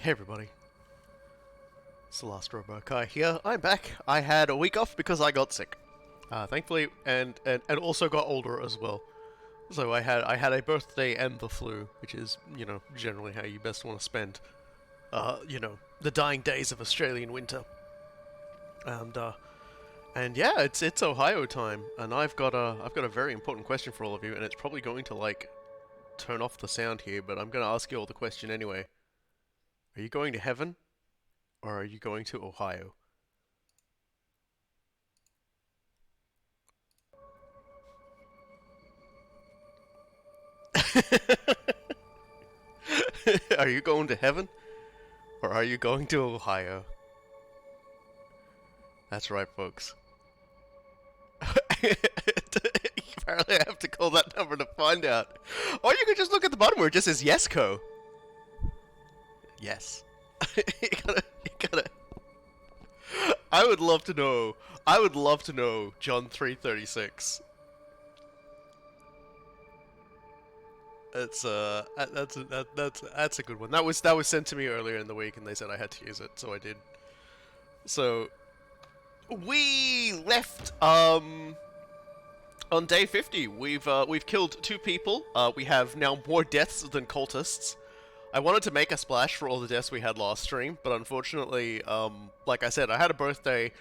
Hey everybody, it's the last Robo-Kai here. I'm back. I had a week off because I got sick. Thankfully, and also got older as well. So I had a birthday and the flu, which is, generally how you best want to spend, the dying days of Australian winter. And and yeah, it's Ohio time, and I've got a very important question for all of you, and it's probably going to like turn off the sound here, but I'm gonna ask you all the question anyway. Are you going to heaven? Or are you going to Ohio? Are you going to heaven? Or are you going to Ohio? That's right, folks. Apparently I have to call that number to find out. Or you could just look at the bottom where it just says Yesco. Yes. you gotta. I would love to know. I would love to know John 3:36. That's a good one. That was sent to me earlier in the week, and they said I had to use it, so I did. So we left on day 50. We've killed 2 people. We have now more deaths than cultists. I wanted to make a splash for all the deaths we had last stream, but unfortunately, like I said, I had a birthday.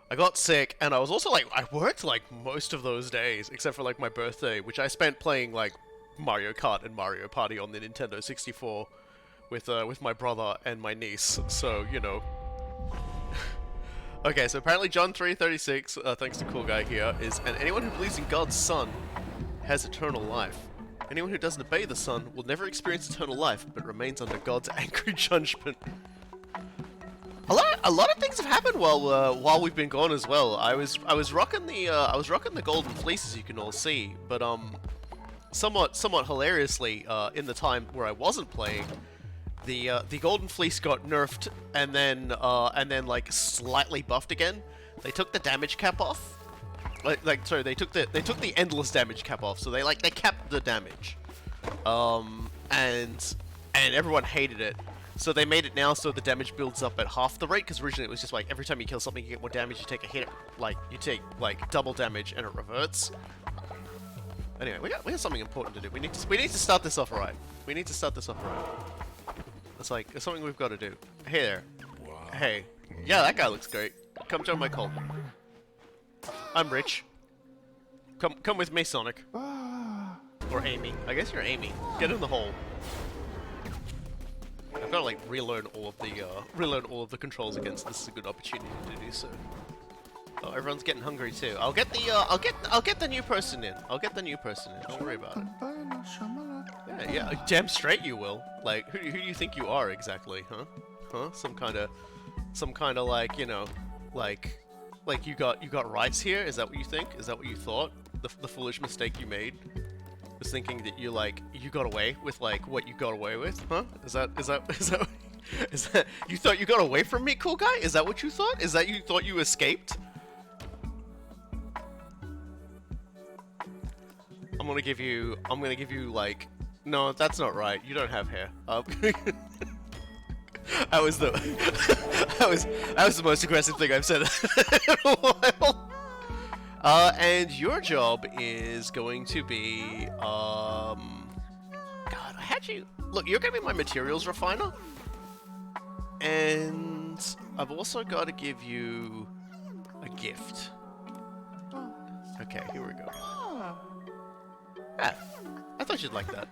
I got sick, and I was also like, I worked like most of those days, except for like my birthday, which I spent playing like Mario Kart and Mario Party on the Nintendo 64 with my brother and my niece. So Okay, so apparently John 3:36, thanks to Coolguy here, is, and anyone who believes in God's Son has eternal life. Anyone who doesn't obey the Son will never experience eternal life, but remains under God's angry judgment. A lot of things have happened while we've been gone as well. I was rocking the golden fleece, as you can all see, but somewhat hilariously, in the time where I wasn't playing, the golden fleece got nerfed and then like slightly buffed again. They took the damage cap off. Sorry, they took the endless damage cap off. So they capped the damage. And everyone hated it. So they made it now so the damage builds up at half the rate, because originally it was just like every time you kill something you get more damage, you take a hit, you take double damage and it reverts. Anyway, we got something important to do. We need to start this off right. We need to start this off right. It's something we've got to do. Hey there. Wow. Hey. Yeah, that guy looks great. Come join my cult. I'm rich. Come with me, Sonic. Or Amy. I guess you're Amy. Get in the hole. I've got to relearn all of the controls again, so this is a good opportunity to do so. Oh, everyone's getting hungry too. I'll get the new person in. I'll get the new person in. Don't worry about it. Yeah, damn straight you will. Who do you think you are exactly, huh? Huh? Some kind of you got rights here? Is that what you think? Is that what you thought? The foolish mistake you made was thinking that you got away with what you got away with, huh? Is that you thought you got away from me, Coolguy? Is that what you thought? Is that you thought you escaped? I'm gonna give you no, that's not right. You don't have hair. That was the most aggressive thing I've said in a while. And your job is going to be God, how'd you look? You're gonna be my materials refiner, and I've also got to give you a gift. Okay, here we go. Ah, I thought you'd like that.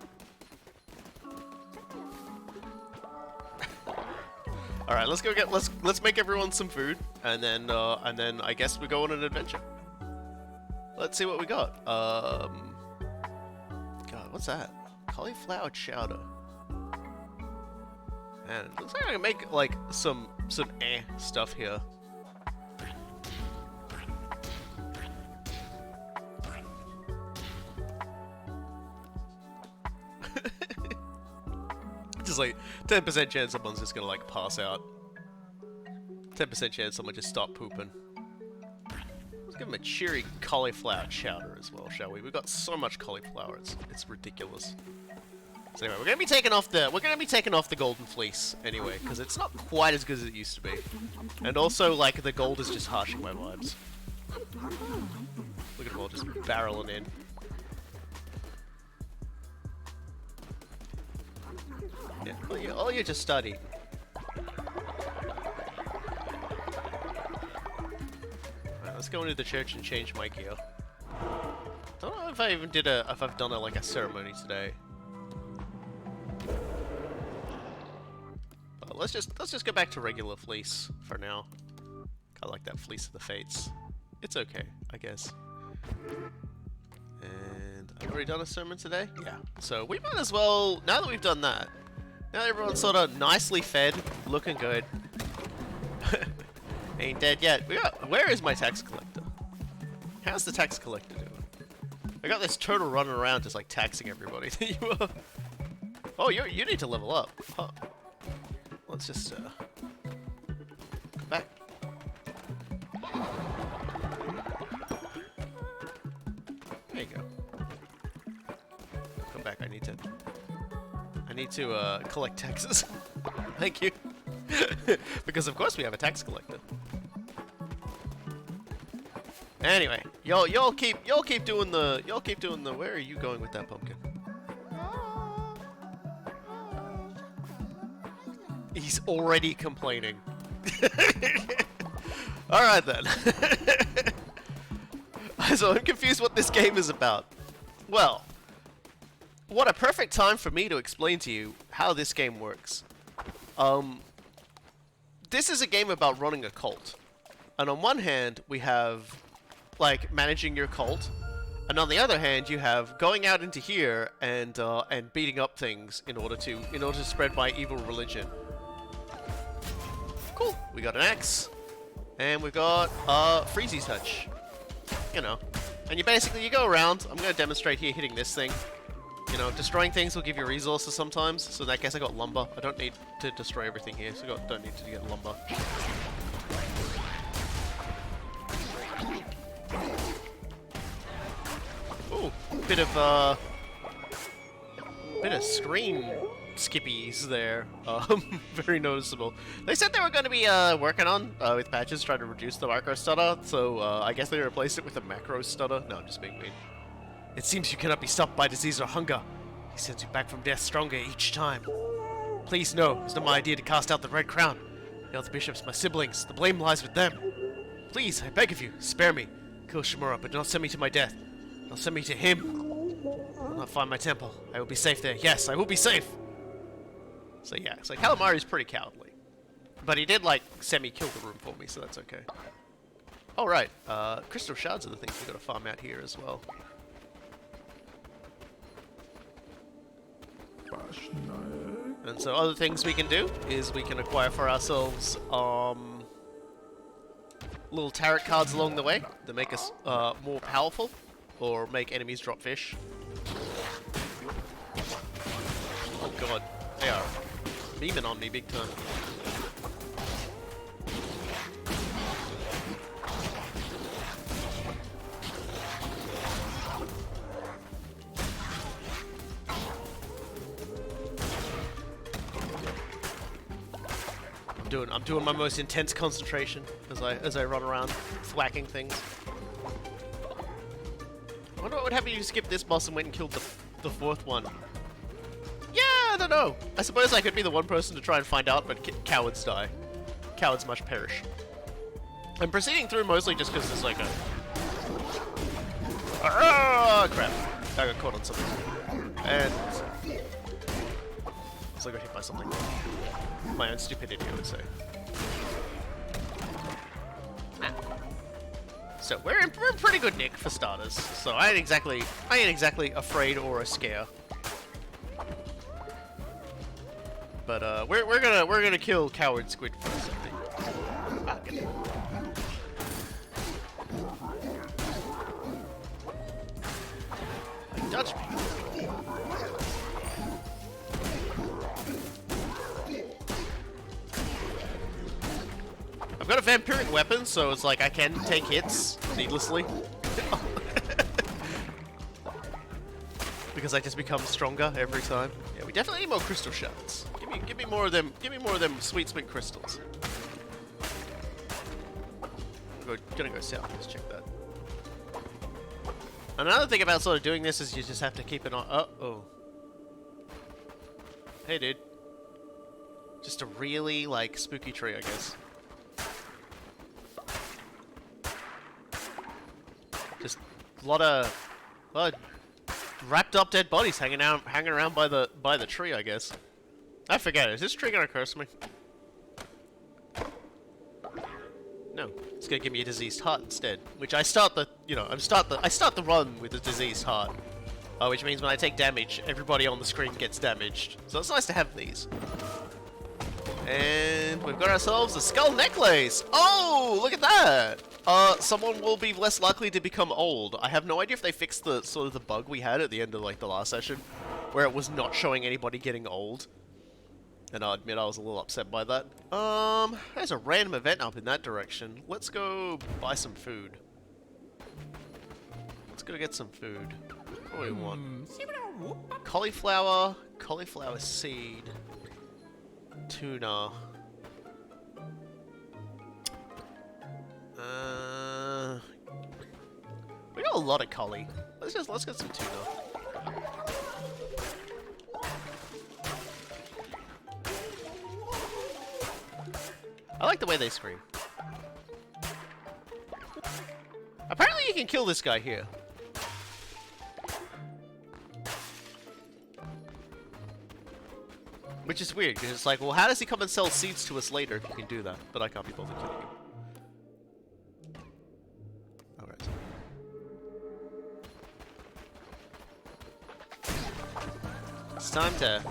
All right, let's make everyone some food, and then I guess we go on an adventure. Let's see what we got. God, what's that? Cauliflower chowder. Man, it looks like I can make some stuff here. Just 10% chance someone's just gonna pass out. 10% chance someone just stop pooping. Let's give them a cheery cauliflower chowder as well, shall we? We've got so much cauliflower, it's ridiculous. So anyway, we're gonna be taking off the golden fleece anyway, because it's not quite as good as it used to be. And also, like, the gold is just harshing my vibes. Look at them all just barreling in. Yeah, all you just study. Alright, let's go into the church and change my gear. Don't know if I even if I've done like a ceremony today. But let's just go back to regular fleece for now. I like that fleece of the fates. It's okay, I guess. And I've already done a sermon today? Yeah. So we might as well, now that we've done that, now that everyone's sort of nicely fed, looking good. Ain't dead yet. Where is my tax collector? How's the tax collector doing? I got this turtle running around just like taxing everybody. Oh, you need to level up. Huh. Let's just come back. There you go. Come back. I need to collect taxes. Thank you. Because of course we have a tax collector. Anyway, y'all keep doing the where are you going with that pumpkin? He's already complaining. Alright then. So I'm confused what this game is about. Well, what a perfect time for me to explain to you how this game works. This is a game about running a cult. And on one hand, we have like managing your cult, and on the other hand, you have going out into here and beating up things in order to spread my evil religion. Cool. We got an axe, and we've got Freezy Touch. You know, and you go around. I'm gonna demonstrate here hitting this thing. You know, destroying things will give you resources sometimes. So in that case, I got lumber. I don't need to destroy everything here, so I don't need to get lumber. Ooh, bit of screen skippies there. Very noticeable. They said they were going to be working on with patches trying to reduce the micro stutter, so I guess they replaced it with a macro stutter. No, I'm just being mean. It seems you cannot be stopped by disease or hunger. He sends you back from death stronger each time. Please know, it's not my idea to cast out the Red Crown. The other bishops, my siblings, the blame lies with them. Please, I beg of you, spare me. Kill Shimura, but do not send me to my death. Don't send me to him. I'll not find my temple. I will be safe there. Yes, I will be safe. So yeah, it's like Calamari's pretty cowardly. But he did, like, semi-kill the room for me, so that's okay. Oh, right. Crystal shards are the things we've got to farm out here as well. And so other things we can do is we can acquire for ourselves, little tarot cards along the way that make us more powerful, or make enemies drop fish. Oh god, they are beaming on me big time. I'm doing my most intense concentration as I run around thwacking things. I wonder what would happen if you skipped this boss and went and killed the fourth one. Yeah, I don't know. I suppose I could be the one person to try and find out, but cowards die. Cowards must perish. I'm proceeding through mostly just because there's like a... Oh, crap. I got caught on something. And... So I got hit by something. My own stupidity, I would say. So we're in pretty good nick for starters. So I ain't exactly afraid or a scare. But we're gonna kill coward squid first, I think. Ah, get it. Like, touch me. I've got a vampiric weapon, so it's like I can take hits needlessly. because I just become stronger every time. Yeah, we definitely need more crystal shards. Give me more of them. Give me more of them sweet crystals. Gonna go south. Let's check that. Another thing about sort of doing this is you just have to keep an eye. Oh. Hey, dude. Just a really like spooky tree, I guess. Just a lot of wrapped up dead bodies hanging around by the tree, I guess. I forget. Is this tree gonna curse me? No, it's gonna give me a diseased heart instead. Which I start the run with a diseased heart. Which means when I take damage, everybody on the screen gets damaged. So it's nice to have these. And we've got ourselves a skull necklace. Oh, look at that. Someone will be less likely to become old. I have no idea if they fixed the sort of the bug we had at the end of like the last session, where it was not showing anybody getting old. And I'll admit I was a little upset by that. There's a random event up in that direction. Let's go buy some food. Let's go get some food. What do we want? Cauliflower seed, tuna. We got a lot of collie. Let's get some tuna. I like the way they scream. Apparently you can kill this guy here. Which is weird, because it's like, well, how does he come and sell seeds to us later if you can do that? But I can't be bothered killing him. Alright. It's time to...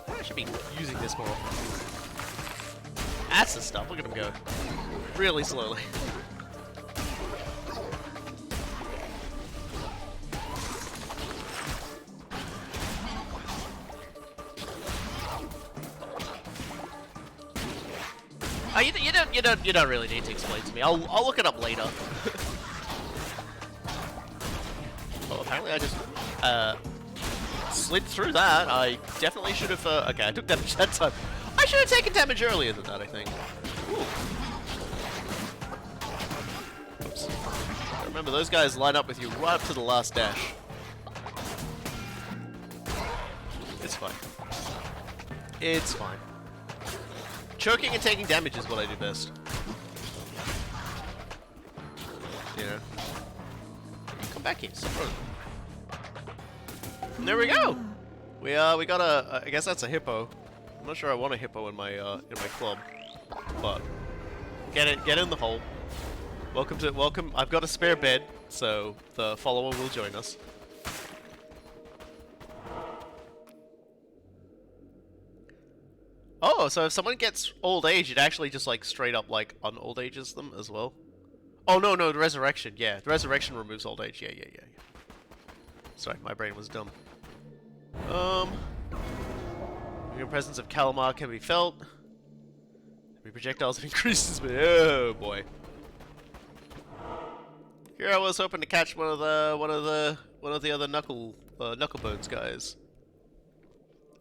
I should be using this more often. That's the stuff. Look at him go. Really slowly. You don't really need to explain to me. I'll look it up later. Oh, apparently I just slid through that. I definitely should have. Okay, I took damage that time. I should have taken damage earlier than that, I think. Ooh. Oops. Remember, those guys line up with you right up to the last dash. It's fine. It's fine. Choking and taking damage is what I do best. You know. Come back here, son. There we go. We got a. I guess that's a hippo. I'm not sure I want a hippo in my club, but get in the hole. Welcome. I've got a spare bed, so the follower will join us. Oh, so if someone gets old age, it actually just like straight up like un-old ages them as well. Oh no, the resurrection. Yeah, the resurrection removes old age. Yeah. Sorry, my brain was dumb. Your presence of calamar can be felt. Every projectiles have increased. Oh boy. Here I was hoping to catch one of the other knuckle bones guys.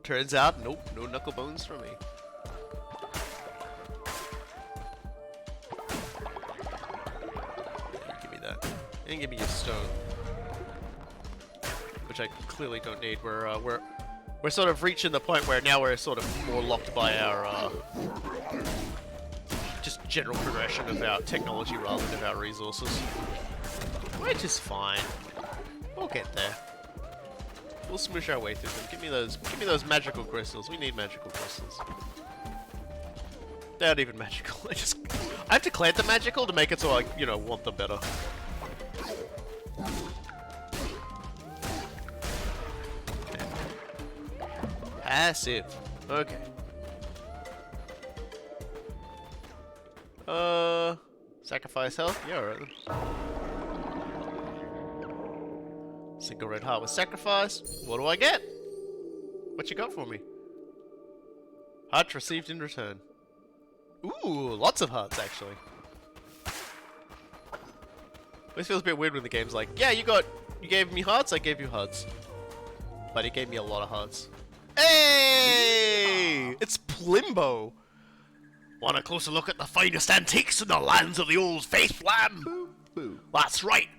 Turns out, nope, no knuckle bones for me. Give me that, and give me a stone, which I clearly don't need. We're sort of reaching the point where now we're sort of more locked by our just general progression of our technology rather than of our resources, which is fine. We'll get there. We'll smoosh our way through them. Give me those magical crystals. We need magical crystals. They're not even magical. I have to clear them magical to make it so I, want them better. Passive. Okay. Sacrifice health? Yeah, alright then. Single red heart was sacrificed. What do I get? What you got for me? Heart received in return. Ooh, lots of hearts actually. Always feels a bit weird when the game's like, yeah, you gave me hearts, I gave you hearts. But he gave me a lot of hearts. Hey! It's Plimbo! Want a closer look at the finest antiques in the lands of the old faith, lamb? That's right.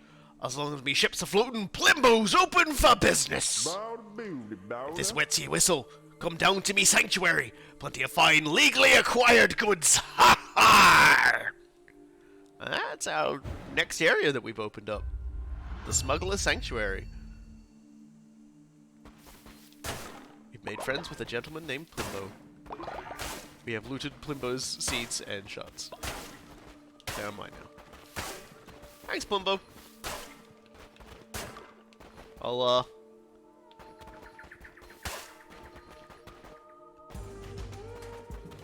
As long as me ships are floating, Plimbo's open for business. If this wets your whistle, come down to me sanctuary. Plenty of fine, legally acquired goods. Ha ha! That's our next area that we've opened up. The Smuggler's Sanctuary. We've made friends with a gentleman named Plimbo. We have looted Plimbo's seeds and shots. They're mine now. Thanks, Plimbo. I'll,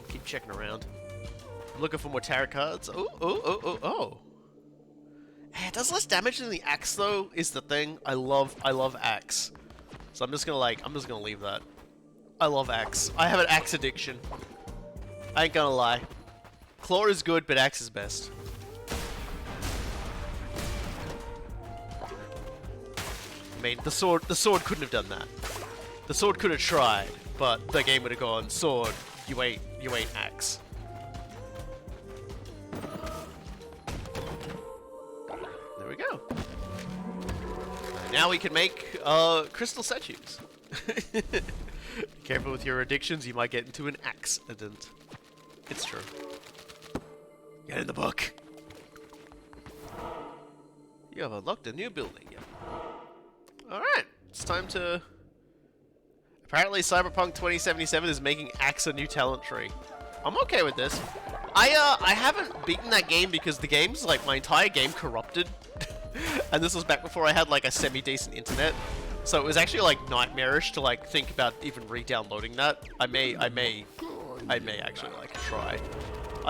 keep checking around. I'm looking for more tarot cards. Oh. Hey, it does less damage than the axe, though, is the thing. I love axe. So I'm just gonna leave that. I love axe. I have an axe addiction. I ain't gonna lie. Claw is good, but axe is best. I mean, the sword couldn't have done that. The sword could have tried, but the game would have gone, sword, you ain't axe. There we go. Now we can make, crystal statues. Be careful with your addictions, you might get into an accident. It's true. Get in the book. You have unlocked a new building. Alright, it's time to... Apparently Cyberpunk 2077 is making axe a new talent tree. I'm okay with this. I haven't beaten that game because the game's like my entire game corrupted. And this was back before I had like a semi-decent internet. So it was actually like nightmarish to like think about even re-downloading that. I may actually like try.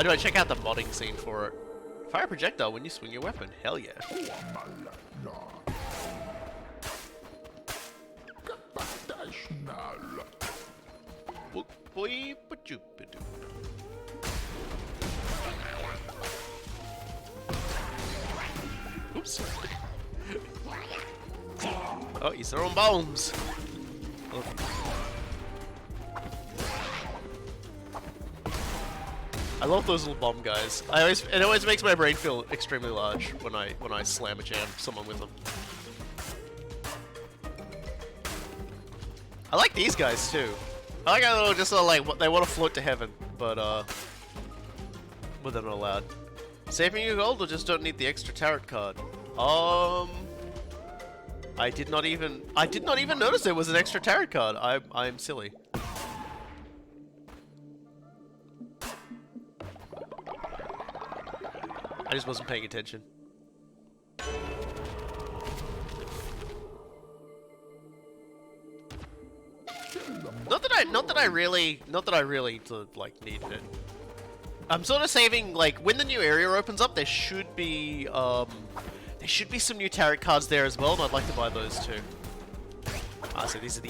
Do I check out the modding scene for it? Fire a projectile when you swing your weapon. Hell yeah. Oops. Oh, he's throwing bombs. Oh. I love those little bomb guys. It always makes my brain feel extremely large when I slam a jam someone with them. I like these guys too. I like how they're just like they want to float to heaven, but they're not allowed. Saving your gold or just don't need the extra tarot card? I did not even notice there was an extra tarot card. I'm silly. I just wasn't paying attention. Not that I really like needed it. I'm sort of saving, like, when the new area opens up, there should be some new tarot cards there as well, and I'd like to buy those too. So these are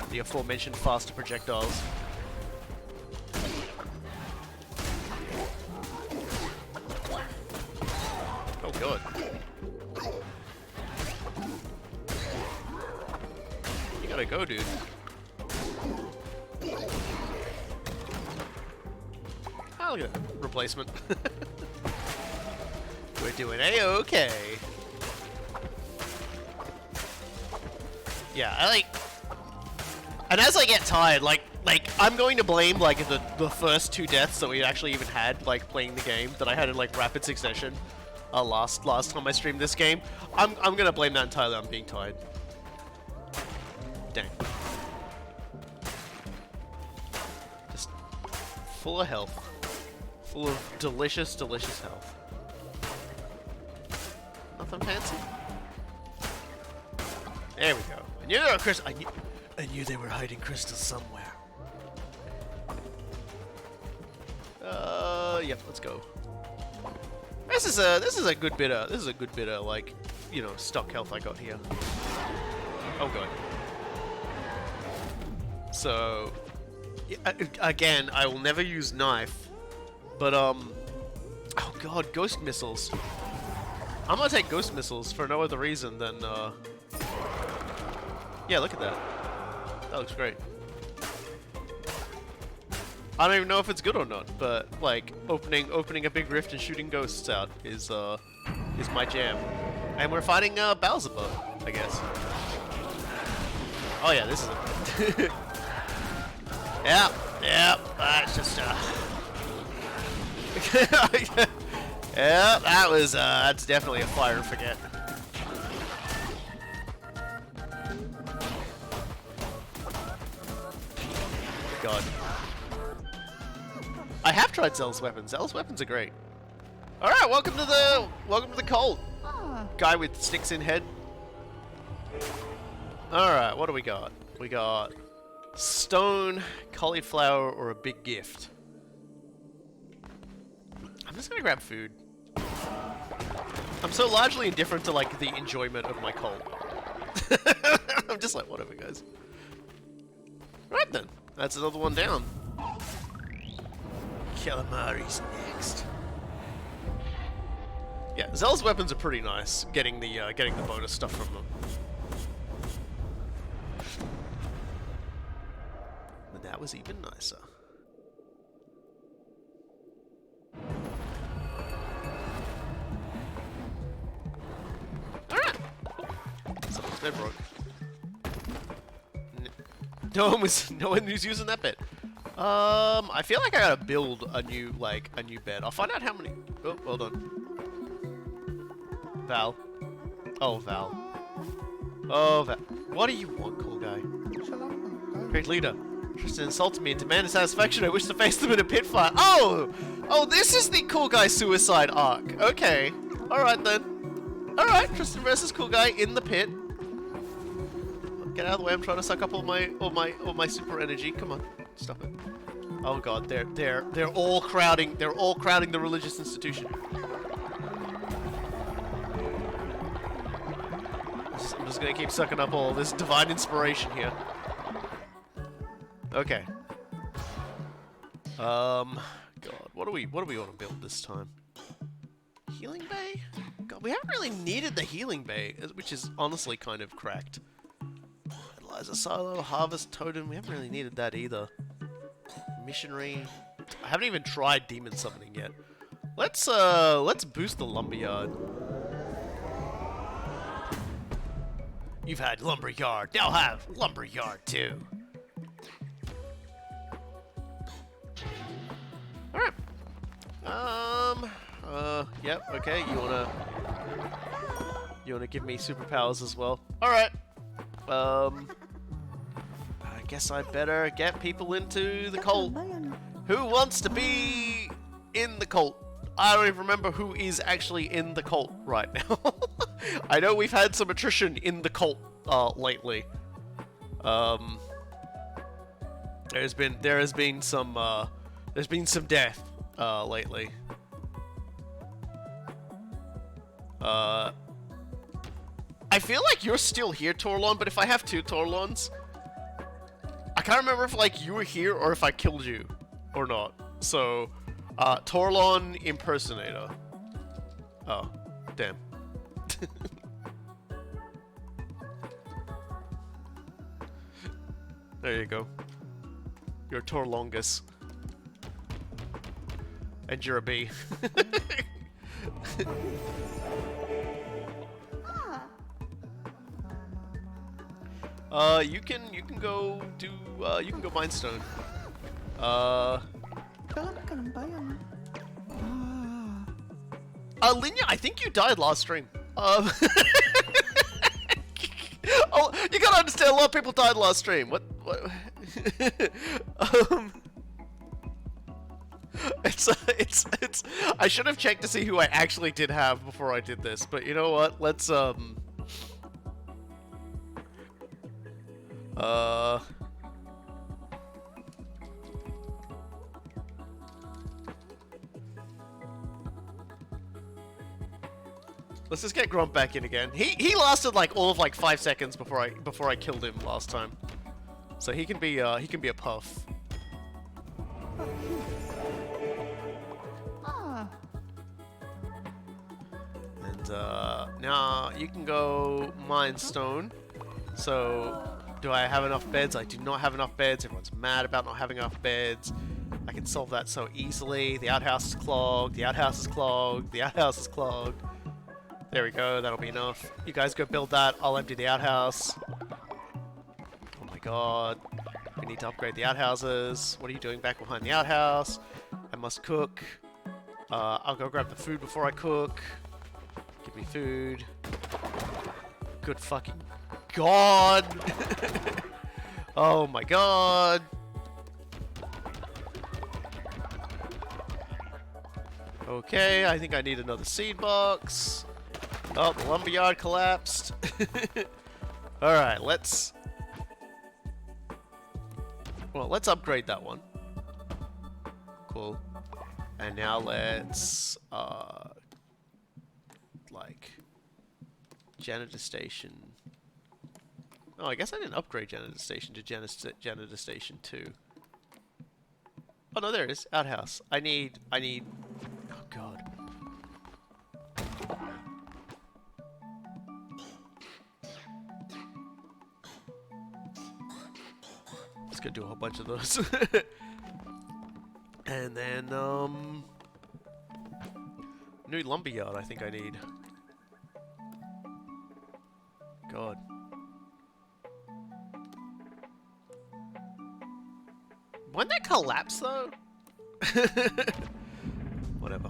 the aforementioned faster projectiles. Oh god. You gotta go, dude. Oh, look at that. Replacement. We're doing A-okay. Yeah, I like... And as I get tired, like I'm going to blame, like, the first two deaths that we actually even had, like, playing the game, that I had in, like, rapid succession, last time I streamed this game. I'm gonna blame that entirely on being tired. Dang. Just full of health. Full of delicious, delicious health. Nothing fancy? There we go. I knew there were crystals. I knew they were hiding crystals somewhere. Yep, let's go. This is a good bit of like, you know, stock health I got here. Oh god. So, again, I will never use knife, but oh god, ghost missiles. I'm gonna take ghost missiles for no other reason than, yeah, look at that. That looks great. I don't even know if it's good or not, but like opening a big rift and shooting ghosts out is my jam. And we're fighting Beelzebub, I guess. Oh yeah, this is it. Yep. It's just yeah, that's definitely a fire and forget. God. I have tried Zell's weapons. Zell's weapons are great. All right, welcome to the cult. Guy with sticks in head. All right, what do we got? We got stone, cauliflower, or a big gift. I'm just gonna grab food. I'm so largely indifferent to like the enjoyment of my cult. I'm just like, whatever, guys. Right then, that's another one down. Calamari's next. Yeah, Zell's weapons are pretty nice. Getting the bonus stuff from them. But that was even nicer. All right. Something's been broke. No one was using that bit. I feel like I gotta build a new bed. I'll find out how many. Oh, well done. Val. Oh, Val. Oh, Val. What do you want, cool guy? Great leader. Just insulted me and demanded satisfaction. I wish to face them in a pit fight. Oh! Oh, this is the cool guy suicide arc. Okay. Alright then. Alright, Tristan versus cool guy in the pit. Get out of the way, I'm trying to suck up all my super energy. Come on. Stop it. Oh god, they're all crowding the religious institution. I'm just gonna keep sucking up all this divine inspiration here. Okay. God, what do we want to build this time? Healing bay? God, we haven't really needed the healing bay, which is honestly kind of cracked. Fertilizer silo, harvest totem, we haven't really needed that either. Missionary. I haven't even tried demon summoning yet. Let's boost the lumberyard. You've had lumberyard, now have lumberyard too. Alright. Yep, okay, you wanna give me superpowers as well. Alright. I guess I better get people into the cult. Who wants to be in the cult? I don't even remember who is actually in the cult right now. I know we've had some attrition in the cult lately. There's been some death lately. I feel like you're still here, Torlon, but if I have two Torlons, I can't remember if like you were here or if I killed you or not. So, Torlon impersonator. Oh, damn. There you go. You're Torlongus. And you're a bee. You can go do you can go mine stone. Linya, I think you died last stream. Oh, you gotta understand, a lot of people died last stream. What? It's I should have checked to see who I actually did have before I did this, but you know what? Let's let's just get Grump back in again. He lasted like all of like 5 seconds before I killed him last time. So he can be a puff. And now you can go mine stone. So, do I have enough beds? I do not have enough beds. Everyone's mad about not having enough beds. I can solve that so easily. The outhouse is clogged. The outhouse is clogged. The outhouse is clogged. There we go. That'll be enough. You guys go build that. I'll empty the outhouse. Oh my god. We need to upgrade the outhouses. What are you doing back behind the outhouse? I must cook. I'll go grab the food before I cook. Give me food. Good fucking god! Oh my god! Okay, I think I need another seed box. Oh, the lumberyard collapsed. Alright, let's upgrade that one. Cool. And now let's, like, janitor station. Oh, I guess I didn't upgrade janitor station to janitor station 2. Oh no, there it is. Outhouse. I need, oh god. Let's go do a whole bunch of those. And then, new lumberyard I think I need. God. Wouldn't that collapse though? Whatever.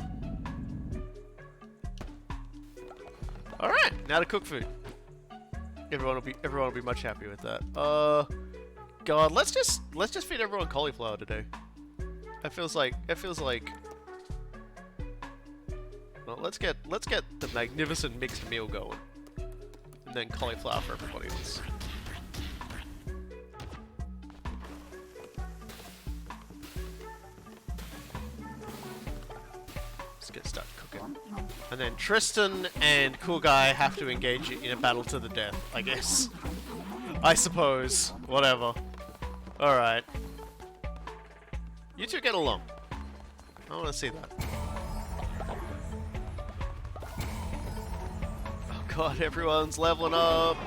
Alright, now to cook food. Everyone will be much happier with that. God, let's just feed everyone cauliflower today. It feels like well, let's get the magnificent mixed meal going. And then cauliflower for everybody else. Let's get started cooking. And then Tristan and Coolguy have to engage in a battle to the death, I guess. I suppose. Whatever. Alright. You two get along. I want to see that. Oh god, everyone's leveling up.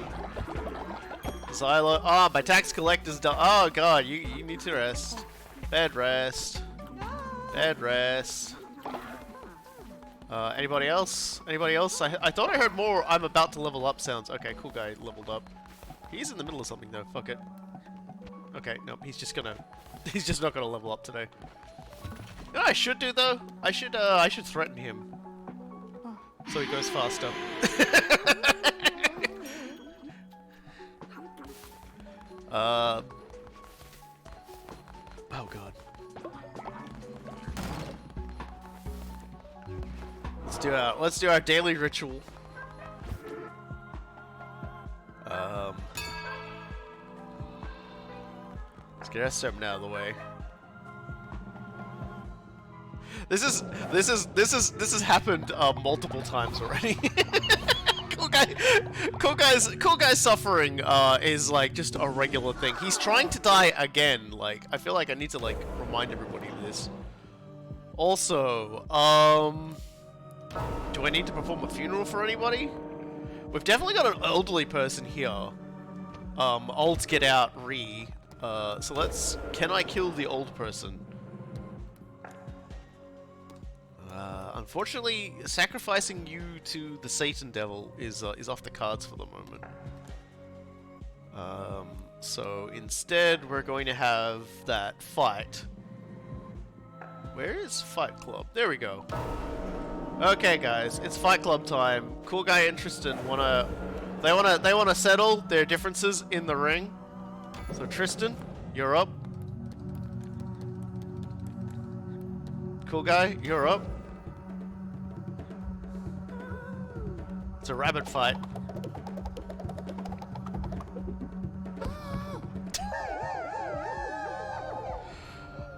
Xylo. Oh, my tax collector's done. Oh god, you need to rest. Bed rest. Bed rest. Anybody else? Anybody else? I thought I heard more I'm about to level up sounds. Okay, Coolguy leveled up. He's in the middle of something though, fuck it. Okay, nope, he's just not gonna level up today. You know what I should do though? I should threaten him. So he goes faster. Oh god. Let's do our daily ritual. Let's get our sermon out of the way. This has happened multiple times already. Coolguy's suffering is like just a regular thing. He's trying to die again. Like I feel like I need to like remind everybody of this. Also, do I need to perform a funeral for anybody? We've definitely got an elderly person here. Olds get out, so can I kill the old person? Unfortunately, sacrificing you to the Satan Devil is off the cards for the moment. So instead, we're going to have that fight. Where is Fight Club? There we go. Okay, guys, it's Fight Club time. Coolguy and Tristan they wanna settle their differences in the ring. So Tristan, you're up. Coolguy, you're up. It's a rabbit fight.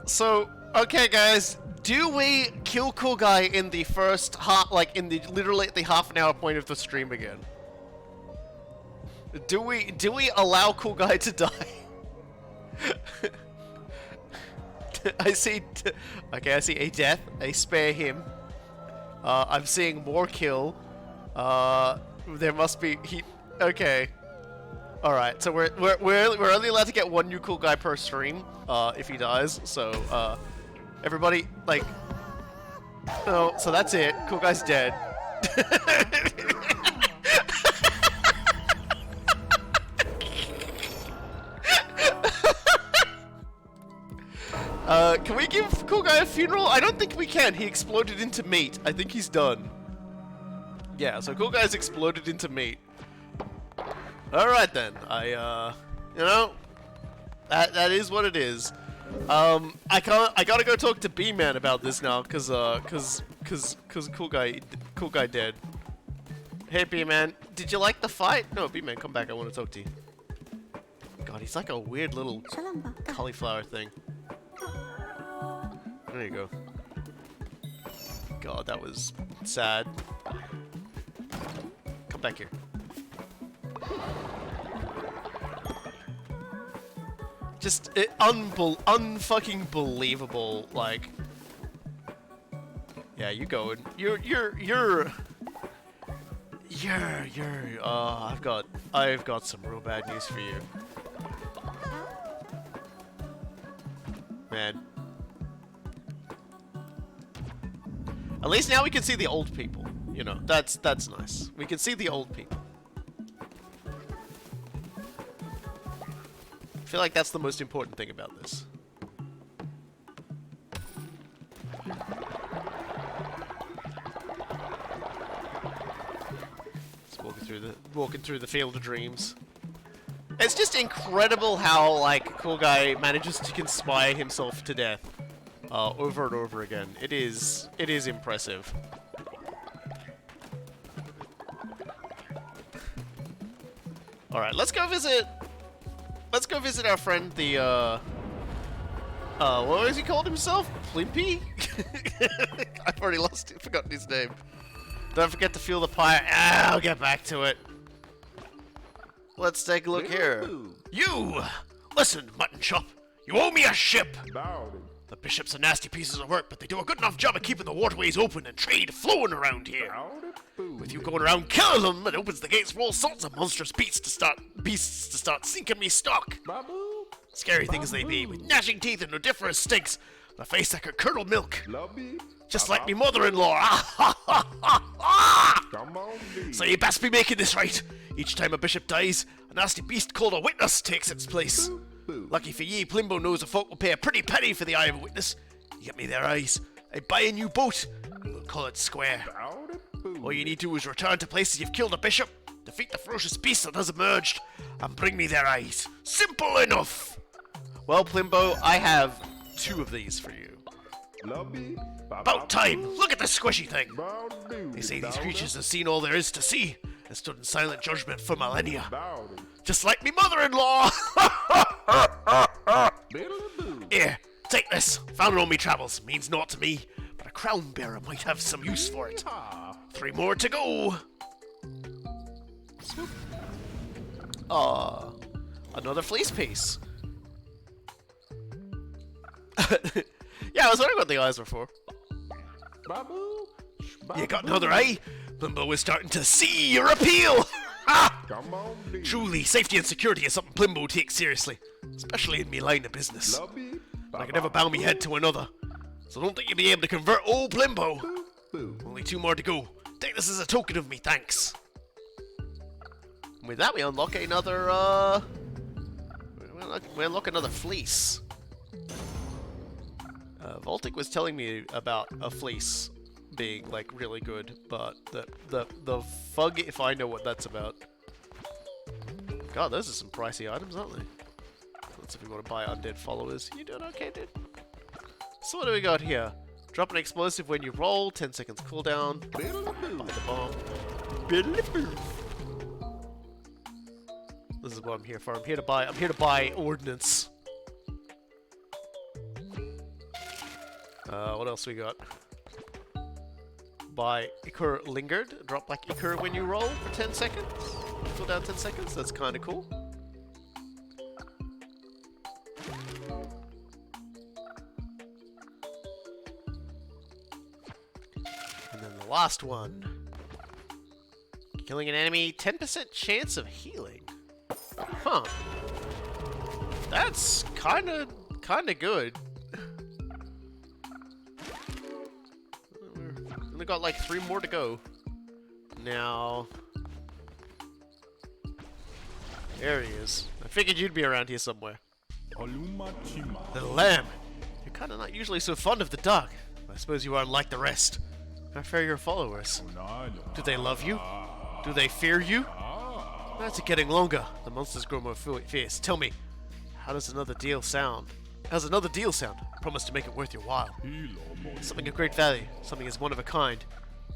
So, okay guys, do we kill Coolguy in the first half, like in the literally at the half an hour point of the stream again? Do we allow Coolguy to die? I see a death, a spare him. I'm seeing more kill. There must be Okay. All right. So we're only allowed to get one new cool guy per stream. If he dies. So everybody like. Oh, so that's it. Cool guy's dead. Can we give Cool Guy a funeral? I don't think we can. He exploded into meat. I think he's done. Yeah, so Cool Guy's exploded into meat. Alright then. You know, that is what it is. I gotta go talk to B-Man about this now, cause Cool Guy dead. Hey B-Man, did you like the fight? No, B-Man, come back. I want to talk to you. God, he's like a weird little cauliflower thing. There you go. God, that was sad. Come back here. Just unfucking believable. Like, yeah, you go and you're. I've got some real bad news for you, man. At least now we can see the old people. You know, that's nice. We can see the old people. I feel like that's the most important thing about this. Just walking through the field of dreams. It's just incredible how like Cool Guy manages to conspire himself to death. Over and over again. It is impressive. Alright, let's go visit our friend, the, what was he called himself? Plimpy? I've already forgotten his name. Don't forget to fuel the pyre. I'll get back to it. Let's take a look here. You! Listen, mutton chop. You owe me a ship! The bishops are nasty pieces of work, but they do a good enough job of keeping the waterways open and trade flowing around here. With you going around killing them, it opens the gates for all sorts of monstrous beasts to start sinking me stock. Scary things they be, with gnashing teeth and odoriferous stinks, and a face that could curdle milk. Just like me mother-in-law. So you best be making this right. Each time a bishop dies, a nasty beast called a witness takes its place. Lucky for ye, Plimbo knows a folk will pay a pretty penny for the eye of a witness. You get me their eyes, I buy a new boat, and we'll call it square. All you need to do is return to places you've killed a bishop, defeat the ferocious beast that has emerged, and bring me their eyes. Simple enough! Well, Plimbo, I have 2 of these for you. About time! Look at this squishy thing! They say these creatures have seen all there is to see, and stood in silent judgment for millennia. Just like me mother-in-law! Here, take this. Found it on me travels. Means naught to me, but a crown bearer might have some use for it. 3 more to go. Swoop. Another fleece piece. Yeah, I was wondering what the eyes were for. You got another eye? Plimbo is starting to see your appeal! Truly, safety and security is something Plimbo takes seriously, especially in me line of business. But I can never bow me head to another, so don't think you'll be able to convert old Plimbo. Only 2 more to go. Take this as a token of me thanks. And with that, we unlock another, we unlock another fleece. Voltic was telling me about a fleece being like really good, but the fug, if I know what that's about. God, those are some pricey items, aren't they? Let's see if we want to buy undead followers. You doing okay, dude? So what do we got here? Drop an explosive when you roll, 10 seconds cooldown. Buy the bomb. This is what I'm here for. I'm here to buy ordnance. What else we got? Buy Ichor Lingered. Drop like Ichor when you roll for 10 seconds. Cool down 10 seconds. That's kind of cool. And then the last one. Killing an enemy, 10% chance of healing. Huh. That's kinda good. We've only got like 3 more to go. Now... There he is. I figured you'd be around here somewhere. Little lamb. You're kinda not usually so fond of the dark. I suppose you aren't like the rest. How fare your followers? Do they love you? Do they fear you? That's getting longer. The monsters grow more fierce. Tell me, how does another deal sound? How's another deal sound? Promise to make it worth your while. Something of great value. Something is one of a kind.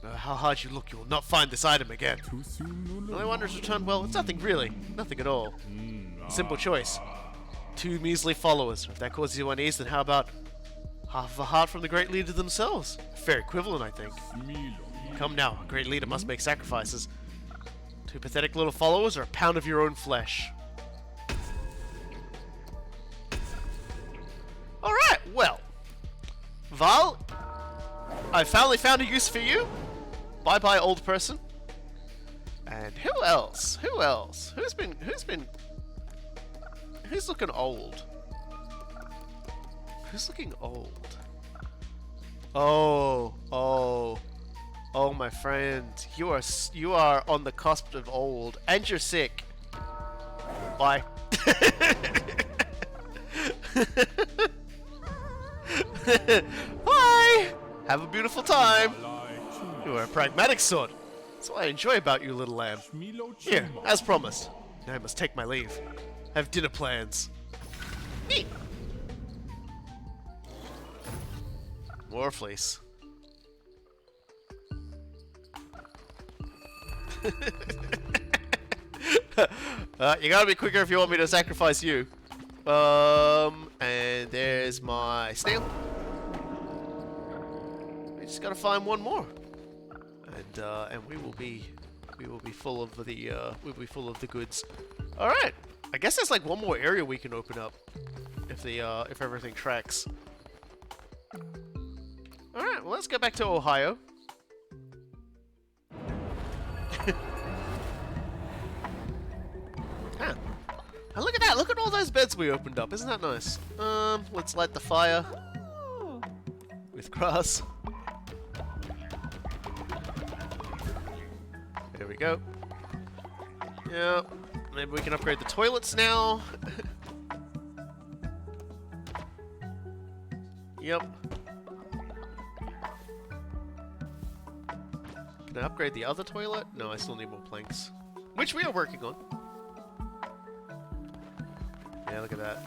No matter how hard you look, you will not find this item again. Only wonders return. Well, it's nothing really. Nothing at all. Simple choice. 2 measly followers. If that causes you unease, then how about half of a heart from the great leader themselves? Fair equivalent, I think. Come now, a great leader must make sacrifices. 2 pathetic little followers or a pound of your own flesh? Alright, well. Val, I finally found a use for you. Bye-bye, old person. And who else? Who else? Who's looking old? Who's looking old? Oh, my friend, you are on the cusp of old, and you're sick. Bye. Bye. Have a beautiful time. You are a pragmatic sort. That's what I enjoy about you, little lamb. Here, as promised. Now I must take my leave. I have dinner plans. Neat. More fleece. You gotta be quicker if you want me to sacrifice you. And there's my snail. We just gotta find one more, and we will be full of the goods. All right. I guess there's like one more area we can open up if everything tracks. All right. Well, let's go back to Ohio. Huh. Oh, look at that! Look at all those beds we opened up. Isn't that nice? Let's light the fire with grass. There we go. Yeah. Maybe we can upgrade the toilets now. Yep. Can I upgrade the other toilet? No, I still need more planks. Which we are working on. Yeah, look at that.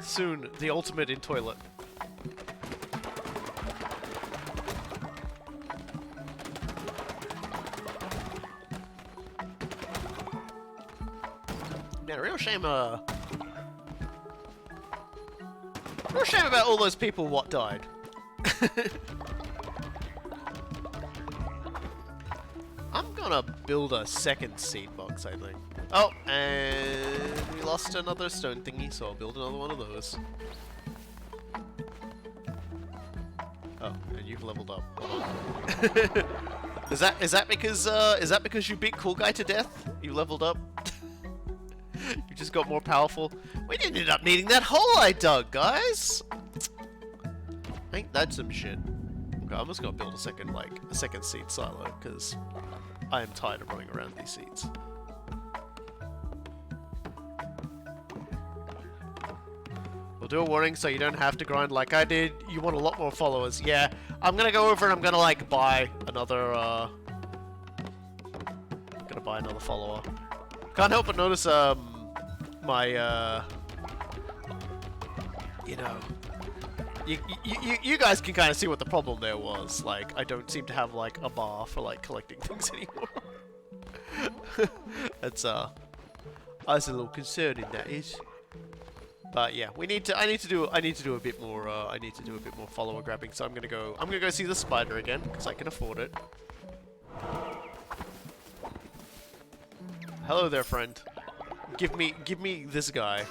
Soon, the ultimate in toilet. Man, real shame about all those people what died. I'm gonna build a second seed box, I think. Oh, and we lost another stone thingy, so I'll build another one of those. Oh, and you've leveled up. Hold on. Is that because you beat Coolguy to death? You leveled up? You just got more powerful. We didn't end up needing that hole I dug, guys. Ain't that some shit? Okay, I'm just gonna build a second seed silo because I am tired of running around these seeds. We'll do a warning so you don't have to grind like I did. You want a lot more followers. Yeah, I'm gonna go over and I'm gonna like buy another follower. Can't help but notice my you know, you guys can kind of see what the problem there was. Like, I don't seem to have like a bar for like collecting things anymore. That's I was a little concerning, that is. But yeah, I need to do a bit more follower grabbing. So I'm gonna go see the spider again because I can afford it. Hello there, friend. Give me this guy.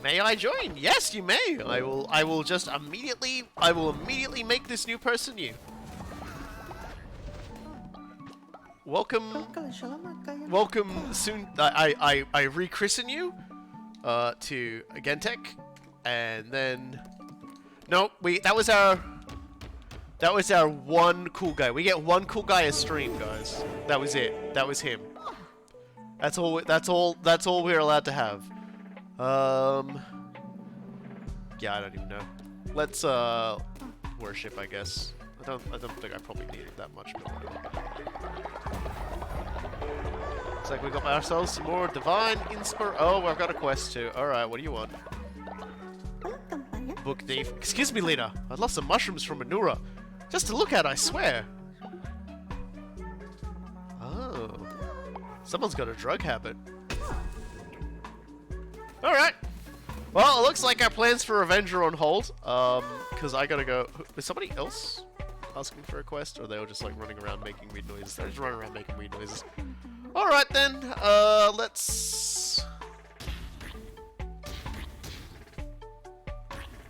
May I join? Yes, you may. I will just immediately. I will immediately make this new person you. Welcome. Welcome soon. I rechristen you to Gentek, and then no, that was our one cool guy. We get one cool guy a stream, guys. That was it. That was him. That's all. That's all we're allowed to have. Yeah, I don't even know. Let's worship, I guess. I don't think I probably needed that much. But looks like we got ourselves some more divine inspir. Oh, I've got a quest too. All right, what do you want? Book thief. Excuse me, leader. I lost some mushrooms from Anura. Just to look at, I swear. Oh, someone's got a drug habit. All right. Well, it looks like our plans for revenge are on hold. Because I gotta go. Is somebody else asking for a quest, or are they all just like running around making weird noises? They're just running around making weird noises. All right then. Let's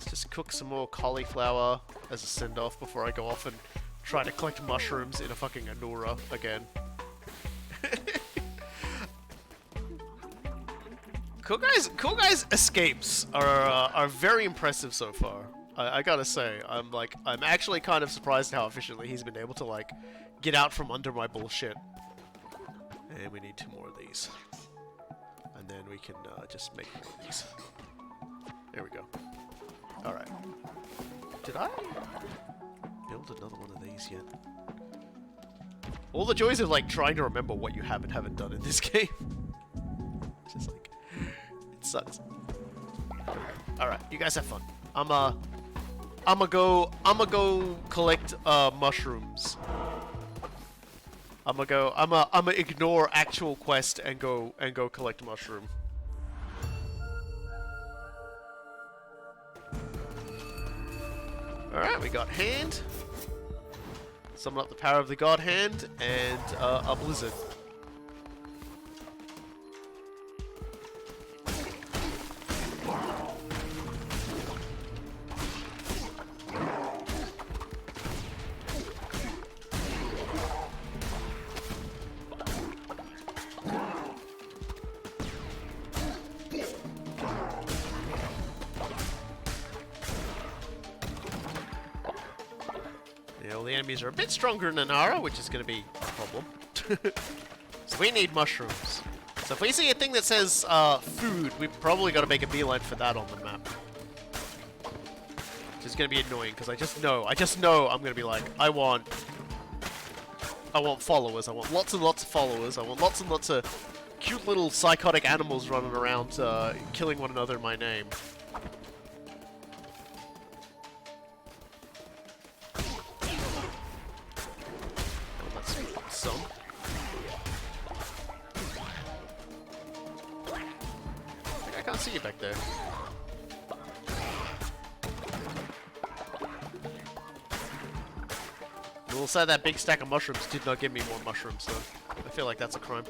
just cook some more cauliflower as a send-off before I go off and try to collect mushrooms in a fucking Anura again. Coolguy's escapes are very impressive so far. I gotta say, I'm actually kind of surprised how efficiently he's been able to like get out from under my bullshit. And we need 2 more of these, and then we can just make more of these. There we go. All right. Did I build another one of these yet? All the joys of like trying to remember what you have and haven't done in this game. Just like. Sucks. Alright, you guys have fun. I'ma go collect mushrooms. I'ma ignore actual quest and go collect mushroom. Alright, we got hand. Summon up the power of the god hand and a blizzard. The enemies are a bit stronger than Nara, which is going to be a problem. So we need mushrooms. So if we see a thing that says food, we've probably got to make a beeline for that on the map. Which is going to be annoying because I just know I'm going to be like, I want followers. I want lots and lots of followers. I want lots and lots of cute little psychotic animals running around killing one another in my name. I can't see you back there. We'll say that big stack of mushrooms did not give me more mushrooms, so I feel like that's a crime.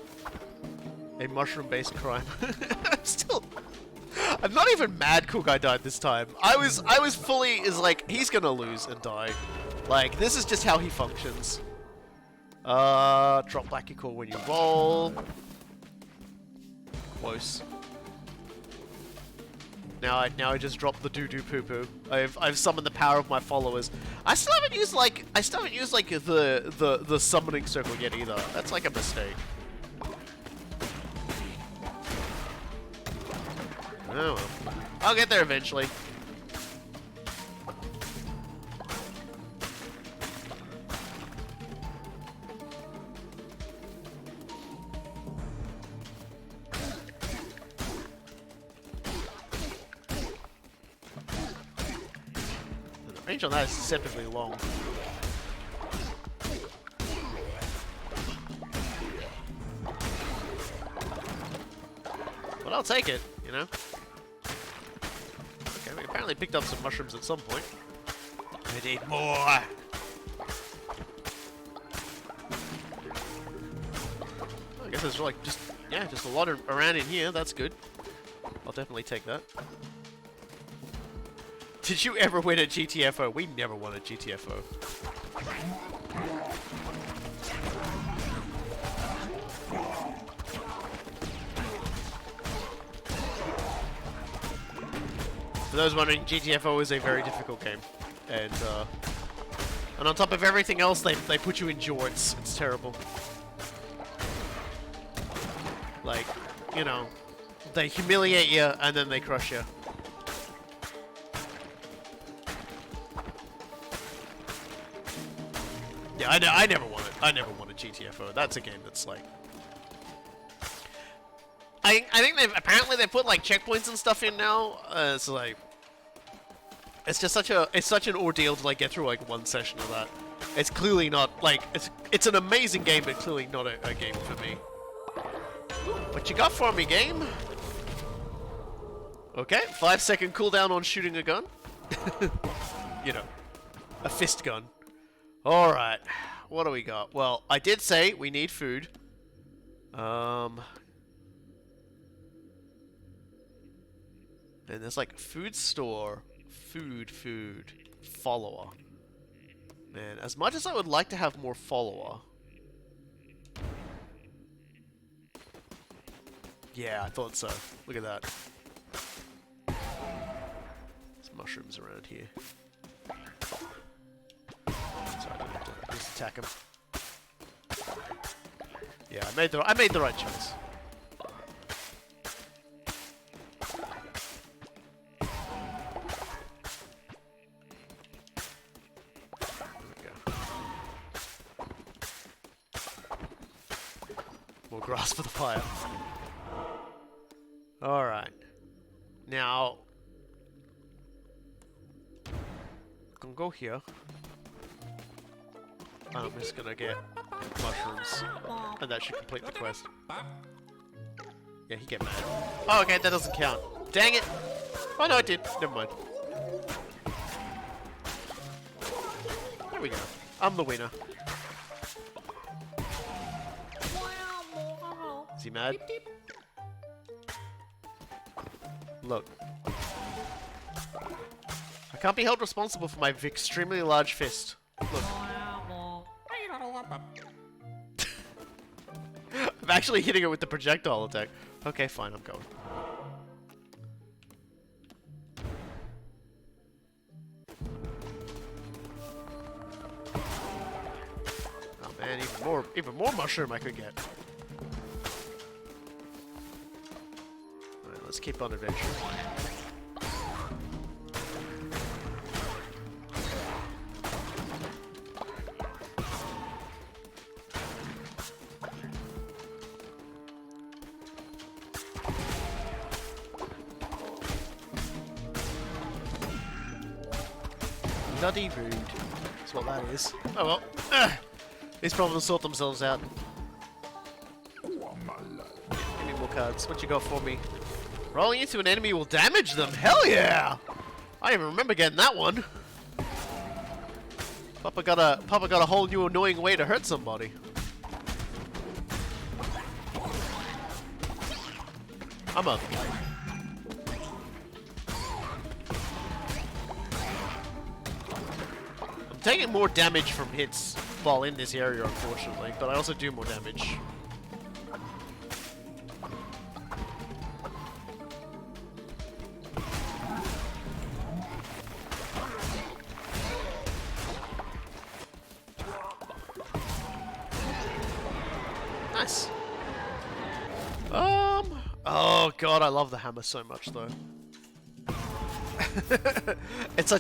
A mushroom-based crime. I'm not even mad Coolguy died this time. I was fully like, he's gonna lose and die. Like, this is just how he functions. Drop Blackie Core when you roll. Close. Now I just dropped the doo-doo poo-poo. I've summoned the power of my followers. I still haven't used the summoning circle yet either. That's like a mistake. Oh well. I'll get there eventually. The range on that is deceptively long. But I'll take it, you know? Okay, we apparently picked up some mushrooms at some point. I need more! I guess there's like just a lot around in here, that's good. I'll definitely take that. Did you ever win at GTFO? We never won at GTFO. For those wondering, GTFO is a very difficult game, and on top of everything else, they put you in jorts. It's terrible. Like, you know, they humiliate you and then they crush you. Yeah, I never won it. I never won a GTFO. That's a game that's like. I think they've put like checkpoints and stuff in now. It's like. It's just such an ordeal to like get through like one session of that. It's clearly not like it's an amazing game, but clearly not a game for me. What you got for me, game? Okay, 5-second cooldown on shooting a gun. You know, a fist gun. All right, what do we got? Well, I did say we need food. And there's like food store. Food, follower. Man, as much as I would like to have more follower. Yeah, I thought so. Look at that. There's mushrooms around here. So I don't have to just attack him. Yeah, I made the right choice. Grass for the fire. Alright. Now, I'm gonna go here. And I'm just gonna get mushrooms. And that should complete the quest. Yeah, he get mad. Oh, okay, that doesn't count. Dang it! Oh no, it did. Never mind. There we go. I'm the winner. Is he mad? Look. I can't be held responsible for my extremely large fist. Look. I'm actually hitting it with the projectile attack. Okay, fine, I'm going. Oh man, even more mushroom I could get. Alright, let's keep on adventuring. Bloody rude. That's what that is. Oh well. These problems sort themselves out. Give me more cards. What you got for me? Rolling into an enemy will damage them. Hell yeah! I even remember getting that one. Papa got a whole new annoying way to hurt somebody. I'm up. Taking more damage from hits while in this area, unfortunately, but I also do more damage. Nice. Oh god, I love the hammer so much, though. It's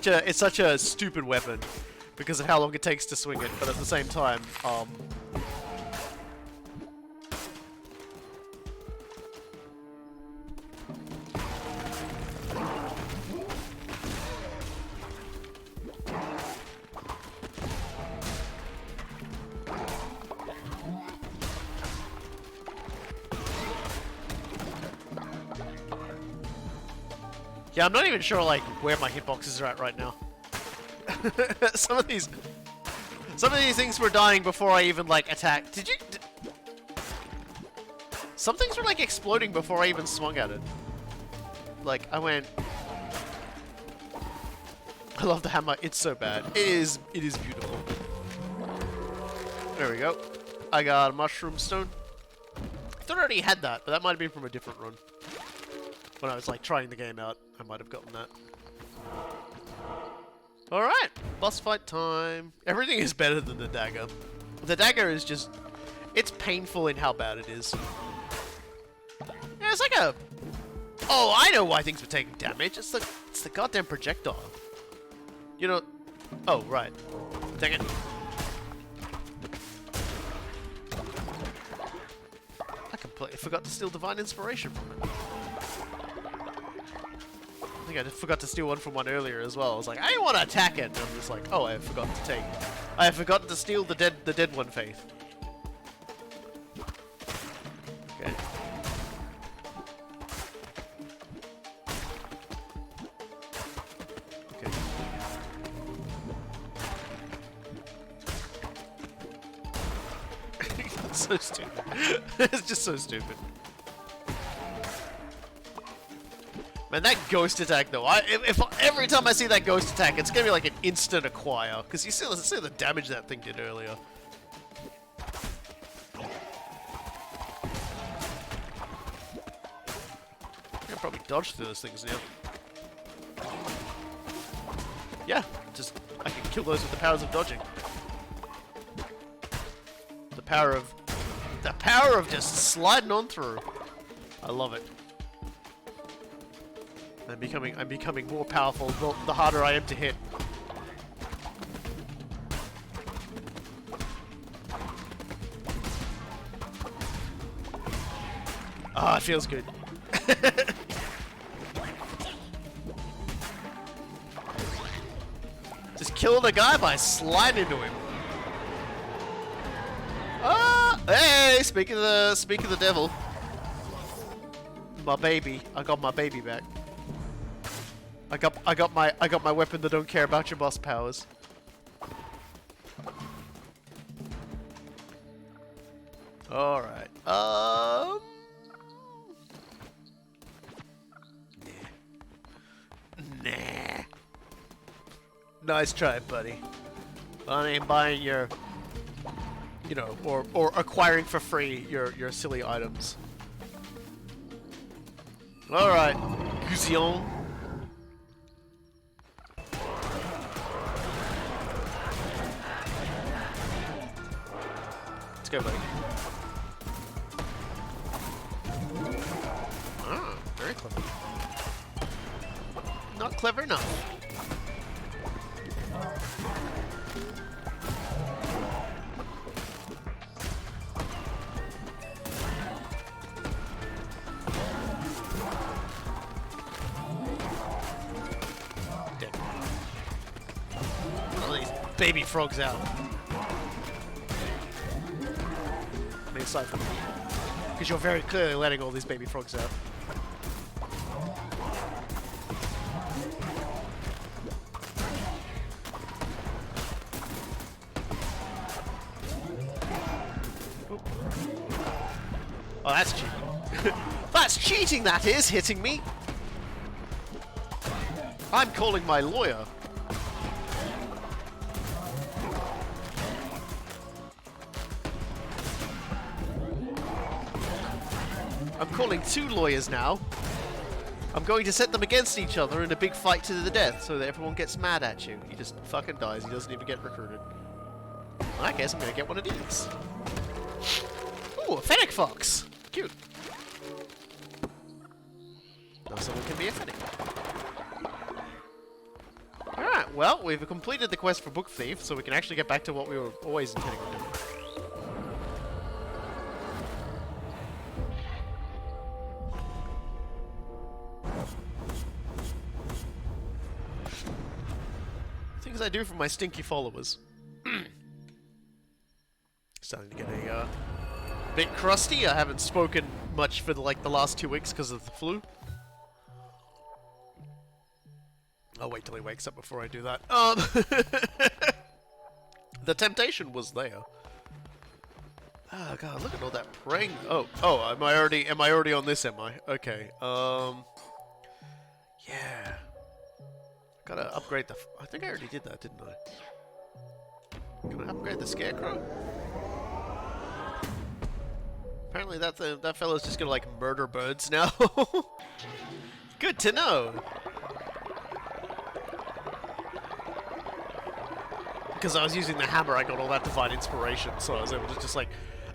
such a stupid weapon. Because of how long it takes to swing it, but at the same time, yeah, I'm not even sure, like, where my hitboxes are at right now. Some of these things were dying before I even like attacked. Some things were like exploding before I even swung at it. Like I went. I love the hammer. It's so bad. It is beautiful. There we go. I got a mushroom stone. I thought I already had that, but that might have been from a different run. When I was like trying the game out, I might have gotten that. Alright, boss fight time. Everything is better than the dagger. The dagger is just... it's painful in how bad it is. Yeah, it's like a... oh, I know why things were taking damage. It's the goddamn projectile. You know... oh, right. Dang it. I completely forgot to steal Divine Inspiration from it. I think I just forgot to steal one from one earlier as well. I was like, I want to attack it, and I'm just like, oh, I forgot to take. I have forgotten to steal the dead one faith. Okay. Okay. It's so stupid. It's just so stupid. Man, that ghost attack though, if every time I see that ghost attack, it's gonna be like an instant acquire, because you see the damage that thing did earlier. I can probably dodge through those things now. Yeah, just I can kill those with the powers of dodging. The power of just sliding on through. I love it. I'm becoming more powerful the harder I am to hit. Ah, it feels good. Just kill the guy by sliding into him. Ah, hey! Speak of the devil. My baby. I got my baby back. I got my weapon that don't care about your boss powers. All right. Nah. Nice try, buddy. I ain't buying your, you know, or acquiring for free your silly items. All right, Gusion. Let's go, buddy. Ah, very clever. Not clever enough. Dead. All these baby frogs out. Aside from me, because you're very clearly letting all these baby frogs out. Oop. Oh, that's cheating. That's cheating, that is, hitting me. I'm calling my lawyer. I'm calling 2 lawyers now. I'm going to set them against each other in a big fight to the death so that everyone gets mad at you. He just fucking dies. He doesn't even get recruited. I guess I'm going to get one of these. Ooh, a fennec fox. Cute. Now someone can be a fennec. Alright, well, we've completed the quest for Book Thief, so we can actually get back to what we were always intending on doing. Things I do for my stinky followers. Starting to get a bit crusty. I haven't spoken much for the last 2 weeks because of the flu. I'll wait till he wakes up before I do that. The temptation was there. Oh god, look at all that praying. Oh, am I already on this, am I? Okay. Yeah. Gotta upgrade the... I think I already did that, didn't I? Can I upgrade the scarecrow? Apparently that fellow's just gonna, like, murder birds now. Good to know! Because I was using the hammer, I got all that divine inspiration, so I was able to just, like,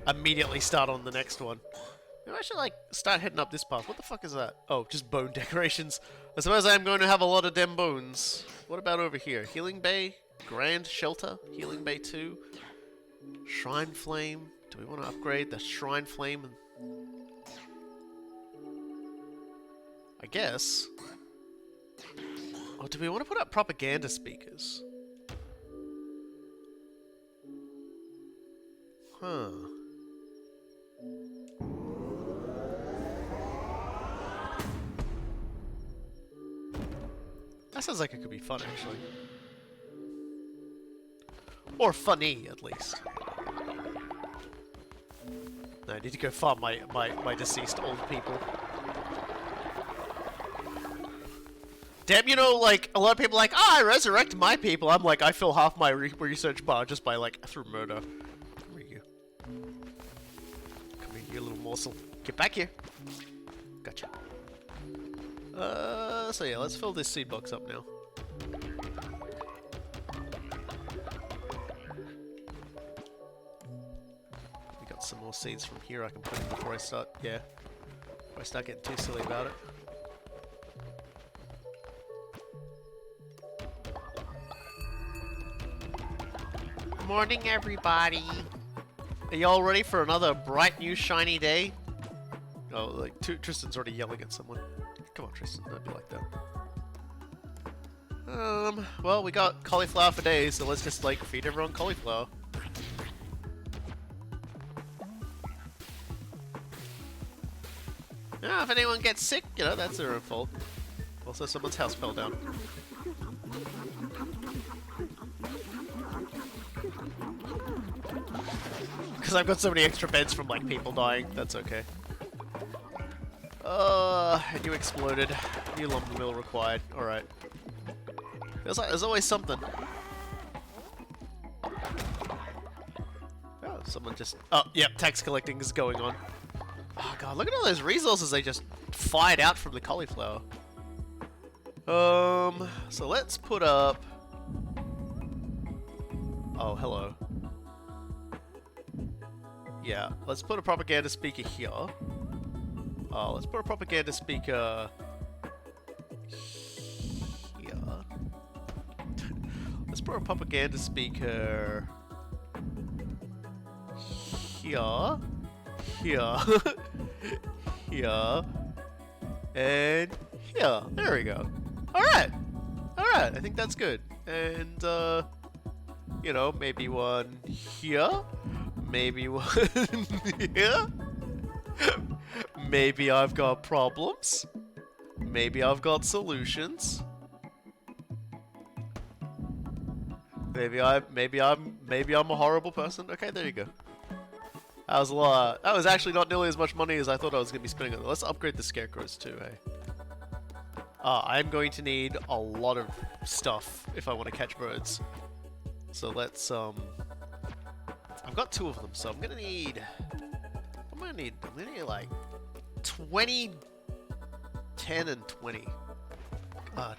immediately start on the next one. Maybe I should, like, start heading up this path. What the fuck is that? Oh, just bone decorations. I suppose I am going to have a lot of dem bones. What about over here? Healing Bay? Grand Shelter? Healing Bay 2? Shrine Flame? Do we want to upgrade the Shrine Flame? I guess. Or do we want to put up propaganda speakers? Huh. That sounds like it could be fun, actually. Or funny, at least. No, I need to go farm my deceased old people. Damn, you know, like, a lot of people are like, oh, I resurrect my people. I'm like, I fill half my research bar just by, like, through murder. Come here, you. Come here, you little morsel. Get back here. Gotcha. So yeah, let's fill this seed box up now. We got some more seeds from here I can put in before I start, yeah. Before I start getting too silly about it. Morning, everybody! Are y'all ready for another bright new shiny day? Oh, like, Tristan's already yelling at someone. Come on, Tristan, don't be like that. Well, we got cauliflower for days, so let's just, like, feed everyone cauliflower. Yeah, if anyone gets sick, you know, that's their own fault. Also, someone's house fell down. Because I've got so many extra beds from, like, people dying, that's okay. And you exploded. New lumber mill required. Alright. Feels like there's always something. Oh, someone just... Oh, yep, tax collecting is going on. Oh god, look at all those resources they just fired out from the cauliflower. So let's put up... Oh, hello. Yeah, let's put a propaganda speaker here. Oh, let's put a propaganda speaker here. Let's put a propaganda speaker here, here, here, and here. There we go. Alright! Alright, I think that's good. And, you know, maybe one here, maybe one here. Maybe I've got problems. Maybe I've got solutions. Maybe I'm a horrible person. Okay, there you go. That was a lot. That was actually not nearly as much money as I thought I was gonna be spending on it. Let's upgrade the scarecrows too, hey. I'm going to need a lot of stuff if I want to catch birds. So let's I've got 2 of them, so I'm gonna need like 20, 10, and 20. God.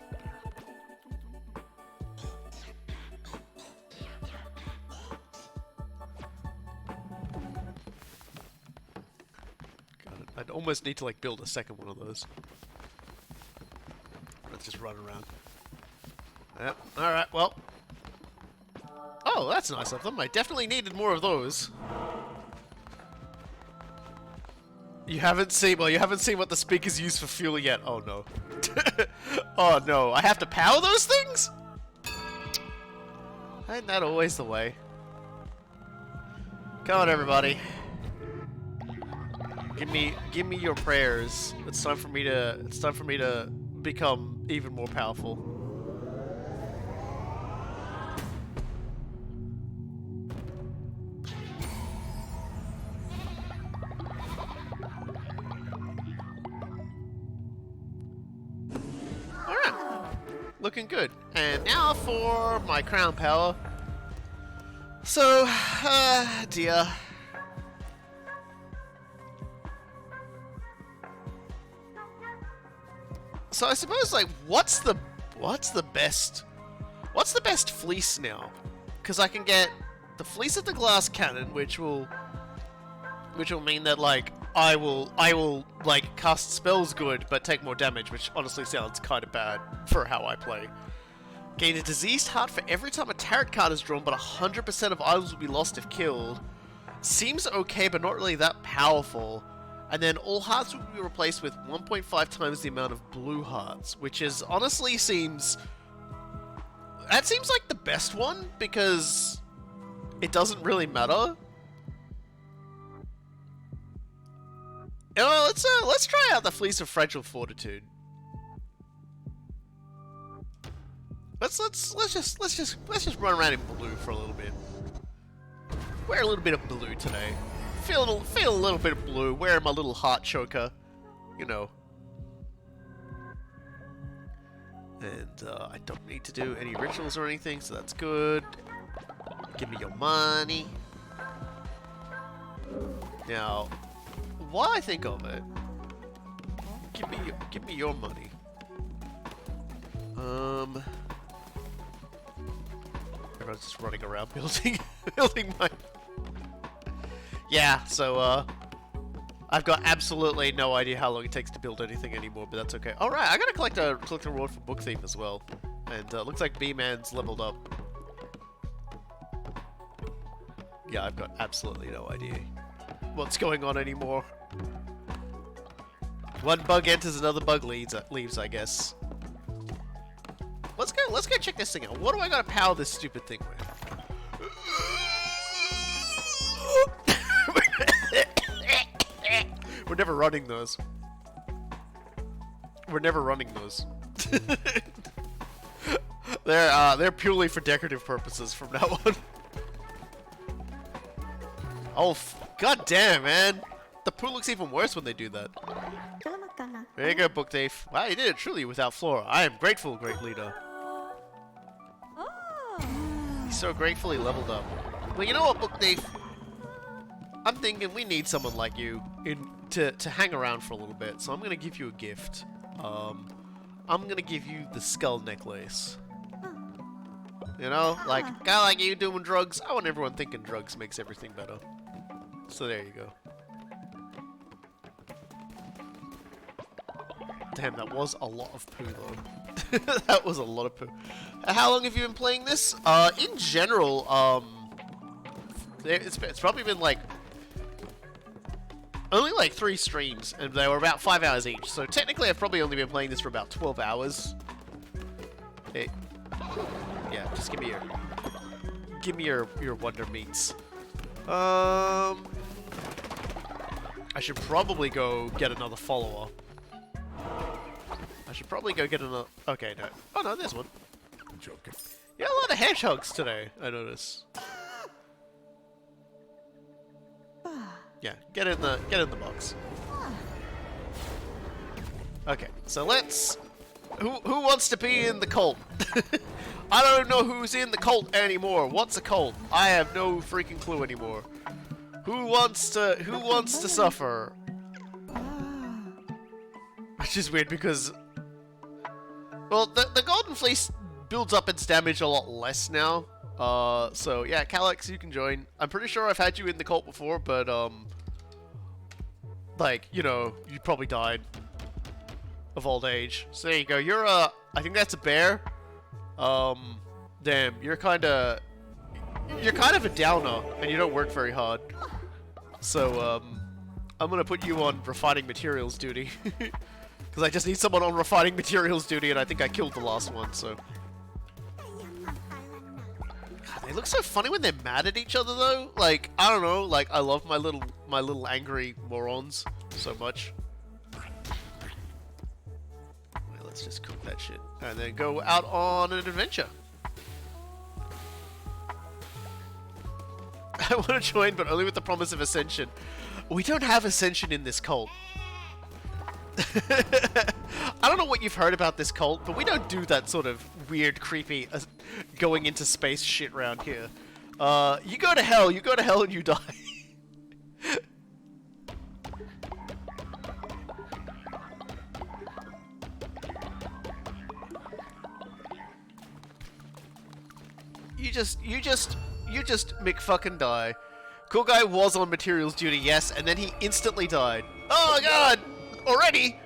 I'd almost need to like build a second one of those. Let's just run around. Yep. Alright, well. Oh, that's nice of them. I definitely needed more of those. You haven't seen what the speakers use for fuel yet. Oh no. Oh no, I have to power those things? Ain't that always the way? Come on, everybody. Give me your prayers. It's time for me to become even more powerful. looking good. And now for my crown power. So, dear. So I suppose, like, what's the best fleece now? Because I can get the fleece of the glass cannon, which will mean that, like, I will like cast spells good but take more damage, which honestly sounds kind of bad for how I play. Gain a diseased heart for every time a tarot card is drawn, but 100% of items will be lost if killed. Seems okay, but not really that powerful. And then all hearts will be replaced with 1.5 times the amount of blue hearts, which is honestly seems like the best one because it doesn't really matter. You know, let's try out the Fleece of Fragile Fortitude. Let's just run around in blue for a little bit. Wear a little bit of blue today. Feel a little bit of blue. Wearing my little heart choker, you know. And I don't need to do any rituals or anything, so that's good. Give me your money. Now, while I think of it, give me your money. Everyone's just running around building my. Yeah, so I've got absolutely no idea how long it takes to build anything anymore, but that's okay. All right, I gotta collect a reward for Book Thief as well, and looks like B-Man's leveled up. Yeah, I've got absolutely no idea what's going on anymore. One bug enters, another bug leaves, I guess. Let's go check this thing out. What do I gotta power this stupid thing with? We're never running those. We're never running those. They're purely for decorative purposes from now on. Oh, god damn, man! The poo looks even worse when they do that. There you go, Book Thief. Wow, you did it truly without flaw. I am grateful, great leader. He's so gratefully leveled up. Well, you know what, Book Thief? I'm thinking we need someone like you to hang around for a little bit, so I'm gonna give you a gift. I'm gonna give you the skull necklace. You know, like a guy like you doing drugs. I want everyone thinking drugs makes everything better. So there you go. Damn, that was a lot of poo though. That was a lot of poo. How long have you been playing this? In general, it's probably been like only like 3 streams, and they were about 5 hours each. So technically, I've probably only been playing this for about 12 hours. Yeah, just give me your wonder meats. I should probably go get another follower. I should probably go get another. Okay, no. Oh no, there's one. I'm joking. Yeah, a lot of hedgehogs today. I notice. Yeah, get in the box. Okay, so let's. Who wants to be in the cult? I don't know who's in the cult anymore. What's a cult? I have no freaking clue anymore. Who wants to suffer? Which is weird because, well, the Golden Fleece builds up its damage a lot less now. So yeah, Calyx, you can join. I'm pretty sure I've had you in the cult before, but like, you know, you probably died of old age. So there you go. You're I think that's a bear. Damn, you're kind of a downer, and you don't work very hard. So, I'm gonna put you on refining materials duty. Because I just need someone on refining materials duty, and I think I killed the last one, so. God, they look so funny when they're mad at each other, though. Like, I don't know, like, I love my little angry morons so much. Let's just cook that shit. And then go out on an adventure. I want to join, but only with the promise of ascension. We don't have ascension in this cult. I don't know what you've heard about this cult, but we don't do that sort of weird, creepy, going into space shit around here. You go to hell and you die. You just McFucking die. Coolguy was on materials duty, yes, and then he instantly died. Oh god! Already?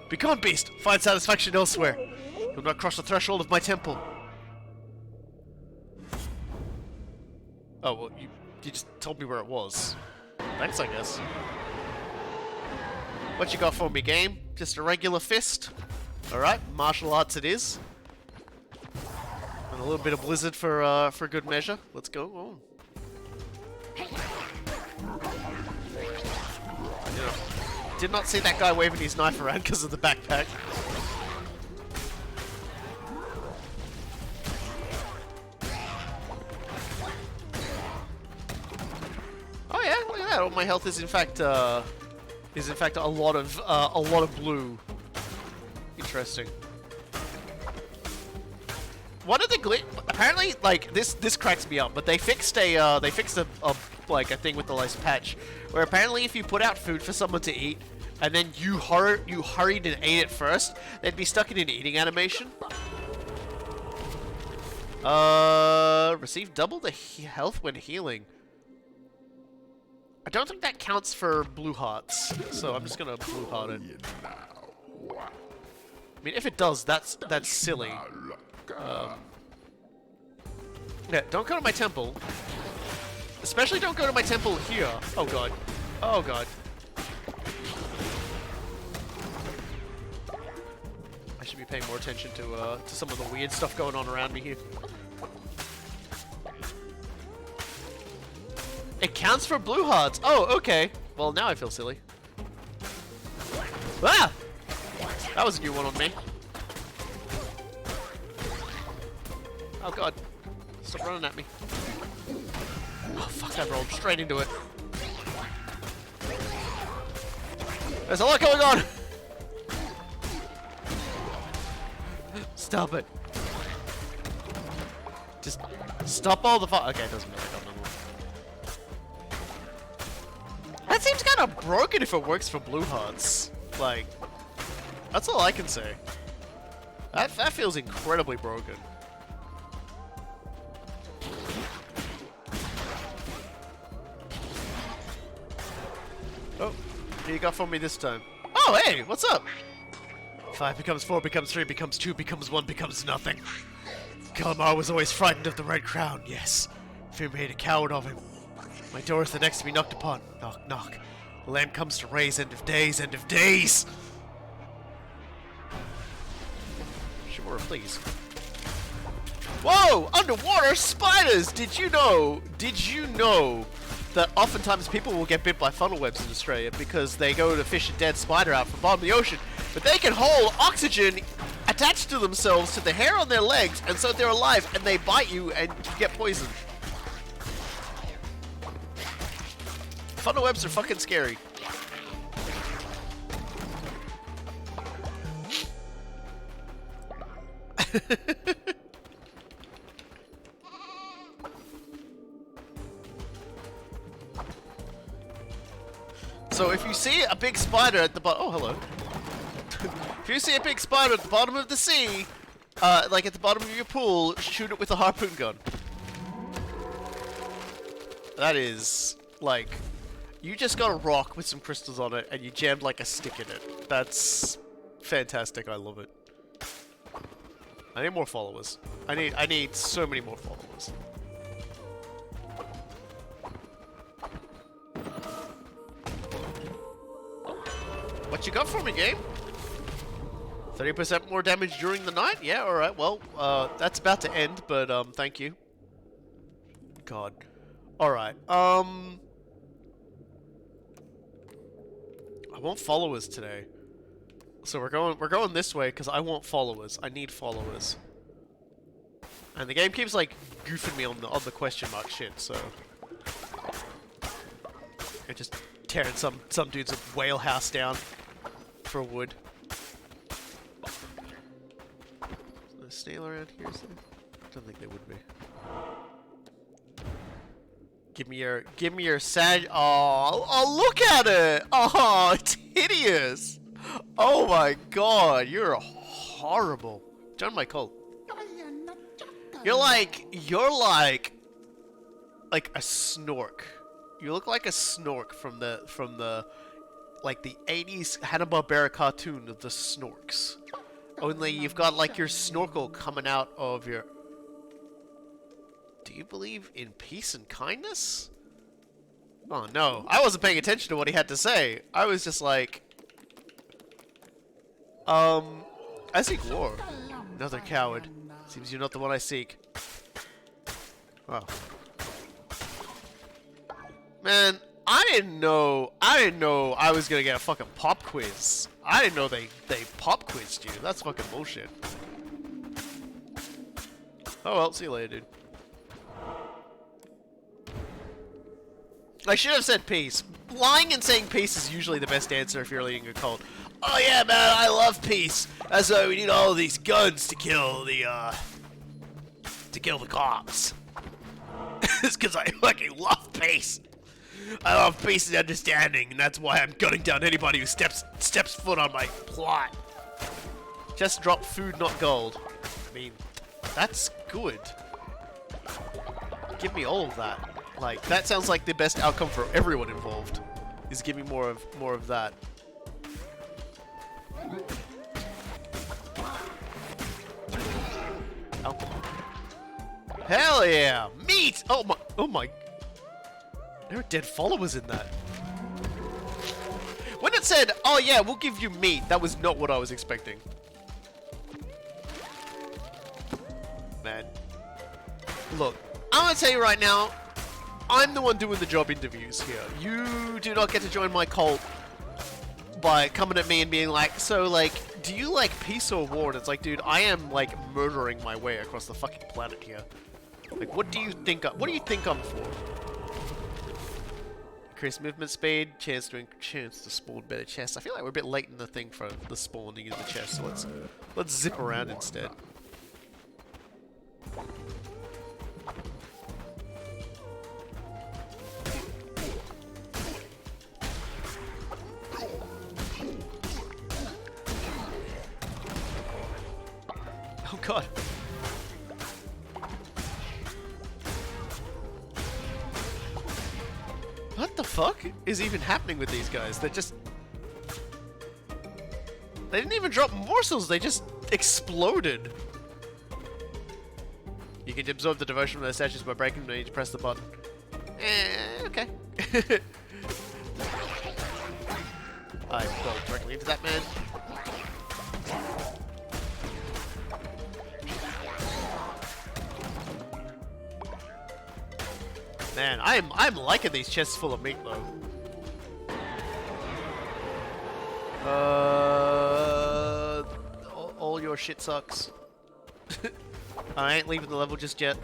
Become a beast. Find satisfaction elsewhere. You'll not cross the threshold of my temple. Oh, well, you just told me where it was. Thanks, I guess. What you got for me, game? Just a regular fist? Alright, martial arts it is. And a little bit of blizzard for good measure. Let's go. Oh. You know, did not see that guy waving his knife around because of the backpack. Oh yeah, look at that. All my health is in fact a lot of blue. Interesting. One of the apparently, like, this cracks me up, but they fixed a thing with the latest patch where apparently if you put out food for someone to eat and then you hurried and ate it first, they'd be stuck in an eating animation. Receive double the health when healing. I don't think that counts for blue hearts, so I'm just gonna blue heart it. I mean, if it does, that's silly. Yeah, don't go to my temple. Especially don't go to my temple here. Oh god. Oh god. I should be paying more attention to some of the weird stuff going on around me here. It counts for blue hearts. Oh, okay. Well, now I feel silly. Ah! That was a new one on me. Oh god. Stop running at me. Oh fuck, I rolled straight into it. There's a lot going on! Stop it. Just stop all the fun. Okay, it doesn't really help no more. That seems kind of broken if it works for blue hearts. Like, that's all I can say. That feels incredibly broken. Oh, what do you got for me this time? Oh, hey, what's up? 5 becomes 4, becomes 3, becomes 2, becomes 1, becomes nothing. Calamar was always frightened of the Red Crown, yes. Fear made a coward of him. My door is the next to be knocked upon. Knock, knock. The lamb comes to raise, end of days, end of days! Sure, please. Whoa! Underwater spiders! Did you know that oftentimes people will get bit by funnel webs in Australia because they go to fish a dead spider out from the bottom of the ocean, but they can hold oxygen attached to themselves to the hair on their legs, and so they're alive, and they bite you and you get poisoned. Funnel webs are fucking scary. So if you see a big spider at the bottom, oh hello. If you see a big spider at the bottom of the sea, like at the bottom of your pool, shoot it with a harpoon gun. That is, like, you just got a rock with some crystals on it and you jammed like a stick in it. That's fantastic, I love it. I need more followers. I need so many more followers. What you got for me, game? 30% more damage during the night? Yeah, alright, well, that's about to end, but, thank you. God. Alright, I want followers today. So we're going this way, because I want followers. I need followers. And the game keeps, like, goofing me on the question mark shit, so... I'm just tearing some dude's whale house down for wood. a snail around here? I don't think there would be. Give me your sag. Oh, look at it! Oh, it's hideous! Oh my god, you're horrible. Join my cult. You're like a snork. You look like a snork from the like the 80s Hanna-Barbera cartoon of the Snorks. Only you've got like your snorkel coming out of your... Do you believe in peace and kindness? Oh no, I wasn't paying attention to what he had to say. I was just like... I seek war. Another coward. Seems you're not the one I seek. Wow. Man, I didn't know I was gonna get a fucking pop quiz. I didn't know they pop quizzed you. That's fucking bullshit. Oh well, see you later, dude. I should have said peace. Lying and saying peace is usually the best answer if you're leading a cult. Oh yeah, man, I love peace. That's why we need all these guns to kill the cops. It's because I fucking love peace. I love peace and understanding, and that's why I'm gunning down anybody who steps foot on my plot. Just drop food, not gold. I mean, that's good. Give me all of that. Like, that sounds like the best outcome for everyone involved. Is give me more of that. Oh. Hell yeah! Meat! Oh my. There are dead followers in that. When it said, oh yeah, we'll give you meat, that was not what I was expecting. Man. Look, I'm gonna tell you right now, I'm the one doing the job interviews here. You do not get to join my cult by coming at me and being like, so like, do you like peace or war? And it's like, dude, I am like murdering my way across the fucking planet here. Like, what do you think I'm for? Increase movement speed, chance to spawn better chests. I feel like we're a bit late in the thing for the spawning of the chest, so let's zip around instead. Oh god. What the fuck is even happening with these guys? They're just... They didn't even drop morsels, they just exploded. You can absorb the devotion from their statues by breaking them, you need to press the button. Okay. I fell directly into that man. Man, I'm liking these chests full of meat though. All your shit sucks. I ain't leaving the level just yet.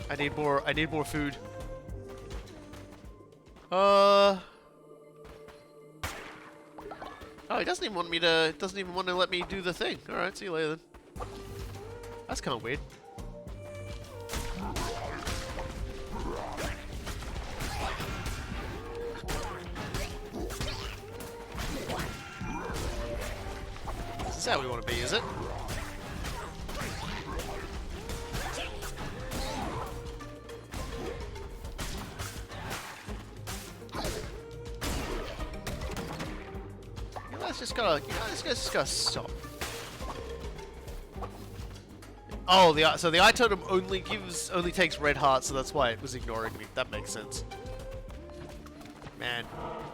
I need more food. Oh, he doesn't even want to let me do the thing. All right, see you later then. That's kind of weird. This is how we want to be, is it? This guy's just gotta stop. Oh, so the eye totem only takes red hearts, so that's why it was ignoring me. That makes sense. Man,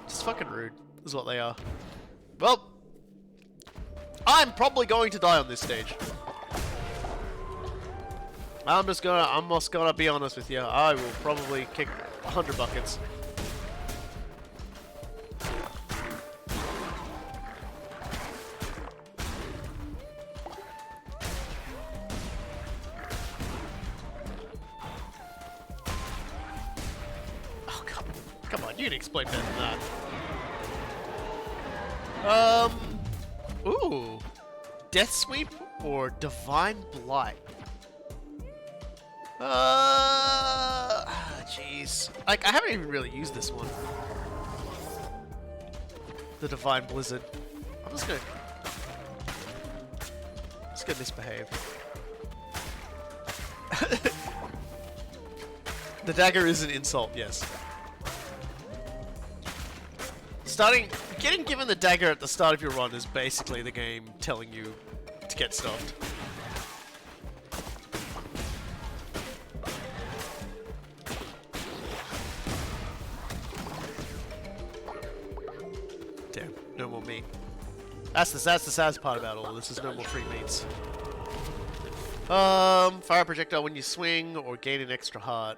just fucking rude is what they are. Well, I'm probably going to die on this stage. I'm just gonna be honest with you. I will probably kick 100 buckets. Come on, you can explain better than that. Ooh. Death sweep or Divine Blight? Jeez. Like, I haven't even really used this one. The Divine Blizzard. I'm just gonna misbehave. The dagger is an insult, yes. Getting given the dagger at the start of your run is basically the game telling you to get stuffed. Damn, no more meat. That's the saddest part about all this, is no more free meats. Fire projectile when you swing, or gain an extra heart.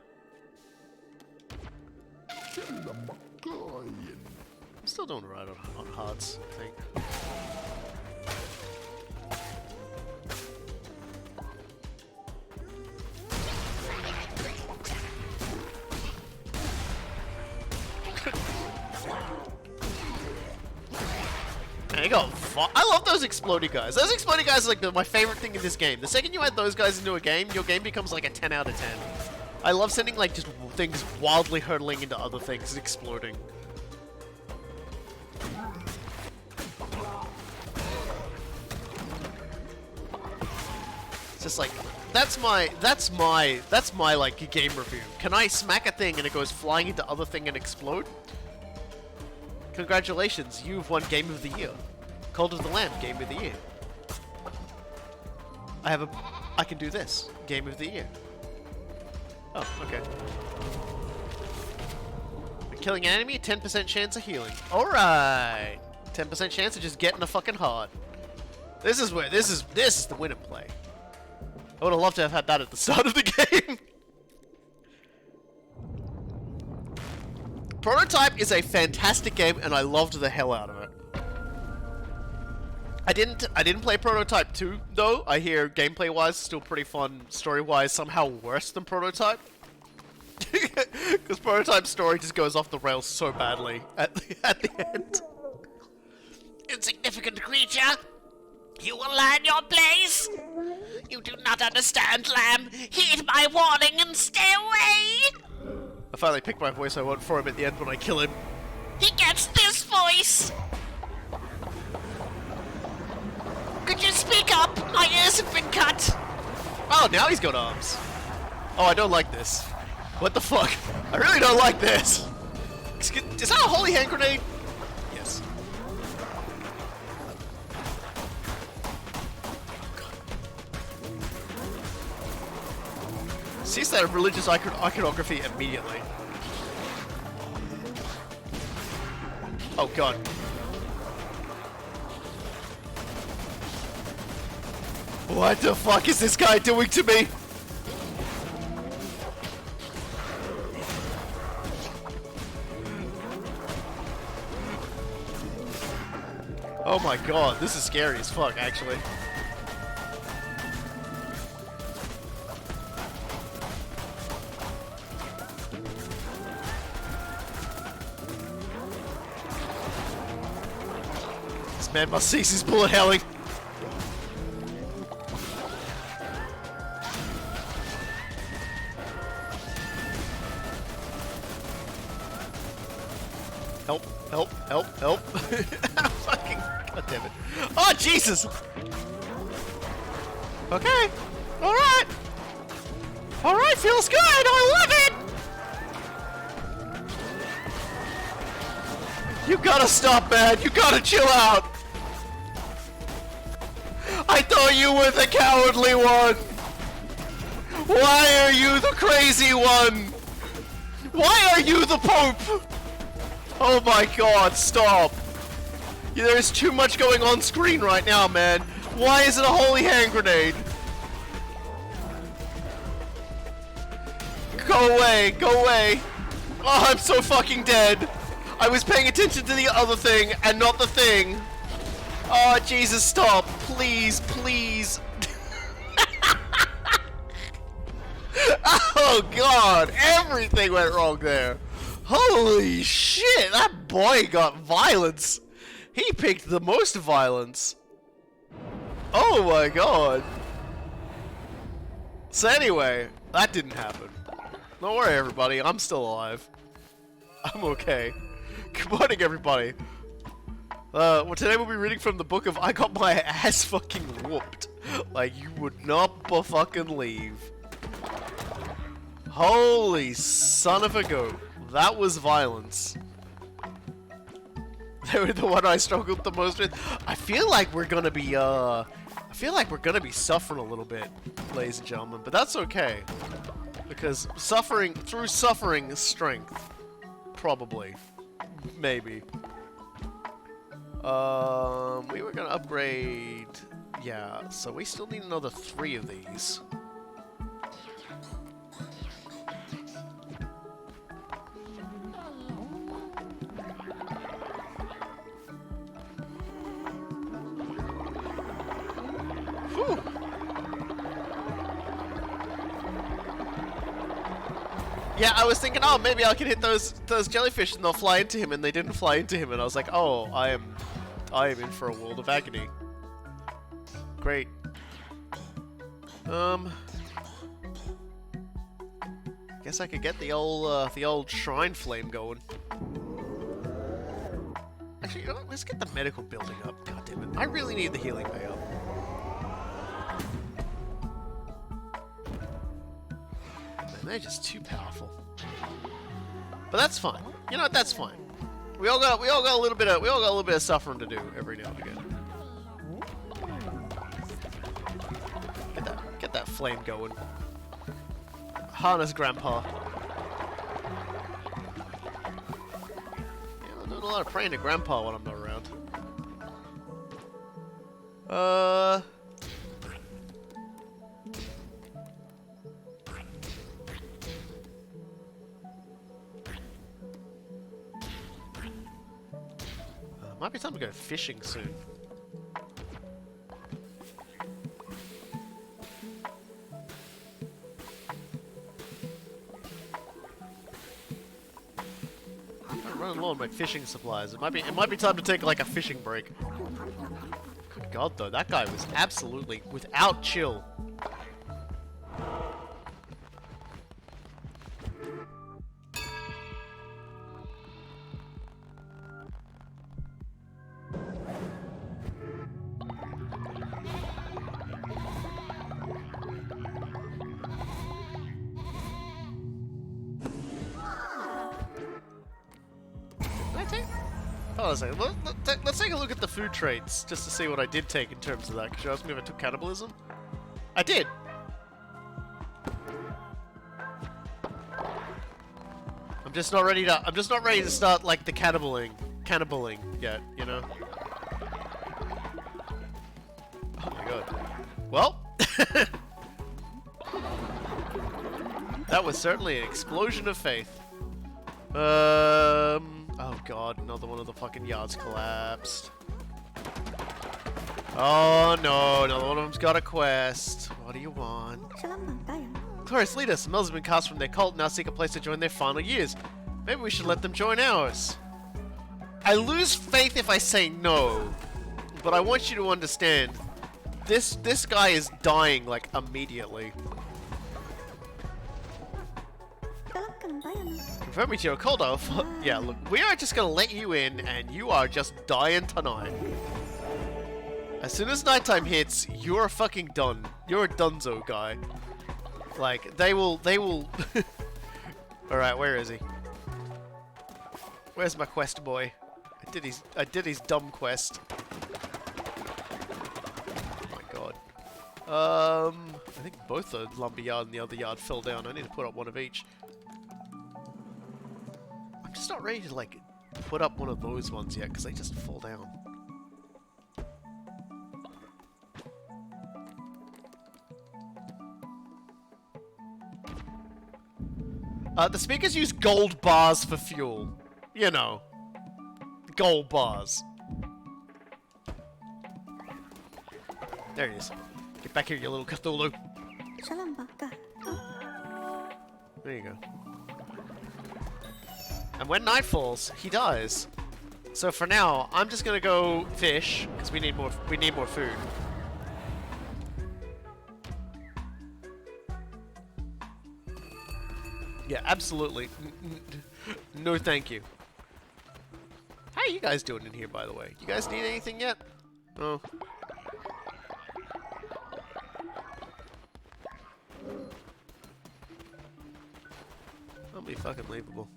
I'm still doing right on hearts, I think. There you go. I love those exploding guys. Those exploding guys are like my favorite thing in this game. The second you add those guys into a game, your game becomes like a 10 out of 10. I love sending like just things wildly hurtling into other things and exploding. It's just like that's my like game review. Can I smack a thing and it goes flying into other thing and explode? Congratulations, you've won Game of the Year. Cult of the Lamb, Game of the Year. I can do this. Game of the Year. Oh, okay. Killing an enemy, 10% chance of healing. Alright! 10% chance of just getting a fucking heart. This is the win and play. I would have loved to have had that at the start of the game. Prototype is a fantastic game, and I loved the hell out of it. I didn't play Prototype 2 though. I hear gameplay-wise still pretty fun, story-wise somehow worse than Prototype. Because Prototype's story just goes off the rails so badly at the end. Insignificant creature, you will learn your place. You do not understand, Lamb. Heed my warning and stay away. I finally picked my voice I want for him at the end when I kill him. He gets this voice. Could you speak up? My ears have been cut. Oh, now he's got arms. Oh, I don't like this. What the fuck? I really don't like this. Excuse, is that a holy hand grenade? Yes. Sees that religious iconography immediately. Oh god. What the fuck is this guy doing to me? Oh my god, this is scary as fuck, actually. This man must cease his bullet helling. Help, help, help, help. Fucking, god damn it. Oh, Jesus! Okay. Alright. Alright, feels good. I love it. You gotta stop, man. You gotta chill out. I thought you were the cowardly one. Why are you the crazy one? Why are you the Pope? Oh my god, stop. There is too much going on screen right now, man. Why is it a holy hand grenade? Go away, go away. Oh, I'm so fucking dead. I was paying attention to the other thing and not the thing. Oh, Jesus, stop. Please, please. Oh god, everything went wrong there. Holy shit, that boy got violence. He picked the most violence. Oh my god. So anyway, that didn't happen. Don't worry everybody, I'm still alive. I'm okay. Good morning everybody. Well, today we'll be reading from the book of I Got My Ass Fucking Whooped. Like you would not fucking leave. Holy son of a goat. That was violence. They were the one I struggled the most with. I feel like we're gonna be suffering a little bit, ladies and gentlemen, but that's okay. Because through suffering is strength. Probably. Maybe. We were gonna upgrade... Yeah, so we still need another 3 of these. Whew. Yeah, I was thinking, oh, maybe I can hit those jellyfish and they'll fly into him, and they didn't fly into him, and I was like, oh, I am in for a world of agony. Great. Guess I could get the old shrine flame going. Actually, you know what? Let's get the medical building up. God damn it! I really need the healing bay up. Man, they're just too powerful. But that's fine. You know what? That's fine. We all got a little bit of suffering to do every now and again. Get that flame going. Harness Grandpa. Yeah, I'm doing a lot of praying to Grandpa when I'm not around. Might be time to go fishing soon. I'm running low on my fishing supplies. It might be time to take like a fishing break. Good God, though, that guy was absolutely without chill. Hold on a second. Let's take a look at the food traits, just to see what I did take in terms of that. Because you asked me if I took cannibalism. I did! I'm just not ready to start, like, the cannibaling yet, you know? Oh my god. Well... that was certainly an explosion of faith. Oh god, another one of the fucking yards collapsed. Oh no, another one of them's got a quest. What do you want? Glorious leader, some members have been cast from their cult and now seek a place to join their final years. Maybe we should let them join ours. I lose faith if I say no, but I want you to understand, this guy is dying, like, immediately. Confirm me to your cult, yeah, look, we are just gonna let you in, and you are just dying tonight. As soon as nighttime hits, you're fucking done. You're a dunzo guy. Like, they will... Alright, where is he? Where's my quest boy? I did his dumb quest. Oh my god. I think both the lumber yard and the other yard fell down. I need to put up one of each. I'm just not ready to, like, put up one of those ones yet, because they just fall down. The speakers use gold bars for fuel. You know. Gold bars. There he is. Get back here, you little Cthulhu. There you go. And when night falls, he dies. So for now, I'm just gonna go fish, because we need more food. Yeah, absolutely. No, thank you. How are you guys doing in here, by the way? You guys need anything yet? No. Fucking unbelievable.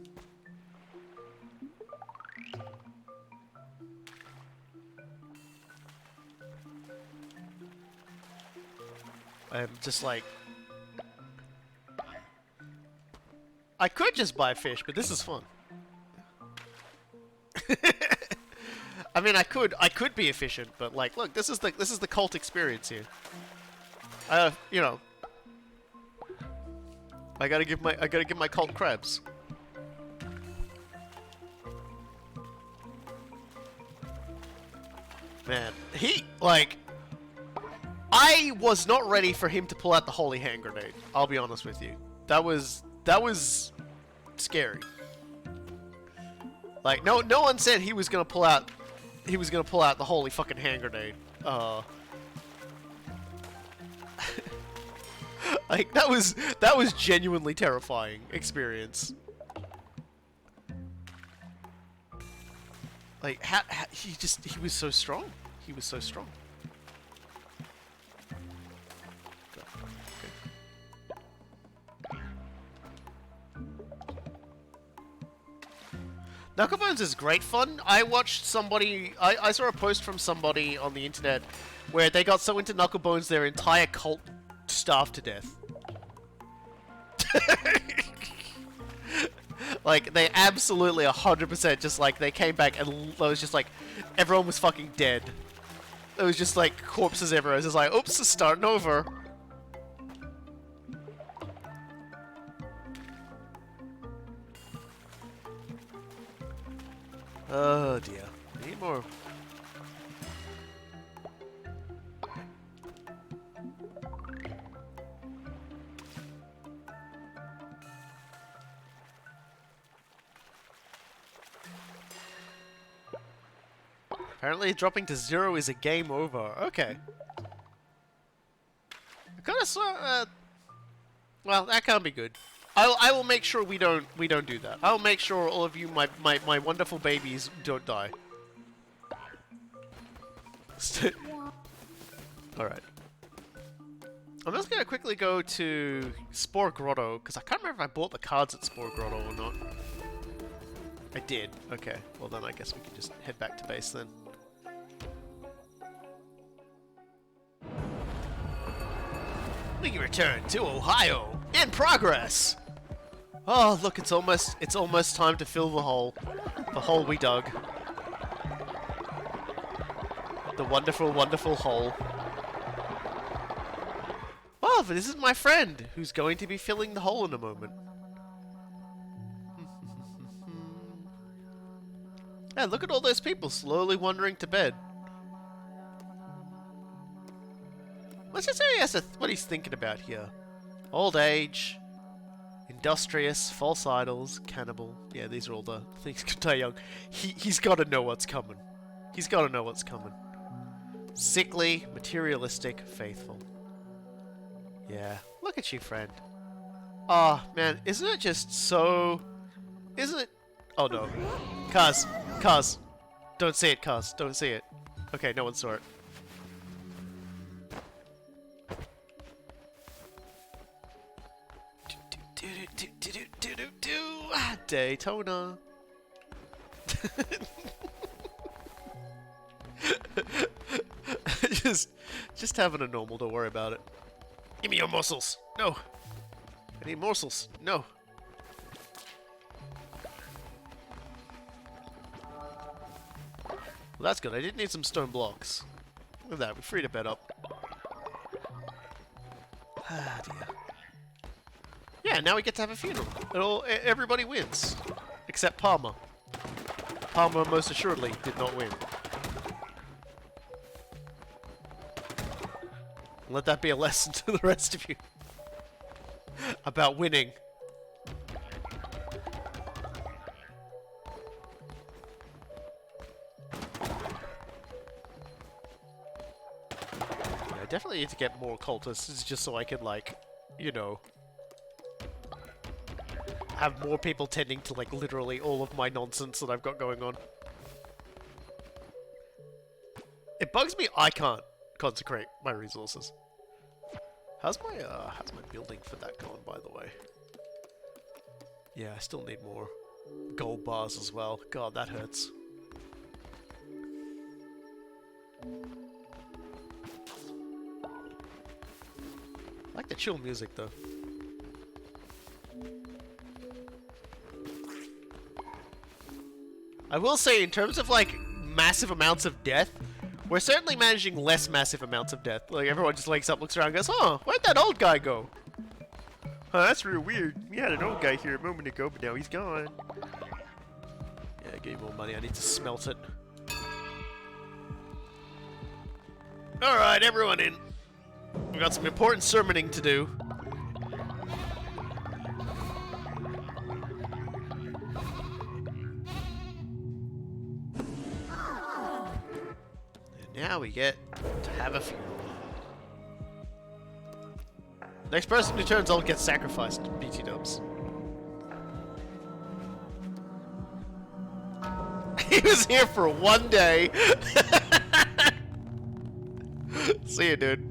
I'm just like... I could just buy fish, but this is fun. I mean, I could be efficient, but like, look, this is the cult experience here. You know, I gotta give my cult crabs. Man, I was not ready for him to pull out the holy hand grenade. I'll be honest with you. That was scary. Like, no one said he was gonna pull out the holy fucking hand grenade. Like, that was genuinely terrifying experience. Like, he was so strong. He was so strong. Knucklebones is great fun. I watched somebody... I saw a post from somebody on the internet where they got so into Knucklebones their entire cult starved to death. Like, they absolutely 100% just like, they came back and it was just like, everyone was fucking dead. It was just like corpses everywhere. It was just like, oops, it's starting over. Oh dear. I need more. Apparently dropping to 0 is a game over. Okay. I kinda saw, well, that can't be good. I will make sure we don't do that. I'll make sure all of you, my wonderful babies, don't die. Alright. I'm just gonna quickly go to Spore Grotto, because I can't remember if I bought the cards at Spore Grotto or not. I did. Okay. Well then I guess we can just head back to base then. We return to Ohio in progress. Oh, look, it's almost time to fill the hole we dug. The wonderful, wonderful hole. Oh, but this is my friend who's going to be filling the hole in a moment. Yeah, look at all those people slowly wandering to bed. Let's just say what he's thinking about here. Old age, industrious, false idols, cannibal. Yeah, these are all the things could die young. He's got to know what's coming. He's got to know what's coming. Sickly, materialistic, faithful. Yeah, look at you, friend. Oh, man, isn't it just so... Isn't it... Oh, no. Cars. Don't see it, Cars. Don't see it. Okay, no one saw it. Daytona. just having a normal, don't worry about it. Give me your morsels. No. I need morsels. No. Well, that's good. I did need some stone blocks. Look at that. We freed a bed up. Ah, dear. Yeah, now we get to have a funeral. Everybody wins. Except Palmer. Palmer most assuredly did not win. Let that be a lesson to the rest of you. About winning. Yeah, I definitely need to get more cultists just so I can, like, you know... have more people tending to, like, literally all of my nonsense that I've got going on. It bugs me I can't consecrate my resources. How's my building for that going, by the way? Yeah, I still need more gold bars as well. God, that hurts. I like the chill music, though. I will say, in terms of, like, massive amounts of death, we're certainly managing less massive amounts of death. Like, everyone just wakes up, looks around, and goes, "Oh, where'd that old guy go? Huh, that's real weird. We had an old guy here a moment ago, but now he's gone." Yeah, give me more money. I need to smelt it. Alright, everyone in. We've got some important sermoning to do. And now we get to have a funeral. Next person who turns old gets sacrificed, BT dubs. He was here for 1 day. See you, dude.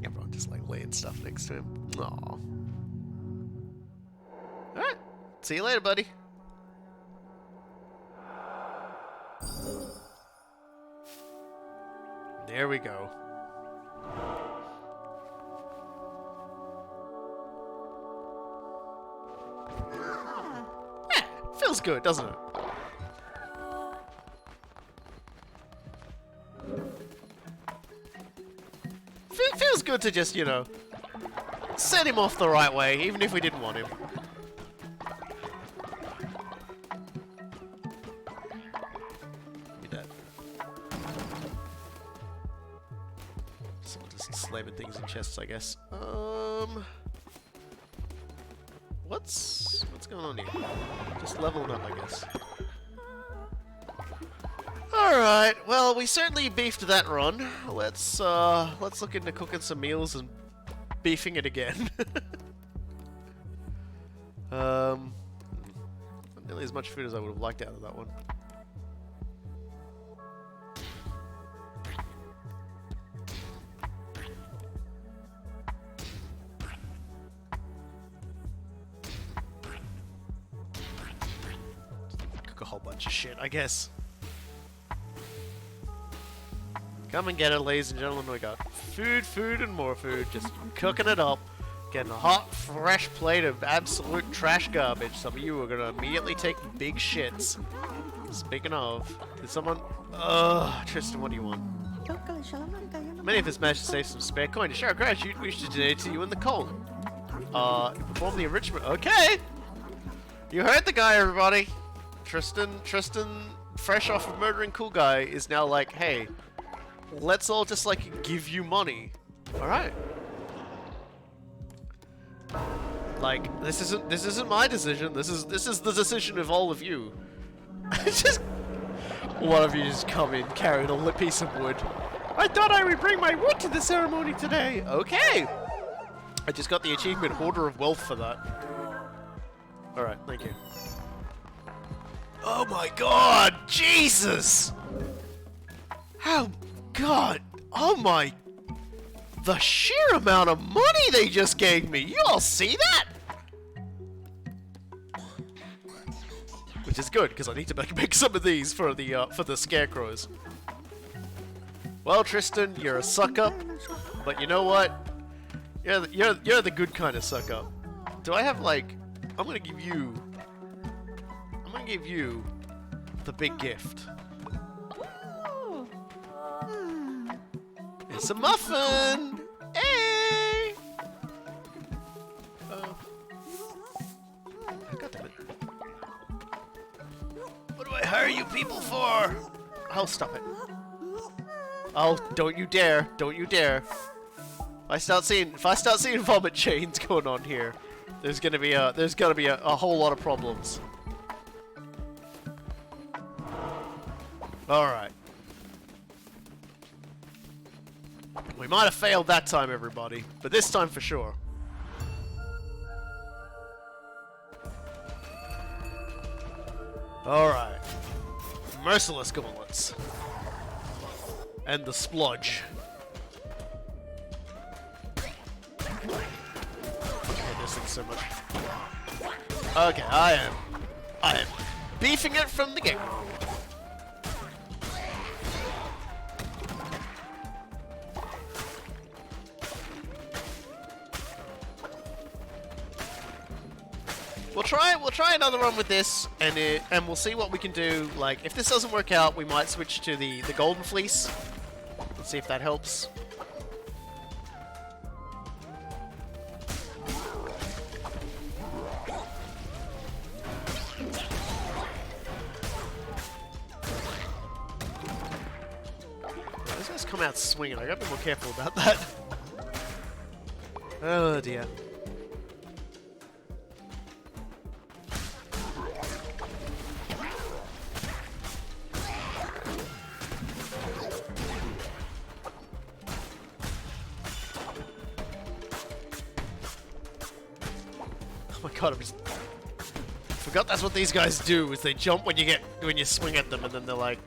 Everyone just like laying stuff next to him. Aww. Alright. See you later, buddy. There we go. Yeah, feels good, doesn't it? Feels good to just, you know, set him off the right way, even if we didn't want him. Give me that. So just slamming things in chests, I guess. What's going on here? Just leveling up, I guess. Alright, well, we certainly beefed that run. Let's look into cooking some meals and beefing it again. Not nearly as much food as I would have liked out of that one. Cook a whole bunch of shit, I guess. Come and get it, ladies and gentlemen. We got food, food, and more food. Just cooking it up. Getting a hot, fresh plate of absolute trash garbage. Some of you are going to immediately take big shits. Speaking of, did someone... Tristan, what do you want? Many of us managed to save some spare coin. To show our gratitude, we should donate to you in the cold. Perform the enrichment. Okay! You heard the guy, everybody. Tristan, fresh off of murdering Coolguy, is now like, hey... let's all just like give you money. Alright. Like, this isn't my decision. This is the decision of all of you. Just one of you just come in carrying a piece of wood. I thought I would bring my wood to the ceremony today. Okay. I just got the achievement Hoarder of Wealth for that. Alright, thank you. Oh my god! Jesus! How... God, oh my, the sheer amount of money they just gave me. You all see that? Which is good, because I need to make some of these for the scarecrows. Well, Tristan, you're a suck-up, but you know what? You're the good kind of suck-up. Do I have, like, I'm gonna give you the big gift. It's a muffin! Hey! God damn it. What do I hire you people for? Oh, stop it. Oh, don't you dare. Don't you dare. If I start seeing vomit chains going on here, there's gonna be a whole lot of problems. Alright. We might have failed that time, everybody, but this time for sure. Alright. Merciless gauntlets. And the splodge. I this thing so much. Okay, I am beefing it from the get-go. We'll try another run with this, and we'll see what we can do. Like, if this doesn't work out, we might switch to the golden fleece. Let's see if that helps. Those guys come out swinging. I gotta be more careful about that. Oh dear. Oh my god, I forgot that's what these guys do, is they jump when you swing at them, and then they're like...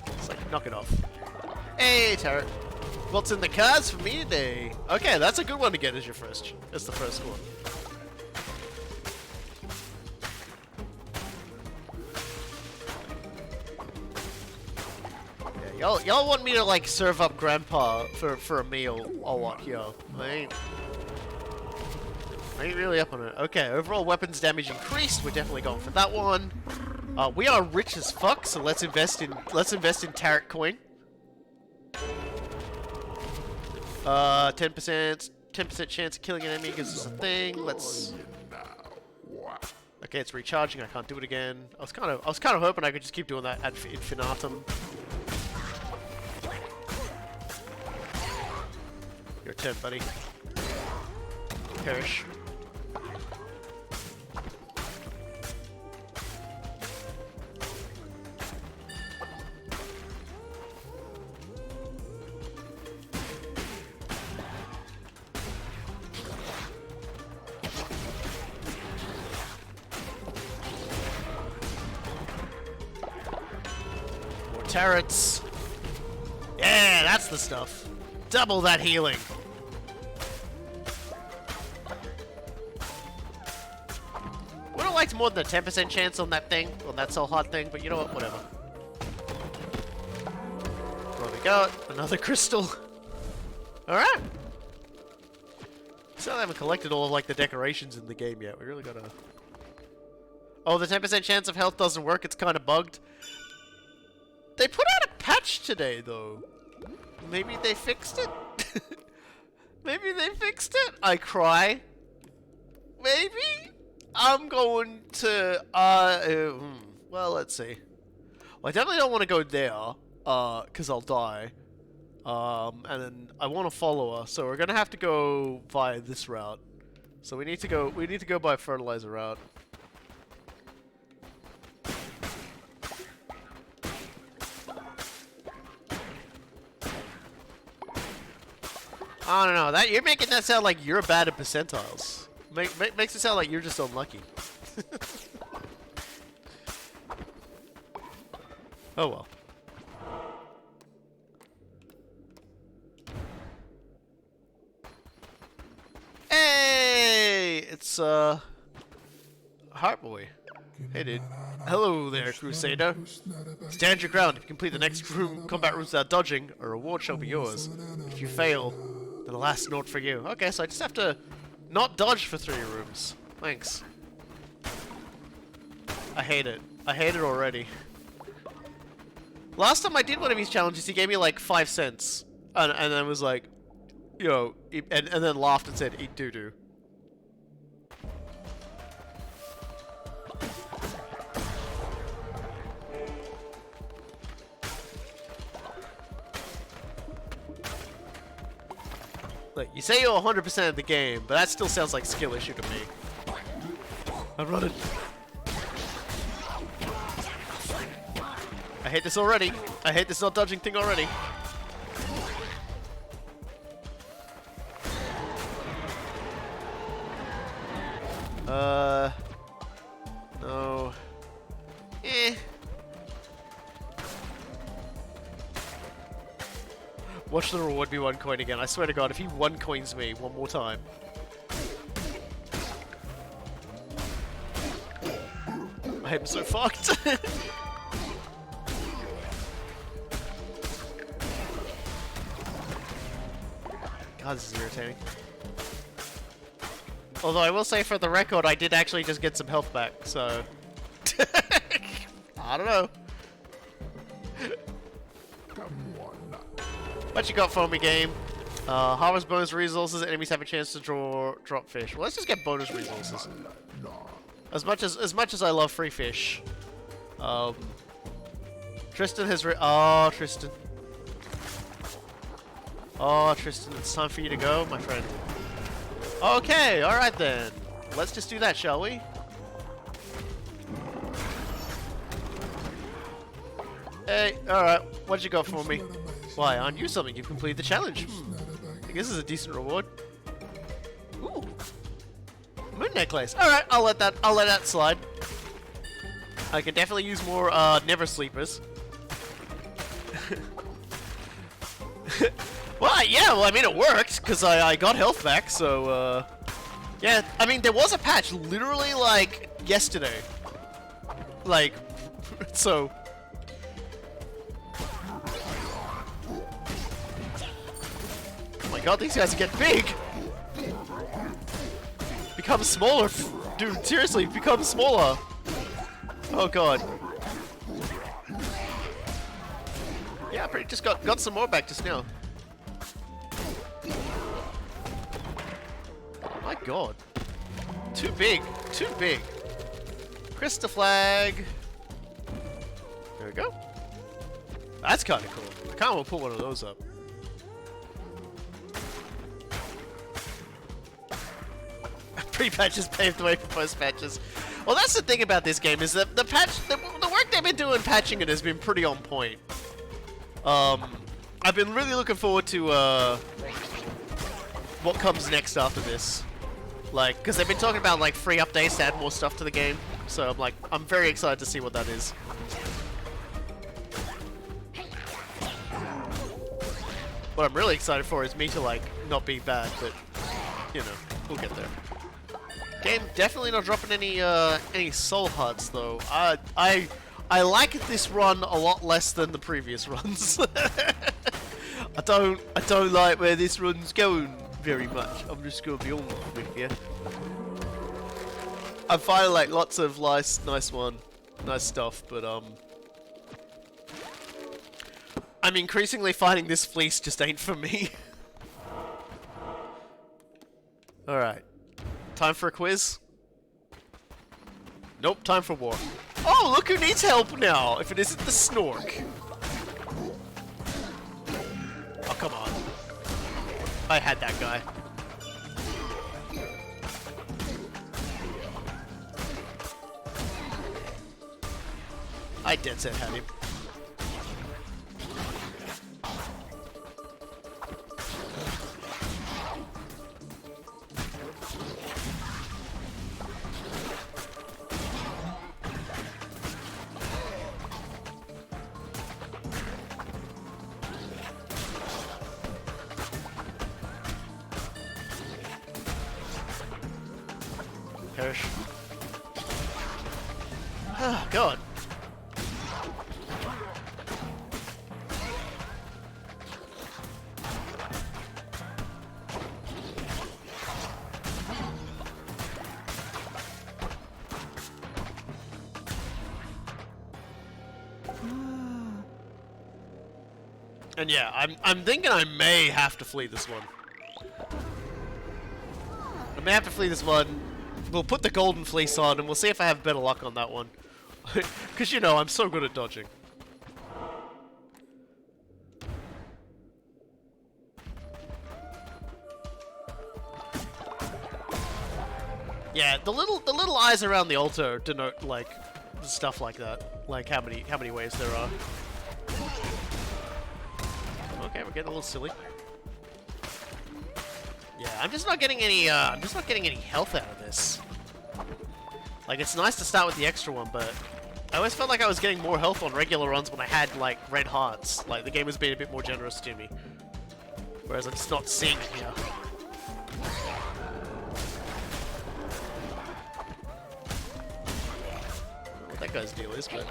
It's like, knock it off. Hey, turret. What's in the cards for me today? Okay, that's a good one to get as your first, as the first one. Y'all want me to like serve up Grandpa for a meal or what? Yo, I ain't really up on it. Okay, overall weapons damage increased. We're definitely going for that one. We are rich as fuck, so let's invest in Tarot coin. 10% chance of killing an enemy gives us a thing. Let's. Okay, it's recharging. I can't do it again. I was kind of hoping I could just keep doing that ad infinitum. Your turn, buddy. Perish. More turrets. Yeah, that's the stuff. Double that healing. Would have liked more than a 10% chance on that thing, on that soul heart thing, but you know what, whatever. What we got? Another crystal. Alright. Still haven't collected all of like the decorations in the game yet. We really gotta... Oh, the 10% chance of health doesn't work, it's kinda bugged. They put out a patch today, though. Maybe they fixed it? Maybe they fixed it? I cry. Maybe? I'm going to, well, let's see. Well, I definitely don't want to go there, because I'll die. And then I want to follow her, so we're gonna have to go via this route. So we need to go by fertilizer route. I don't know. That you're making that sound like you're bad at percentiles. Makes it sound like you're just unlucky. Oh well. Hey, it's Heartboy. Hey, dude. Hello there, Crusader. Stand your ground. If you complete the next combat rooms without dodging, a reward shall be yours. If you fail, then alas, not for you. Okay, so I just have to not dodge for 3 rooms. Thanks. I hate it. I hate it already. Last time I did one of these challenges, he gave me like 5 cents. And then was like, you know, and then laughed and said, eat doo-doo. Look, you say you're 100% of the game, but that still sounds like skill issue to me. I'm running. I hate this already. I hate this not dodging thing already. No. Eh. Watch the reward be 1 coin again. I swear to God, if he 1 coins me one more time. I am so fucked. God, this is irritating. Although I will say, for the record, I did actually just get some health back, so... I don't know. What you got for me, game? Harvest bonus resources, enemies have a chance to drop fish. Well, let's just get bonus resources. As much as I love free fish. Tristan has oh, Tristan. Oh, Tristan, it's time for you to go, my friend. Okay, alright then. Let's just do that, shall we? Hey, alright, what'd you got for me? Why, aren't you something? You've completed the challenge. I guess this is a decent reward. Ooh. Moon necklace. Alright, I'll let that slide. I can definitely use more never sleepers. Well, yeah, well, I mean, it worked, because I got health back, so, yeah, I mean, there was a patch literally, like, yesterday. Like, so... Oh my god, these guys get big! Become smaller, dude, seriously, become smaller! Oh god. Yeah, I pretty just got some more back just now. My god. Too big. Too big. Crystal flag. There we go. That's kind of cool. I kind of want to put one of those up. Pre-patches paved the way for post-patches. Well, that's the thing about this game, is that the work they've been doing patching it has been pretty on point. I've been really looking forward to what comes next after this. Like, because they've been talking about, like, free updates to add more stuff to the game. So I'm like, I'm very excited to see what that is. What I'm really excited for is me to, like, not be bad, but, you know, we'll get there. Game definitely not dropping any soul hearts though. I like this run a lot less than the previous runs. I don't like where this run's going very much. I'm just gonna be honest with you. I find like lots of nice stuff, but I'm increasingly finding this fleece just ain't for me. All right. Time for a quiz? Nope, time for war. Oh, look who needs help now, if it isn't the Snork. Oh, come on. I had that guy. I dead set had him. Perish. Oh, God. And yeah, I'm thinking I may have to flee this one. I may have to flee this one. We'll put the golden fleece on and we'll see if I have better luck on that one. Because, you know, I'm so good at dodging. Yeah, the little eyes around the altar denote, like, stuff like that. Like how many ways there are. Okay, we're getting a little silly. Yeah, I'm just not getting any health out of this. Like, it's nice to start with the extra one, but I always felt like I was getting more health on regular runs when I had, like, red hearts. Like, the game was being a bit more generous to me. Whereas I'm just not seeing it here. What that guy's deal is, but...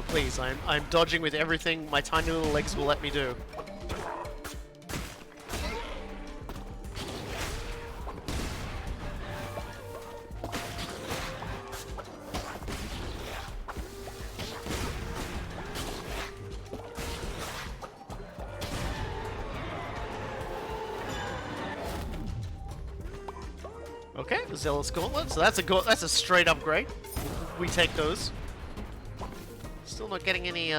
Please, I'm dodging with everything my tiny little legs will let me do. Okay, Zealous Gauntlet. So that's a straight upgrade. We take those. Still not getting any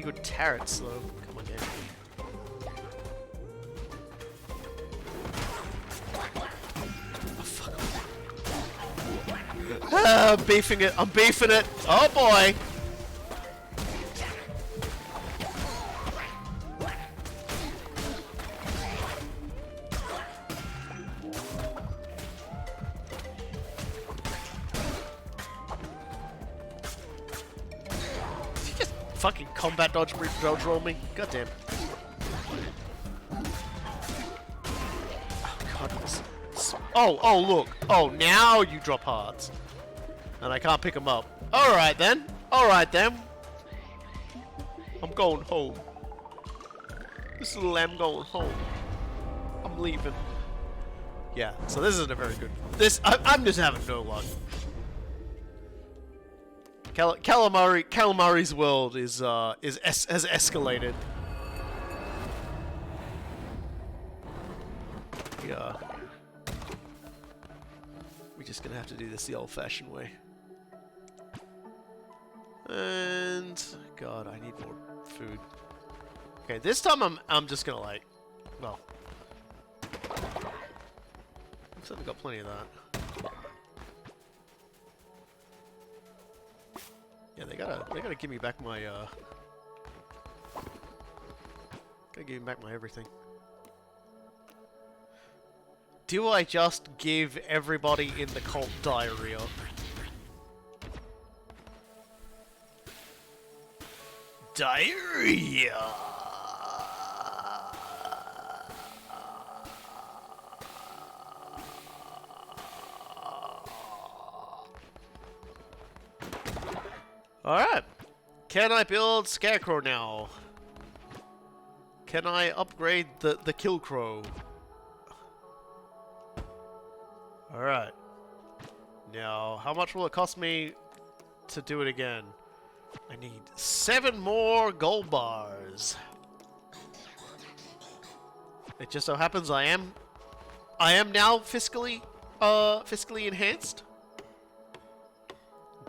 good turrets though. Come on, game. Oh, fuck. I'm beefing it. I'm beefing it. Oh boy. Fucking combat dodge roll me. God damn. Oh god. Oh, look. Oh, now you drop hearts. And I can't pick them up. Alright then. Alright then. I'm going home. This little lamb going home. I'm leaving. Yeah, so this isn't a very good... I'm just having no luck. Calamari's world has escalated. Yeah. We're just gonna have to do this the old-fashioned way. And God, I need more food. Okay, this time I'm just gonna like, well, looks like we got plenty of that. Yeah, they gotta give me back my gotta give me back my everything. Do I just give everybody in the cult diarrhea? Diarrhea! Alright. Can I build Scarecrow now? Can I upgrade the Kill Crow? Alright. Now, how much will it cost me to do it again? I need 7 more gold bars. It just so happens I am now fiscally enhanced.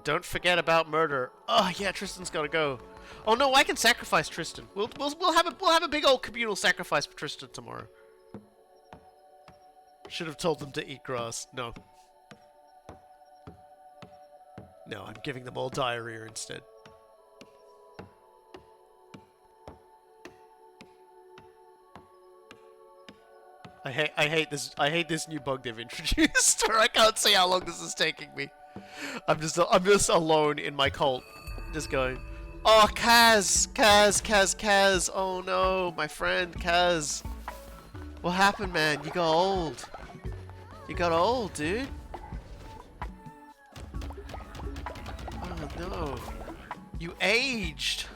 Don't forget about murder. Oh yeah, Tristan's gotta go. Oh no, I can sacrifice Tristan. We'll have a big old communal sacrifice for Tristan tomorrow. Should have told them to eat grass. No. No, I'm giving them all diarrhea instead. I hate this new bug they've introduced. Or I can't see how long this is taking me. I'm just alone in my cult, just going, oh Kaz, oh no, my friend Kaz, what happened, man? You got old. You got old, dude. Oh no, you aged.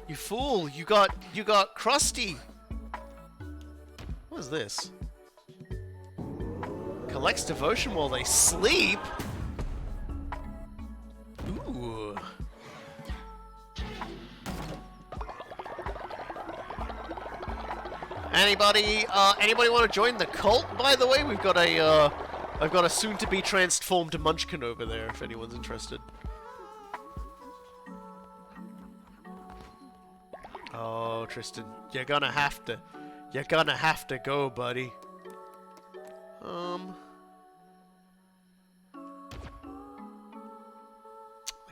You fool. You got crusty. What is this? Collects devotion while they sleep? Ooh. Anybody want to join the cult? By the way, I've got a soon-to-be transformed Munchkin over there. If anyone's interested. Oh, Tristan, you're gonna have to. You're gonna have to go, buddy. I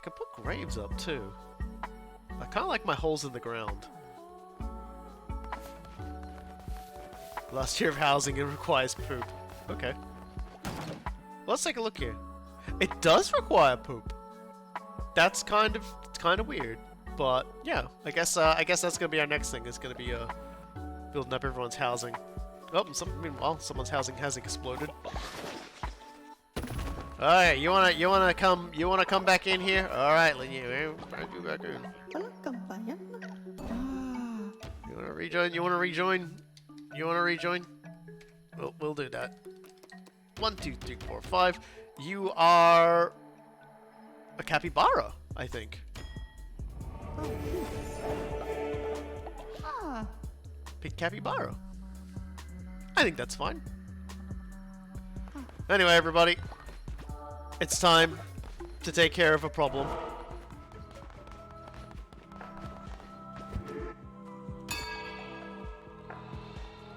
can put graves up too. I kind of like my holes in the ground. Last year of housing, it requires poop. Okay. Let's take a look here. It does require poop. That's kind of weird, but yeah. I guess that's gonna be our next thing. It's gonna be building up everyone's housing. Oh, meanwhile, someone's housing has exploded. Alright, you wanna come back in here? Alright, you back in. You wanna rejoin? You wanna rejoin? You wanna rejoin? We'll do that. 1, 2, 3, 4, 5. You are a capybara, I think. Big capybara. I think that's fine. Anyway, everybody, it's time to take care of a problem.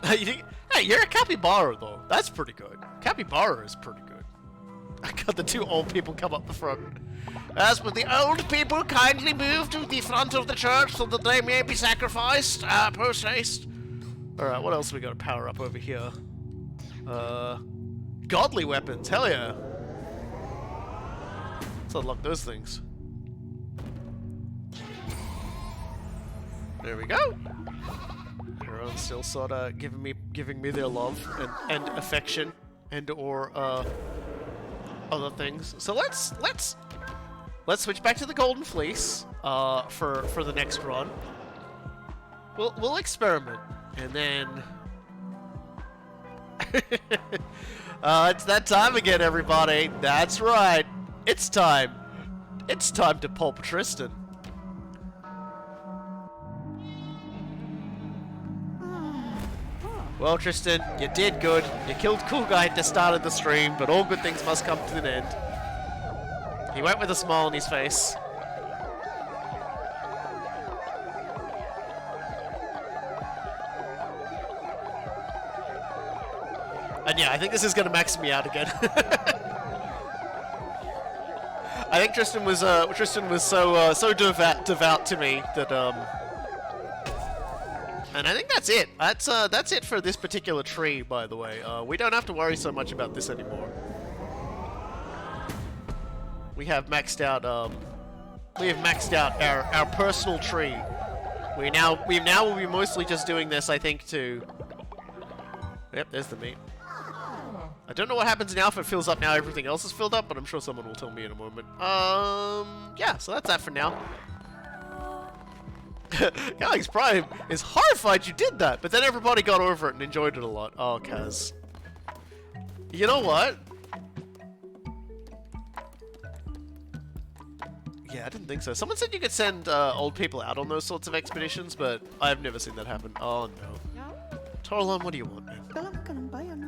Hey, you're a capybara, though. That's pretty good. Capybara is pretty good. I got the 2 old people come up the front. As with the old people, kindly move to the front of the church so that they may be sacrificed, post haste. Alright, what else we got to power up over here? Godly weapons, hell yeah. Let's unlock those things. There we go. Everyone's still sort of giving me their love and affection and or other things. So let's switch back to the Golden Fleece for the next run. We'll experiment, and then it's that time again, everybody. That's right. It's time. It's time to pulp Tristan. Well, Tristan, you did good. You killed Coolguy at the start of the stream, but all good things must come to an end. He went with a smile on his face. And yeah, I think this is gonna max me out again. I think Tristan was so devout to me that and I think that's it. That's it for this particular tree, by the way. We don't have to worry so much about this anymore. We have maxed out our personal tree. We now will be mostly just doing this, I think, to. Yep, there's the meat. I don't know what happens now if it fills up now. Everything else is filled up, but I'm sure someone will tell me in a moment. Yeah, so that's that for now. Alex Prime is horrified you did that, but then everybody got over it and enjoyed it a lot. Oh, Kaz. You know what? Yeah, I didn't think so. Someone said you could send old people out on those sorts of expeditions, but I've never seen that happen. Oh, no. Torlon, what do you want, man?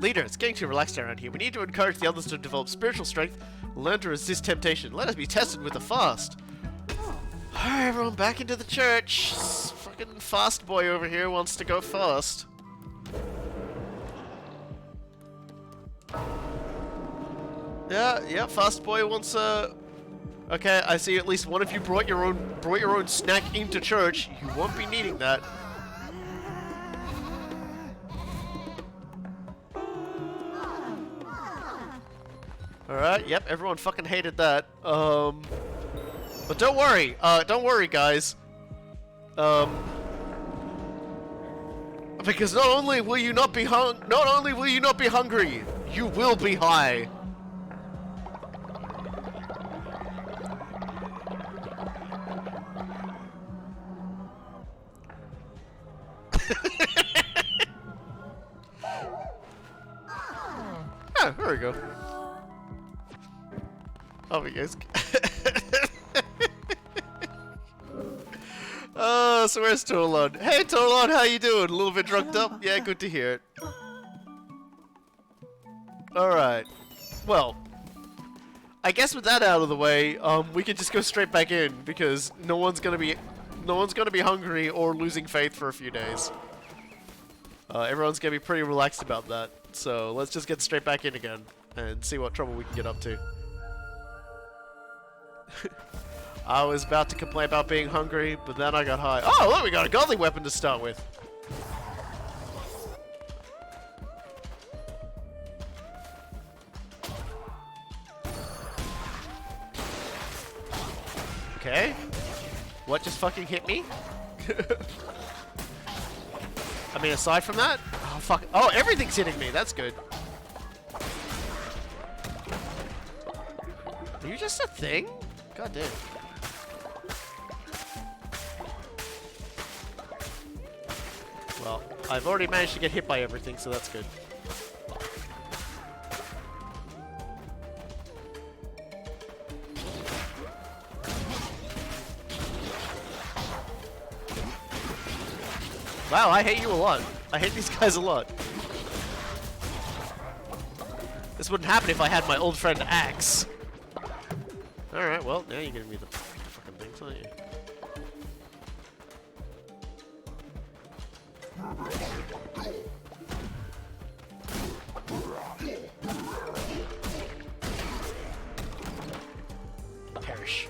Leader, it's getting too relaxed around here. We need to encourage the others to develop spiritual strength, learn to resist temptation. Let us be tested with a fast. Alright, everyone, back into the church. This fucking fast boy over here wants to go fast. Yeah, fast boy wants Okay, I see at least one of you brought your own snack into church. You won't be needing that. Alright, yep, everyone fucking hated that. But don't worry, guys. Because not only will you not be hungry, you will be high. Ah, there we go. Oh, yes. So where's Torlon? Hey, Torlon, how you doing? A little bit drugged up? Yeah, good to hear it. Alright. Well, I guess with that out of the way, we can just go straight back in, because no one's gonna be no one's gonna be hungry or losing faith for a few days. Everyone's gonna be pretty relaxed about that. So let's just get straight back in again and see what trouble we can get up to. I was about to complain about being hungry, but then I got high. Oh, look, we got a godly weapon to start with. Okay. What just fucking hit me? I mean, aside from that... Oh, fuck. Oh, everything's hitting me. That's good. Are you just a thing? God damn. Well, I've already managed to get hit by everything, so that's good. Wow, I hate you a lot. I hate these guys a lot. This wouldn't happen if I had my old friend Axe. Alright, well, now you're giving me the fucking things, aren't you? Perish.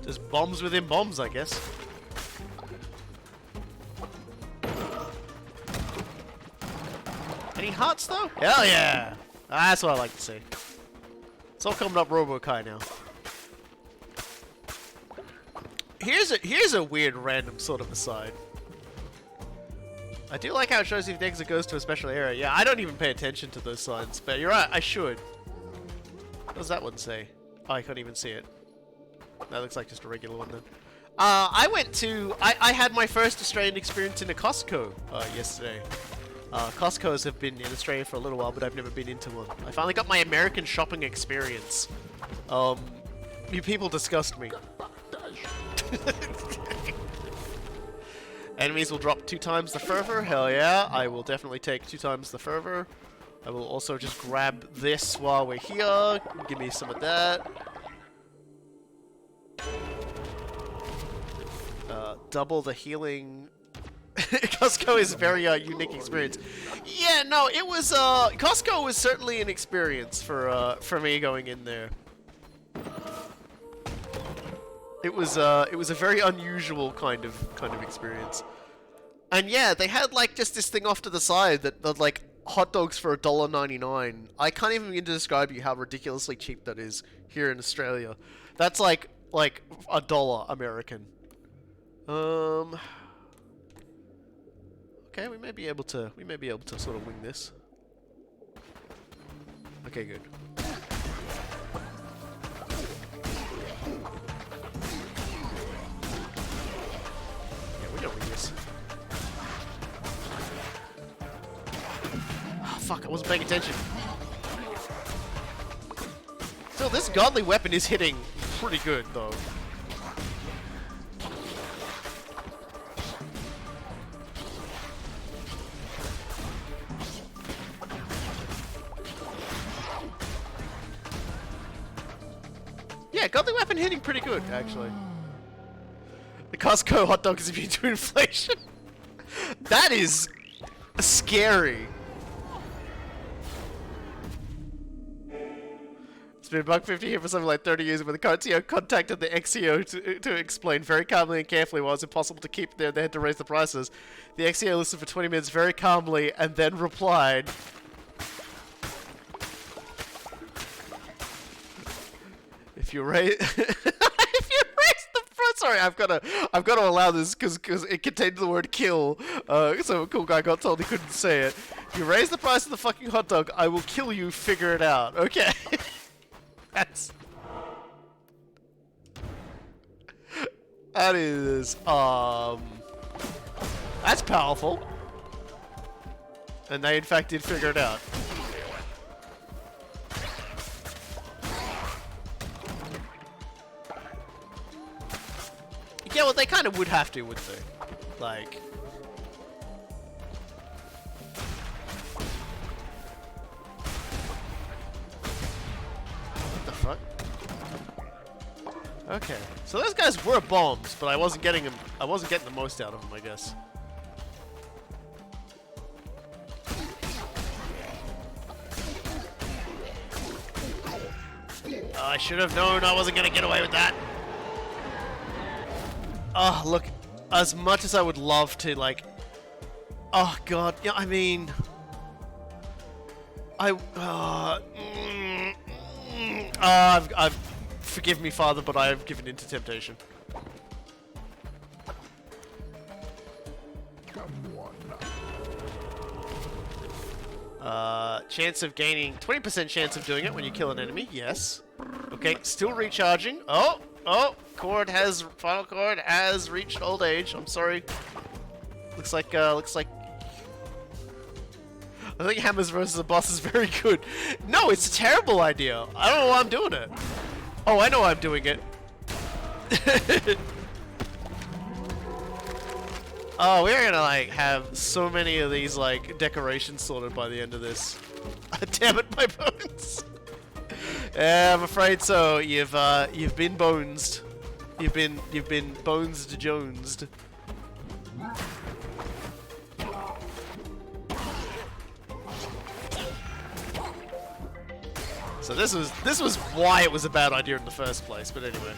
Just bombs within bombs, I guess. Any hearts, though? Hell yeah! That's what I like to see. It's all coming up Robo-Kai now. Here's a weird random sort of aside. I do like how it shows you if the exit goes to a special area. Yeah, I don't even pay attention to those signs, but you're right, I should. What does that one say? Oh, I can't even see it. That looks like just a regular one then. I had my first Australian experience in a Costco yesterday. Costco's have been in Australia for a little while, but I've never been into one. I finally got my American shopping experience. You people disgust me. Enemies will drop 2 times the fervor. Hell yeah, I will definitely take 2 times the fervor. I will also just grab this while we're here. Give me some of that. Double the healing. Costco is a very unique experience. Yeah, no, it was Costco was certainly an experience for me going in there. It was a very unusual kind of experience. And yeah, they had like just this thing off to the side that like hot dogs for $1.99. I can't even begin to describe you how ridiculously cheap that is here in Australia. That's like $1 American. Okay, we may be able to sort of wing this. Okay, good. Yeah, we don't wing this. Oh, fuck, I wasn't paying attention. Still, this godly weapon is hitting pretty good, though. Yeah, godly weapon hitting pretty good, actually. The Costco hot dog is immune to inflation. That is scary. It's been $1.50 here for something like 30 years, when the CTO contacted the XCO to explain very calmly and carefully why it was impossible to keep there. They had to raise the prices. The XCO listened for 20 minutes very calmly and then replied, if you raise the front, sorry, I've got to allow this because it contained the word kill. So Coolguy got told he couldn't say it. If you raise the price of the fucking hot dog, I will kill you. Figure it out. Okay. That is that's powerful. And they in fact did figure it out. kind of would have to, wouldn't they? Like... What the fuck? Okay, so those guys were bombs, but I wasn't getting them. I wasn't getting the most out of them, I guess. I should have known I wasn't gonna get away with that. Oh, look, as much as I would love to, like, oh god, yeah, I mean, I've forgive me, Father, but I have given in to temptation. Chance of gaining 20% chance of doing it when you kill an enemy. Yes. Okay, still recharging. Oh, final cord has reached old age. I'm sorry. Looks like I think hammers versus a boss is very good. No, it's a terrible idea. I don't know why I'm doing it. Oh, I know why I'm doing it. Oh, we're gonna like have so many of these like decorations sorted by the end of this. Damn it, my bones. Yeah, I'm afraid so. You've been bonesed. You've been bonesed jonesed. So this was why it was a bad idea in the first place. But anyway,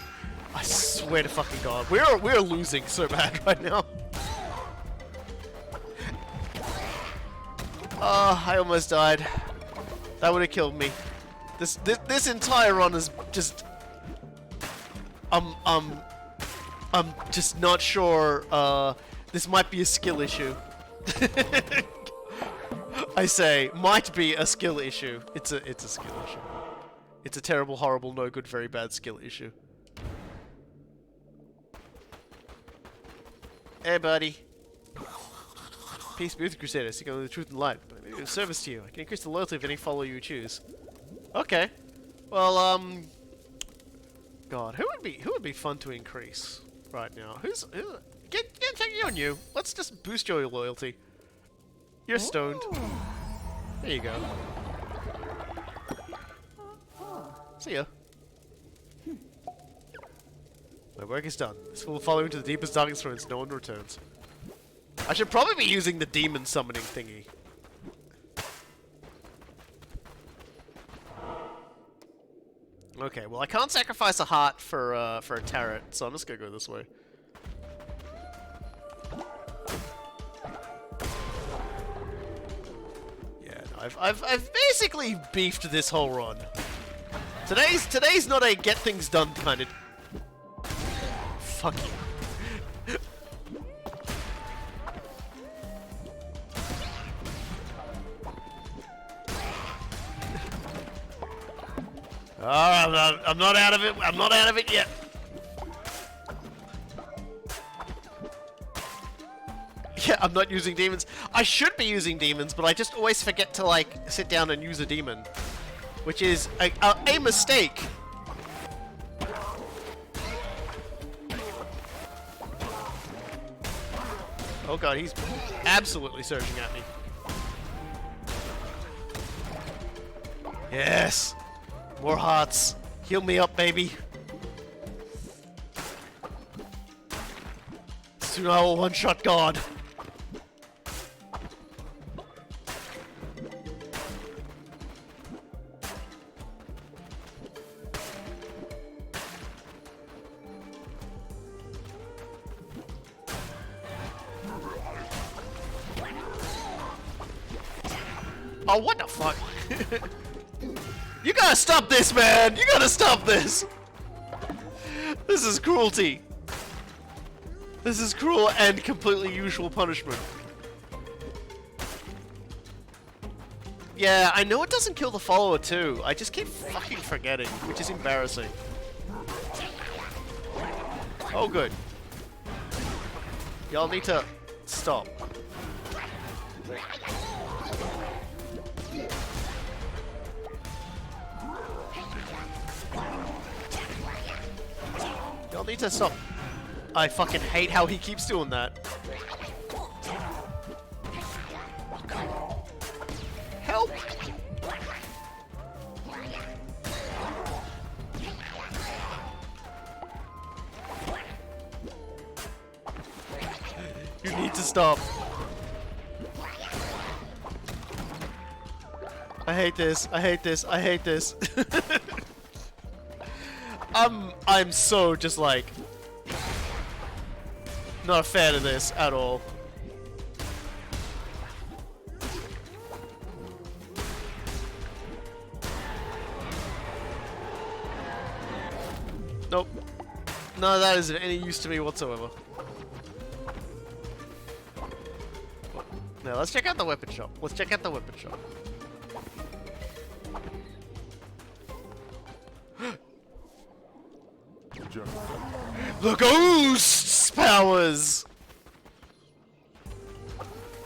I swear to fucking God, we're losing so bad right now. Oh, I almost died. That would have killed me. This entire run is just I'm just not sure. This might be a skill issue. I say might be a skill issue. It's a skill issue. It's a terrible, horrible, no good, very bad skill issue. Hey, buddy. Peace be with you, Crusader. Seek only the truth and light. But I may be of service to you. I can increase the loyalty of any follower you choose. Okay. Well, God, who would be fun to increase right now? Get checking on you. Let's just boost your loyalty. You're stoned. There you go. See ya. My work is done. This will follow into the deepest, darkest ruins. No one returns. I should probably be using the demon summoning thingy. Okay, well I can't sacrifice a heart for a turret, so I'm just gonna go this way. Yeah, no, I've basically beefed this whole run. Today's not a get things done kind of. Fuck you. I'm not out of it. I'm not out of it yet. Yeah, I'm not using demons. I should be using demons, but I just always forget to like sit down and use a demon, which is a mistake. Oh god, he's absolutely surging at me. Yes! More hearts. Heal me up, baby. Soon I will one-shot God. Oh, what the fuck? You gotta stop this, man! You gotta stop this! This is cruelty. This is cruel and completely usual punishment. Yeah, I know it doesn't kill the follower too. I just keep fucking forgetting, which is embarrassing. Oh, good. Y'all need to stop. Y'all need to stop I fucking hate how he keeps doing that. Help! You need to stop. I hate this. I hate this. I hate this. I'm so just like not a fan of this at all. Nope. None of that isn't any use to me whatsoever. Now let's check out the weapon shop. Let's check out the weapon shop. The ghosts powers!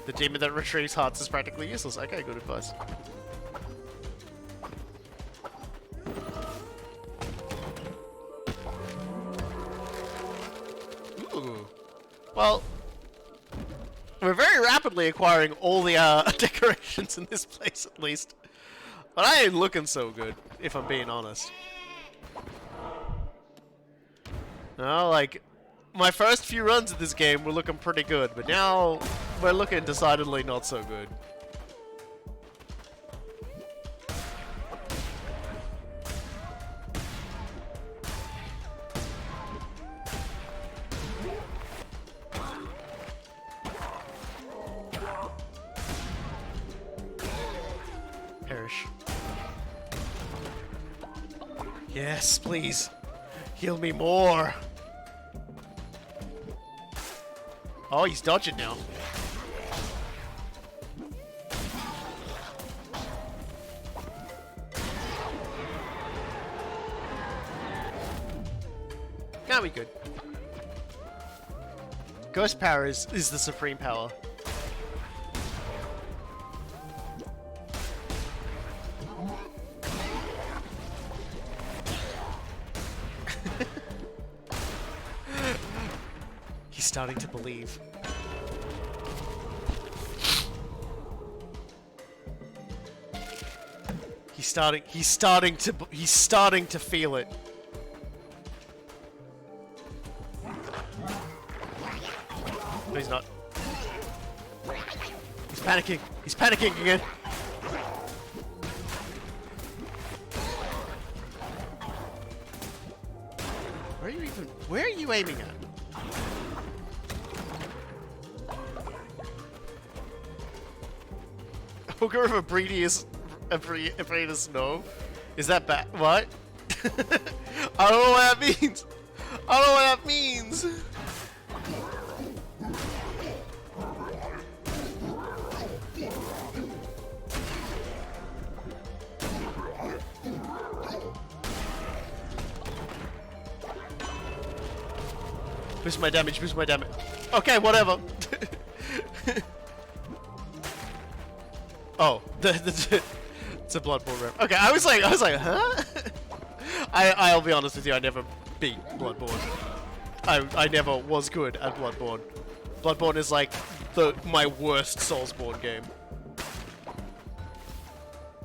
The demon that retrieves hearts is practically useless. Okay, good advice. Ooh. Well, we're very rapidly acquiring all the decorations in this place, at least. But I ain't looking so good, if I'm being honest. No, like, my first few runs of this game were looking pretty good, but now we're looking decidedly not so good. Perish. Yes, please. Heal me more. Oh, he's dodging now. Can't be good. Ghost power is the supreme power. He's starting to believe. He's starting to feel it. No, he's not. He's panicking. He's panicking again. Where are you aiming at? Ogre of Abradius Snow? Is that bad? What? I don't know what that means. I don't know what that means. Boost my damage, boost my damage. Okay, whatever. Oh, it's a Bloodborne rep. Okay, I was like, huh? I'll be honest with you, I never beat Bloodborne. I never was good at Bloodborne. Bloodborne is like my worst Soulsborne game.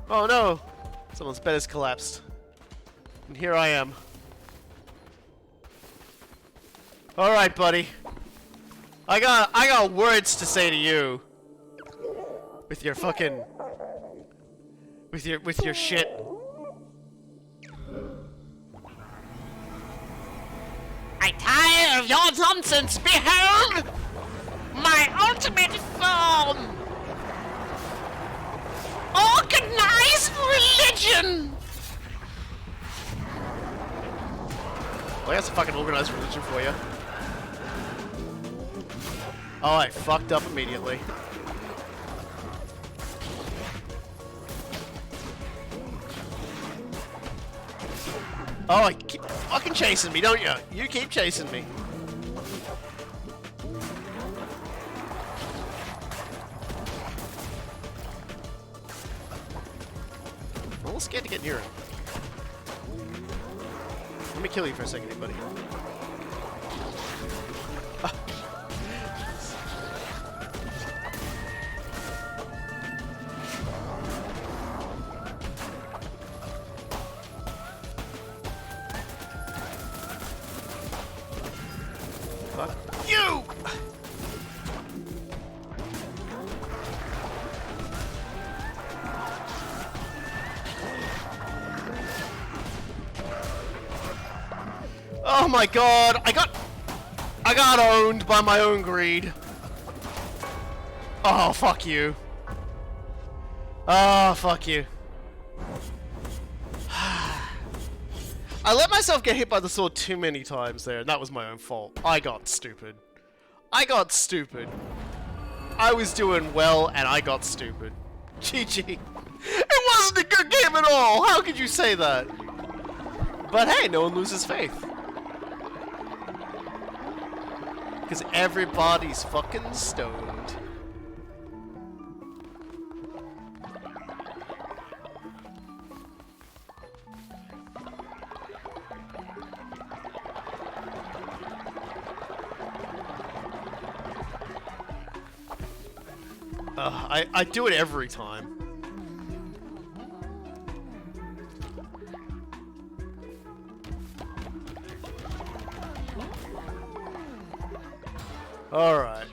Oh no! Someone's bed has collapsed. And here I am. Alright, buddy. I got words to say to you. With your fucking... With your shit. I tire of your nonsense. Behold! My ultimate form! Organized religion! Well, that's a fucking organized religion for you. Oh, I fucked up immediately. Oh, you keep fucking chasing me, don't you? You keep chasing me. I'm a little scared to get near him. Let me kill you for a second, buddy. my god! I got owned by my own greed. Oh, fuck you. Oh, fuck you. I let myself get hit by the sword too many times there, and that was my own fault. I got stupid. I got stupid. I was doing well, and I got stupid. GG. It wasn't a good game at all! How could you say that? But hey, no one loses faith. Because everybody's fucking stoned. I do it every time. Alright.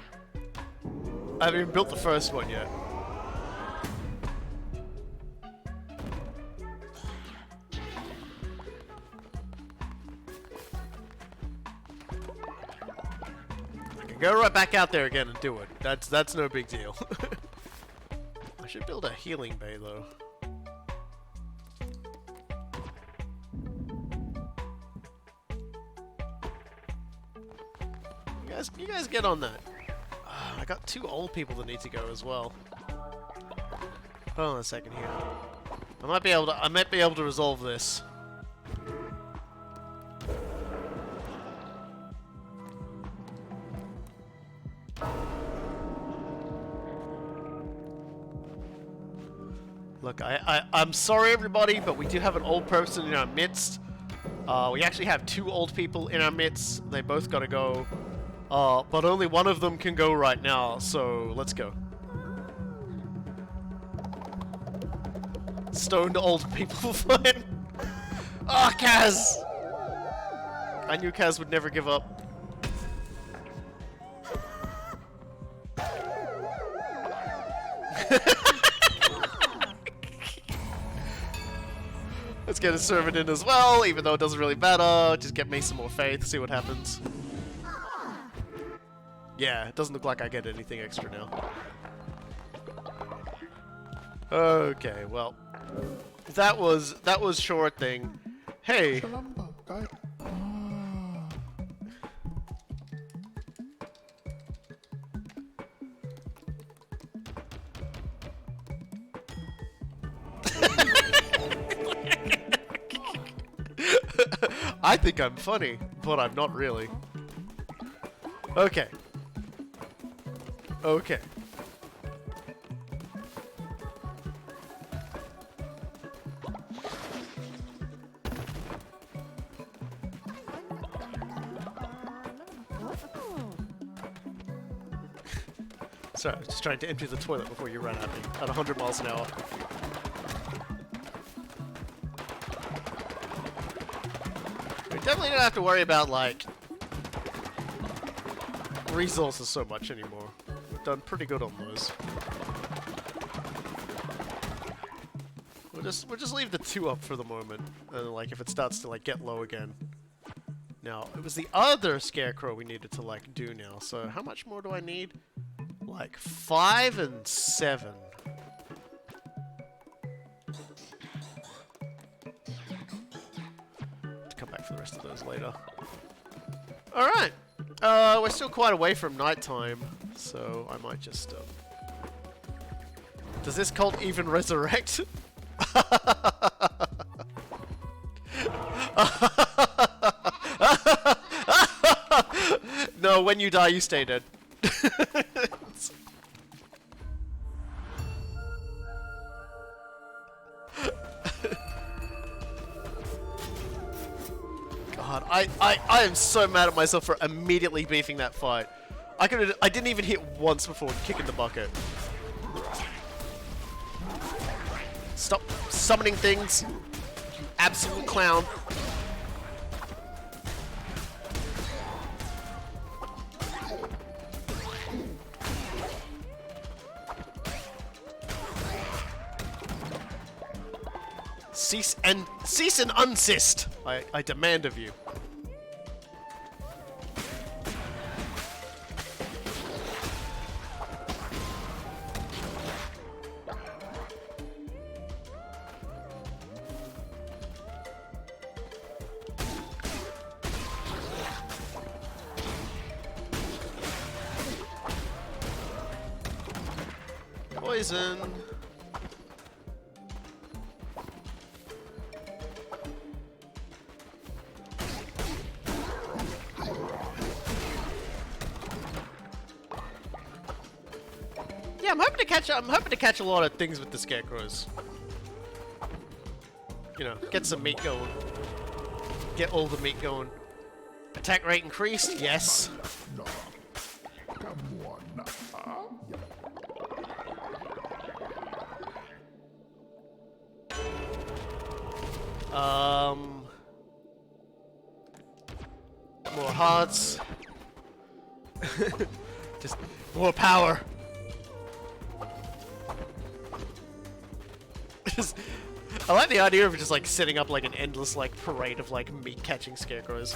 I haven't even built the first one yet. I can go right back out there again and do it. That's no big deal. I should build a healing bay though. You guys get on that. I got 2 old people that need to go as well. Hold on a second here. I might be able to resolve this. Look, I'm sorry everybody, but we do have an old person in our midst. We actually have 2 old people in our midst. They both gotta go. But only one of them can go right now, so let's go. Stoned old people fine. Ah, Kaz! I knew Kaz would never give up. Let's get a servant in as well, even though it doesn't really matter. Just get me some more faith, see what happens. Yeah, it doesn't look like I get anything extra now. Okay, well, that was short thing. Hey. I think I'm funny, but I'm not really. Okay. Okay. Sorry, I was just trying to empty the toilet before you ran at me at 100 miles an hour. We definitely don't have to worry about, like, resources so much anymore. We've done pretty good on those. We'll just leave the 2 up for the moment, and like if it starts to like get low again. Now, it was the other scarecrow we needed to like do now, so how much more do I need? Like 5 and 7. Come back for the rest of those later. Alright! We're still quite away from nighttime, so I might just, Does this cult even resurrect? No, when you die, you stay dead. God, I am so mad at myself for immediately beefing that fight. I didn't even hit once before kicking the bucket. Stop summoning things, you absolute clown. Cease and unsist, I demand of you. poison. Yeah, I'm hoping to catch a lot of things with the scarecrows. You know, get some meat going. Get all the meat going. Attack rate increased? Yes. More hearts. Just more power. I like the idea of just like setting up like an endless like parade of like meat catching scarecrows.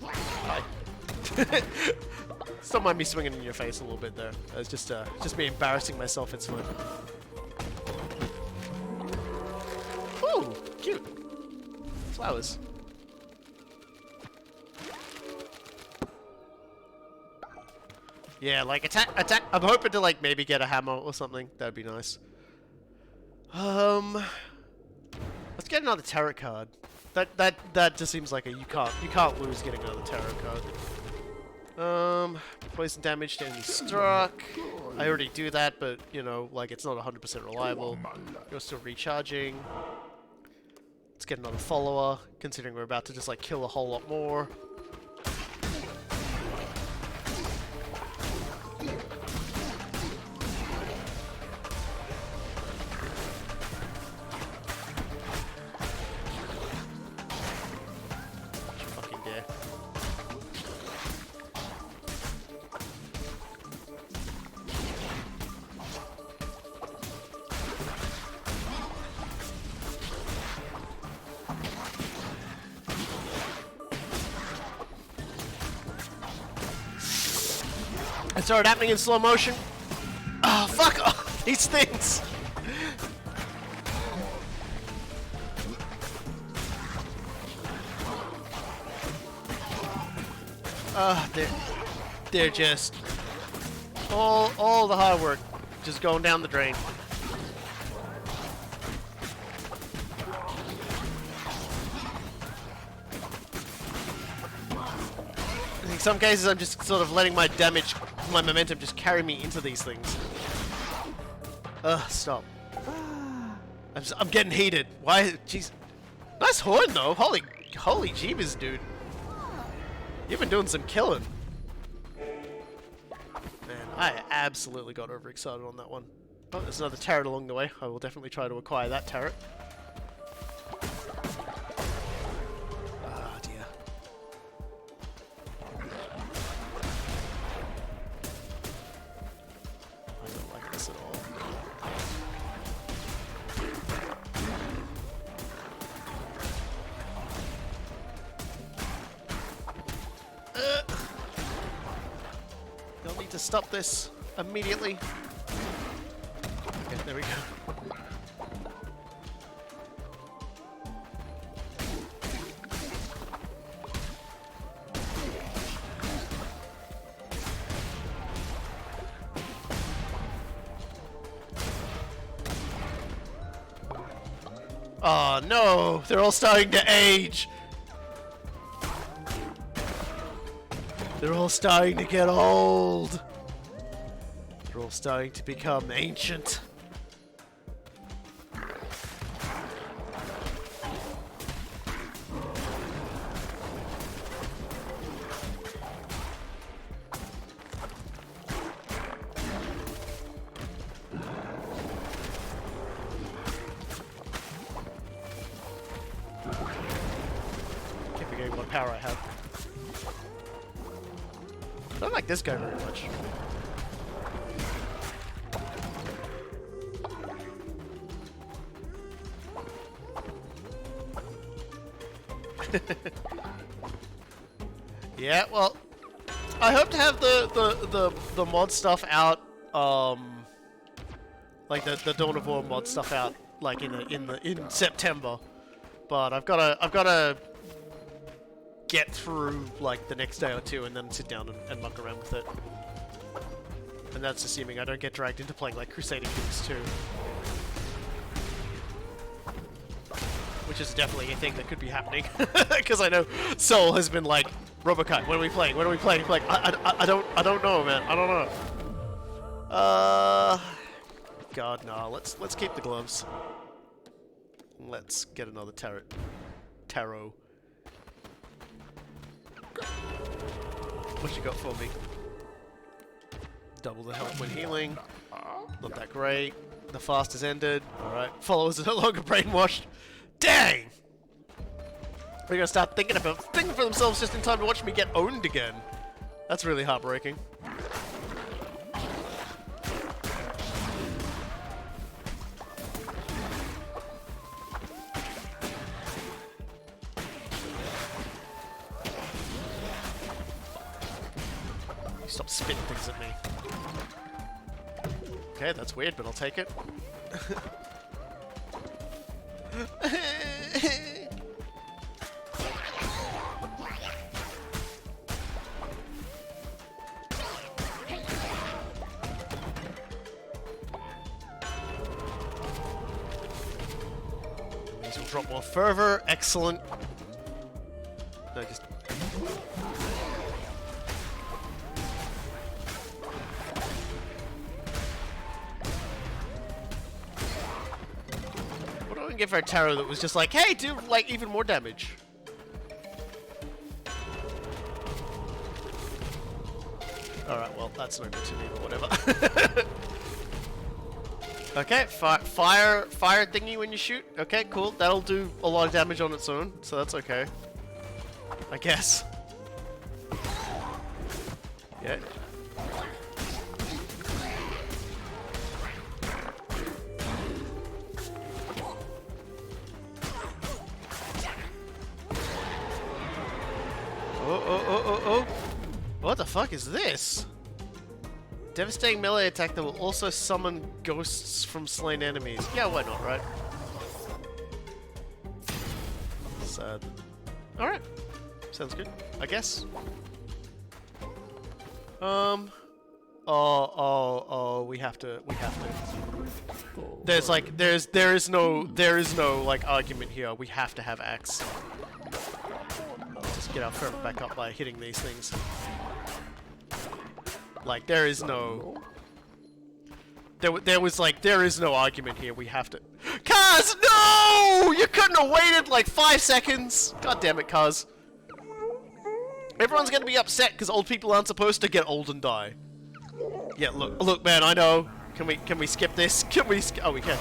Hi. Don't mind me swinging in your face a little bit there. It's just me embarrassing myself. It's fun. Ooh, cute. Flowers. Yeah, like attack. I'm hoping to like maybe get a hammer or something. That'd be nice. Let's get another tarot card. That just seems like you can't lose getting another tarot card. Poison damage to enemy struck. I already do that, but you know, like it's not 100% reliable. You're still recharging. Let's get another follower, considering we're about to just like kill a whole lot more. It started happening in slow motion. Oh, fuck off these things! They're just all the hard work just going down the drain. In some cases, I'm just sort of letting my momentum just carry me into these things. Ugh, stop. I'm getting heated. Why? Jeez. Nice horn, though. Holy jeebus, dude. You've been doing some killing. Man, I absolutely got overexcited on that one. Oh, there's another turret along the way. I will definitely try to acquire that turret. Ah, dear. I don't like this at all. They'll need to stop this immediately. Okay, there we go. Oh no, they're all starting to age. They're all starting to get old. They're all starting to become ancient. Keep forgetting what power I have. I don't like this guy very much. Yeah, well, I hope to have the mod stuff out, like the Dawn of War mod stuff out, like in September. But I've gotta get through like the next day or two and then sit down and muck around with it. And that's assuming I don't get dragged into playing like Crusading Kings 2. Which is definitely a thing that could be happening. Because I know Soul has been like, Robokai, when are we playing? When are we playing? Like, I don't know, man. I don't know. God, nah. Let's keep the gloves. Let's get another tarot. What you got for me? Double the health when healing. Not that great. The fast has ended. Alright. Followers are no longer brainwashed. Dang! They're gonna start thinking for themselves just in time to watch me get owned again. That's really heartbreaking. Stop spitting things at me. Okay, that's weird, but I'll take it. These will drop more fervor. Excellent. No, just... What do I give for a tarot that was just like, hey, do like even more damage? Alright, well, that's no good to me, but whatever. Okay, fire thingy when you shoot. Okay, cool. That'll do a lot of damage on its own, so that's okay. I guess. Yeah. Oh. What the fuck is this? Devastating melee attack that will also summon ghosts from slain enemies. Yeah, why not, right? Sad. Alright. Sounds good, I guess. We have to. There's like, there is no like argument here. We have to have axe. Just get our fervor back up by hitting these things. Like, there is no... There is no argument here. We have to... Kaz, no! You couldn't have waited like 5 seconds! God damn it, Kaz. Everyone's gonna be upset because old people aren't supposed to get old and die. Yeah, look, man, I know. Can we skip this? Can we oh, we can.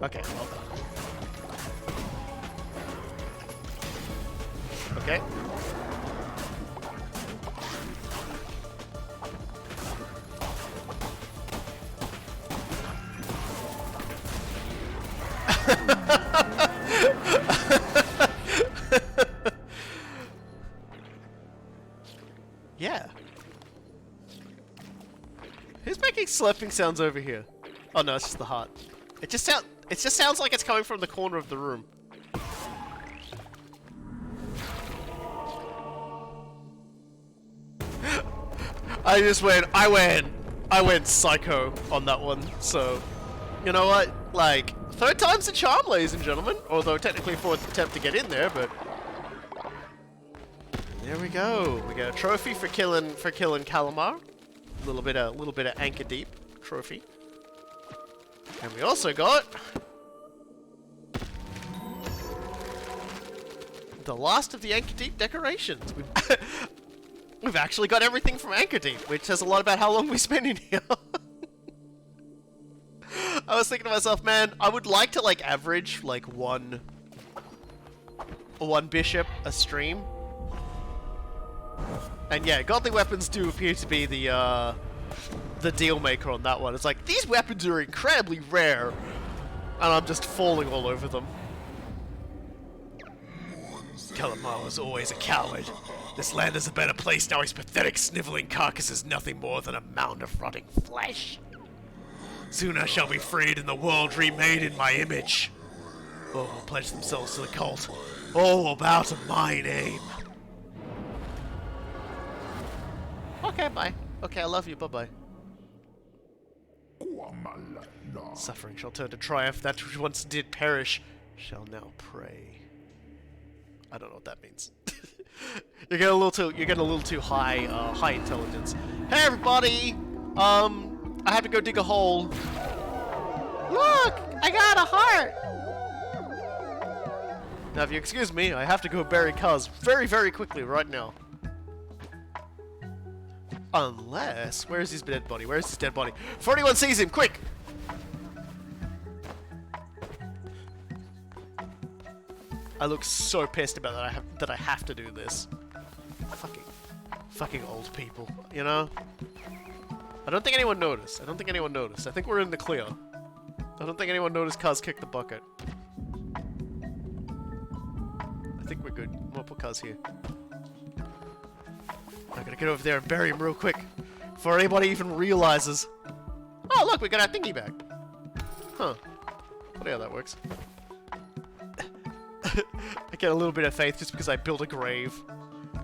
Okay, well. Okay. Yeah. Who's making slapping sounds over here? Oh no, it's just the heart. It just sounds like it's coming from the corner of the room. I went psycho on that one, so, you know what, like, third time's the charm, ladies and gentlemen, although technically fourth attempt to get in there, but there we go. We got a trophy for killing Calamar. A little bit of anchor deep trophy. And we also got the last of the Anchor Deep decorations. We've actually got everything from Anchor Deep, which says a lot about how long we spent in here. I was thinking to myself, man, I would like to like average like one bishop a stream. And yeah, godly weapons do appear to be the deal maker on that one. It's like, these weapons are incredibly rare, and I'm just falling all over them. Calamar was always a coward. This land is a better place now. His pathetic, sniveling carcass is nothing more than a mound of rotting flesh. Soon I shall be freed and the world remade in my image. All will pledge themselves to the cult. All will bow to my name. Okay, bye. Okay, I love you. Bye-bye. Suffering shall turn to triumph. That which once did perish shall now pray. I don't know what that means. You're getting a little too high, high intelligence. Hey everybody! I have to go dig a hole. Look! I got a heart! Now if you excuse me, I have to go bury Cuz very, very quickly right now. Unless... Where's his dead body? Where's his dead body? Before anyone sees him, quick! I look so pissed about that I have to do this. Fucking old people, you know? I don't think anyone noticed. I think we're in the clear. I don't think anyone noticed Kaz kicked the bucket. I think we're good. I'm gonna put Kaz here. I gotta get over there and bury him real quick before anybody even realizes. Oh look, we got our thingy back. Huh. Funny how that works. I get a little bit of faith just because I built a grave.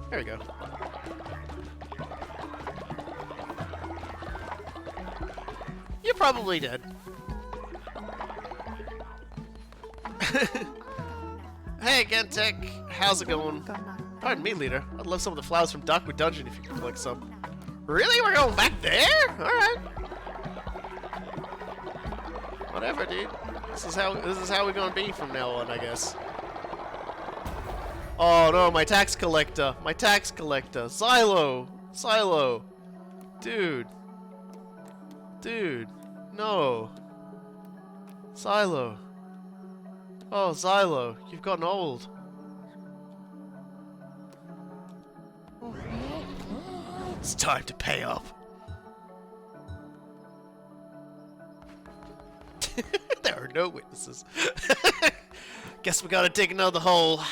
There we go. You're probably dead. Hey, Gentek. How's it going? Pardon me, leader. I'd love some of the flowers from Darkwood Dungeon if you could collect some. Really? We're going back there? Alright. Whatever, dude. This is how we're gonna be from now on, I guess. Oh no, my tax collector. My tax collector. Xylo. Xylo. Dude. Dude. No. Xylo. Oh, Xylo. You've gotten old. It's time to pay up. There are no witnesses. Guess we gotta dig another hole.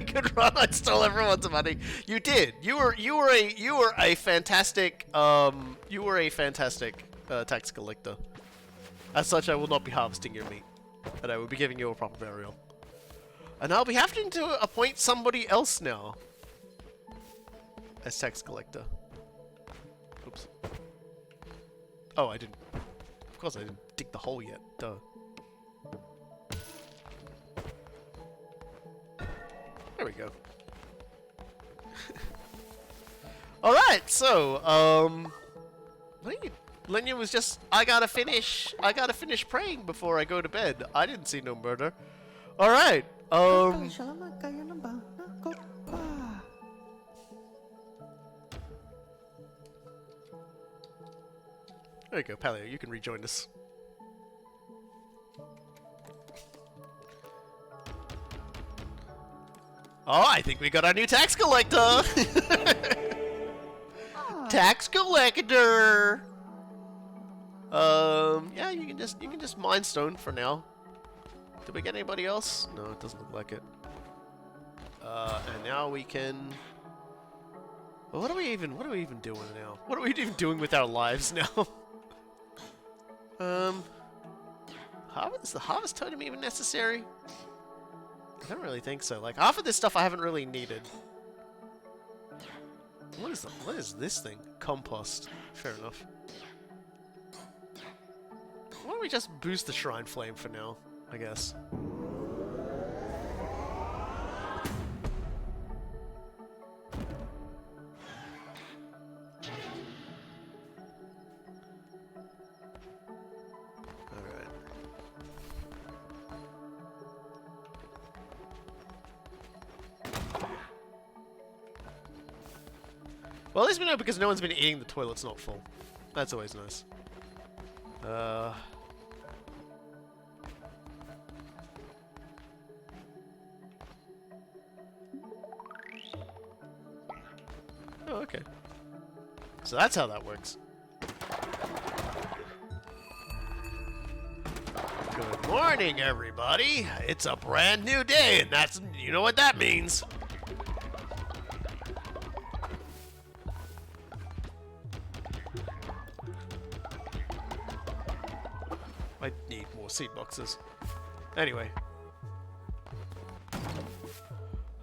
Good run! I stole everyone's money. You did. You were a fantastic tax collector. As such, I will not be harvesting your meat, and I will be giving you a proper burial. And I'll be having to appoint somebody else now as tax collector. Oops. Oh, I didn't. Of course, I didn't dig the hole yet. Duh. There we go. Alright, so, Lenya was just, I gotta finish praying before I go to bed. I didn't see no murder. Alright, there you go, Paleo, you can rejoin us. Oh, I think we got our new tax collector! Tax collector! Yeah, you can just mine stone for now. Did we get anybody else? No, it doesn't look like it. And now we can... Well, what are we even doing now? What are we even doing with our lives now? Is the harvest totem even necessary? I don't really think so. Like, half of this stuff I haven't really needed. What is this thing? Compost. Fair enough. Why don't we just boost the shrine flame for now, I guess. Well, at least we know because no one's been eating the toilet's not full. That's always nice. Oh, okay. So that's how that works. Good morning, everybody. It's a brand new day, and that's You know what that means. I need more seed boxes. Anyway.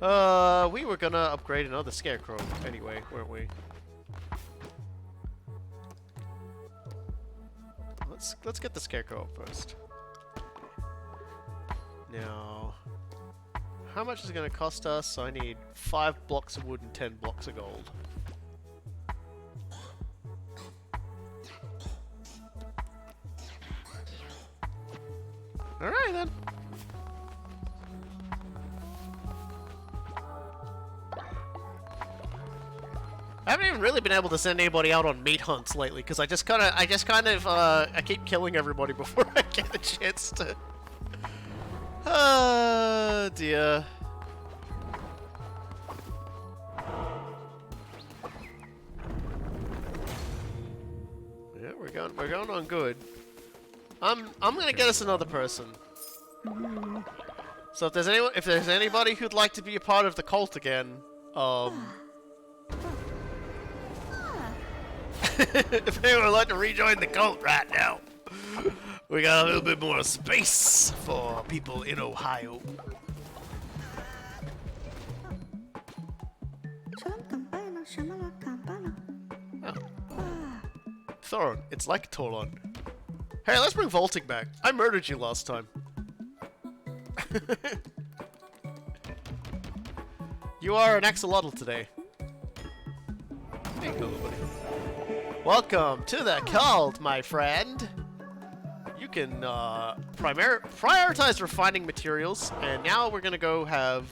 We were gonna upgrade another scarecrow anyway, weren't we? Let's get the scarecrow up first. Now, how much is it gonna cost us? I need 5 blocks of wood and 10 blocks of gold. Alright then. I haven't even really been able to send anybody out on meat hunts lately because I keep killing everybody before I get a chance to. Oh dear. Yeah, we're going on good. I'm gonna get us another person. So if there's anybody who'd like to be a part of the cult again, if anyone would like to rejoin the cult right now, we got a little bit more space for people in Ohio. Oh. Thoron, it's like Toron. Hey, let's bring vaulting back. I murdered you last time. You are an axolotl today. Hey, hello, buddy. Welcome to the cult, my friend. You can prioritize refining materials, and now we're gonna go have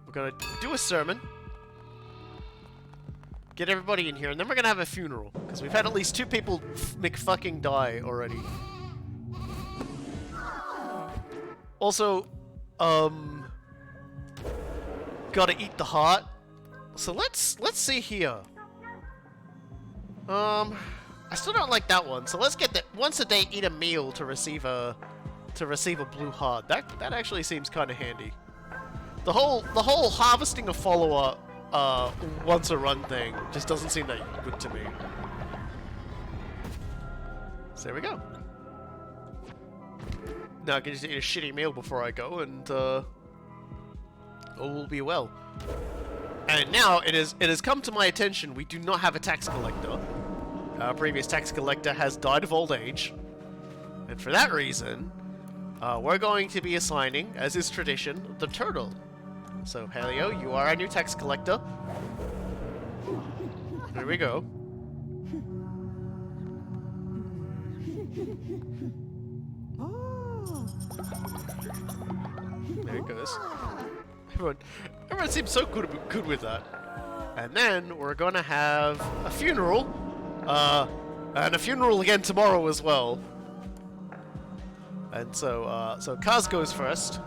we're gonna do a sermon, get everybody in here, and then we're gonna have a funeral because we've had at least 2 people McFucking die already. Also, gotta eat the heart. So let's see here. I still don't like that one. So let's get that once a day eat a meal to receive a blue heart. That actually seems kind of handy. The whole harvesting a follower once a run thing just doesn't seem that good to me. So there we go. Now I can just eat a shitty meal before I go, and all will be well. And now it has come to my attention we do not have a tax collector. Our previous tax collector has died of old age, and for that reason, we're going to be assigning, as is tradition, the turtle. So Helio, you are our new tax collector. Here we go. There it goes. Everyone seems so good with that. And then we're gonna have a funeral, and a funeral again tomorrow as well. And so Kaz goes first.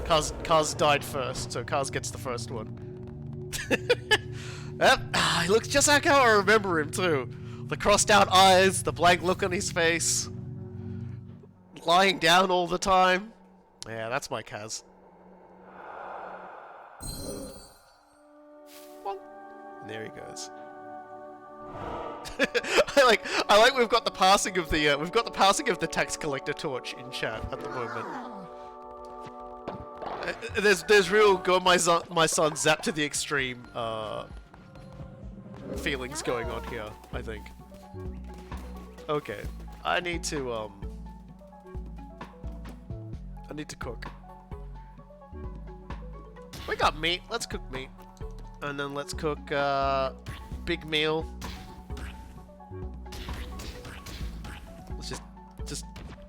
Kaz died first, so Kaz gets the first one. Yep, he looks just like how I remember him too. The crossed out eyes, the blank look on his face, lying down all the time. Yeah, that's my Kaz. And there he goes. I like we've got the passing of the tax collector torch in chat at the moment. There's real go my son zap to the extreme feelings going on here, I think. Okay. I need to cook. We got meat. Let's cook meat. And then let's cook big meal. Let's just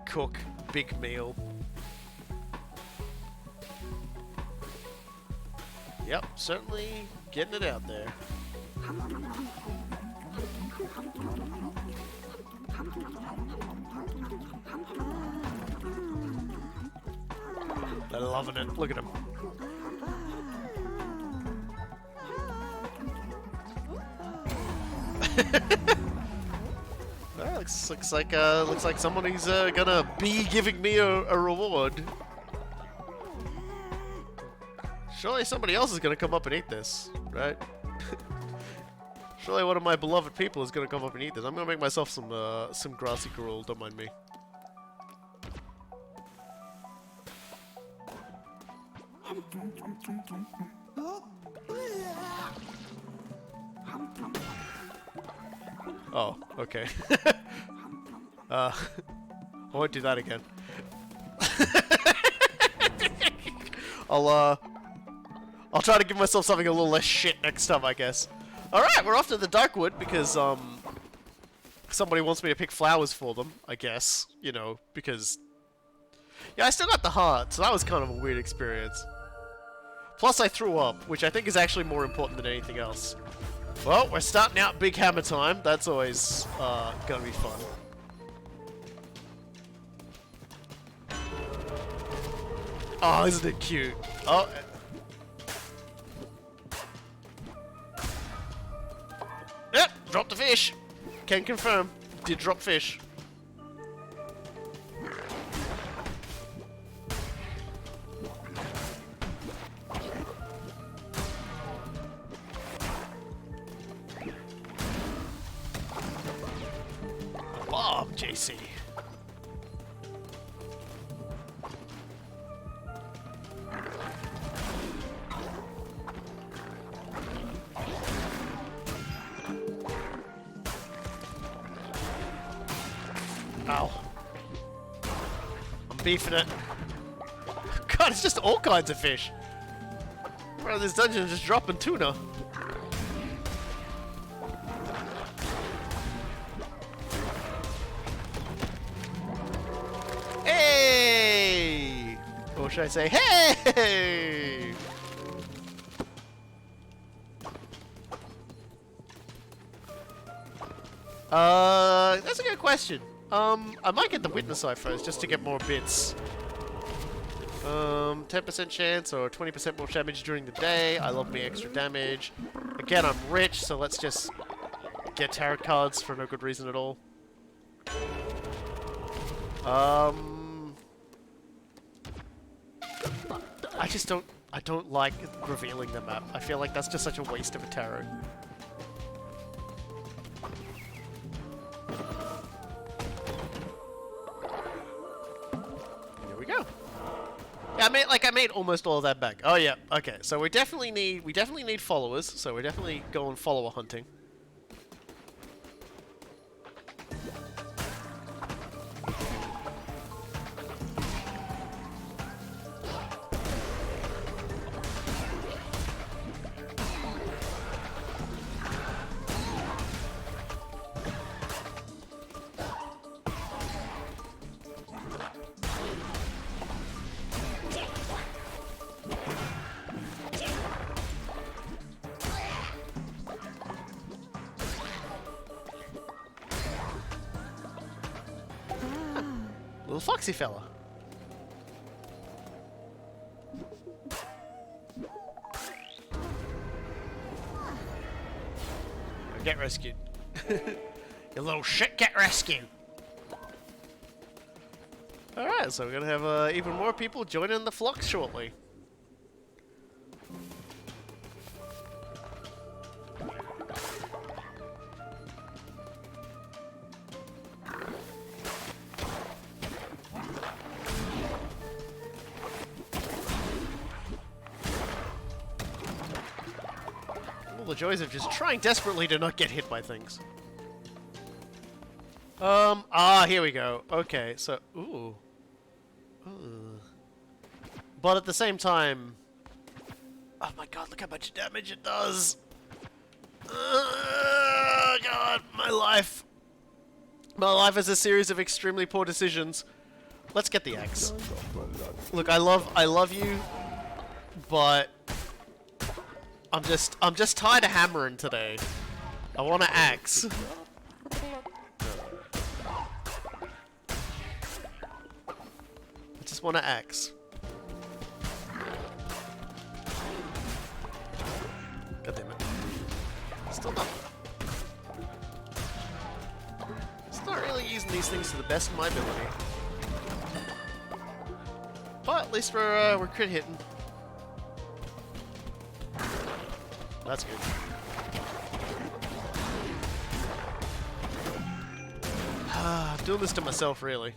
cook big meal. Yep, certainly getting it out there. They're loving it. Look at them. Well, looks like somebody's gonna be giving me a reward. Surely somebody else is gonna come up and eat this, right? Surely one of my beloved people is gonna come up and eat this. I'm gonna make myself some grassy gruel, don't mind me. Oh, okay. I won't do that again. I'll try to give myself something a little less shit next time, I guess. Alright, we're off to the Darkwood because, somebody wants me to pick flowers for them, I guess. You know, because... Yeah, I still got the heart, so that was kind of a weird experience. Plus I threw up, which I think is actually more important than anything else. Well, we're starting out big hammer time. That's always, gonna be fun. Oh, isn't it cute? Oh. Yep, dropped the fish. Can confirm. Did drop fish. Bob, JC. Ow. I'm beefing it. God, it's just all kinds of fish. Bro, this dungeon is just dropping tuna. Hey! Or should I say, hey! That's a good question. I might get the witness eye first, just to get more bits. 10% chance or 20% more damage during the day. I love me extra damage. Again, I'm rich, so let's just get tarot cards for no good reason at all. I don't like revealing the map. I feel like that's just such a waste of a tarot. Here we go. Yeah, I made almost all of that back. Oh yeah, okay. So we definitely need followers. So we're definitely going follower hunting. Little foxy fella. Get rescued. You little shit, get rescued. Alright, so we're gonna have even more people joining the flock shortly. The joys of just trying desperately to not get hit by things. Here we go. Okay, so, ooh. But at the same time... Oh my god, look how much damage it does! God, my life. My life is a series of extremely poor decisions. Let's get the axe. Look, I love you, but... I'm just tired of hammering today. I want an axe. I just want an axe. God damn it. Still not really using these things to the best of my ability. But at least we're crit hitting. That's good. I'm doing this to myself, really.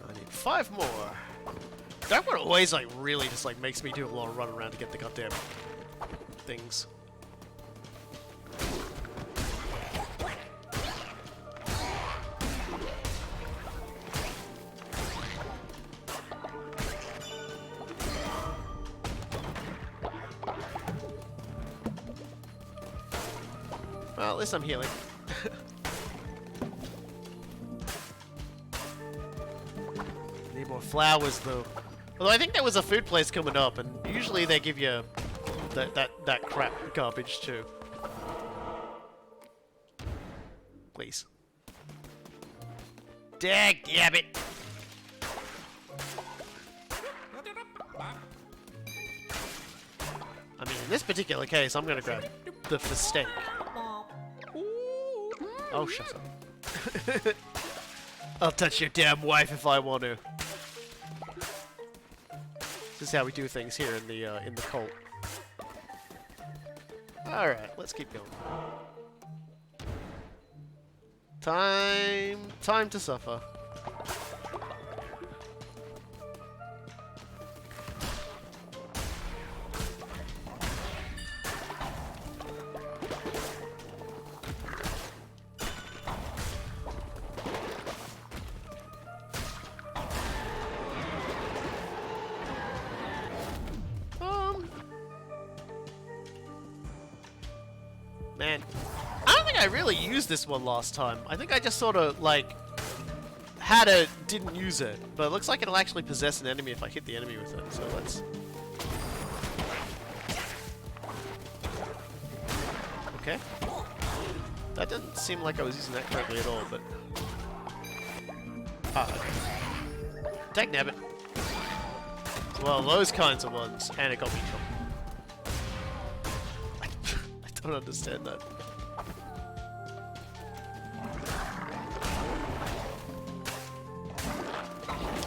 I need 5 more. That one always, like, really just, like, makes me do a lot of run around to get the goddamn things. Well, at least I'm healing. Need more flowers, though. Although I think there was a food place coming up, and usually they give you that crap garbage too. Please. Dagnabbit! I mean, in this particular case, I'm gonna grab the steak. Oh, shut up. I'll touch your damn wife if I want to. This is how we do things here in the cult. Alright, let's keep going. Time to suffer. Man, I don't think I really used this one last time. I think I just sort of, like, didn't use it. But it looks like it'll actually possess an enemy if I hit the enemy with it, so let's... Okay. That didn't seem like I was using that correctly at all, but... Ah, okay. Dagnabbit. Well, those kinds of ones, and it got me killed. I don't understand that.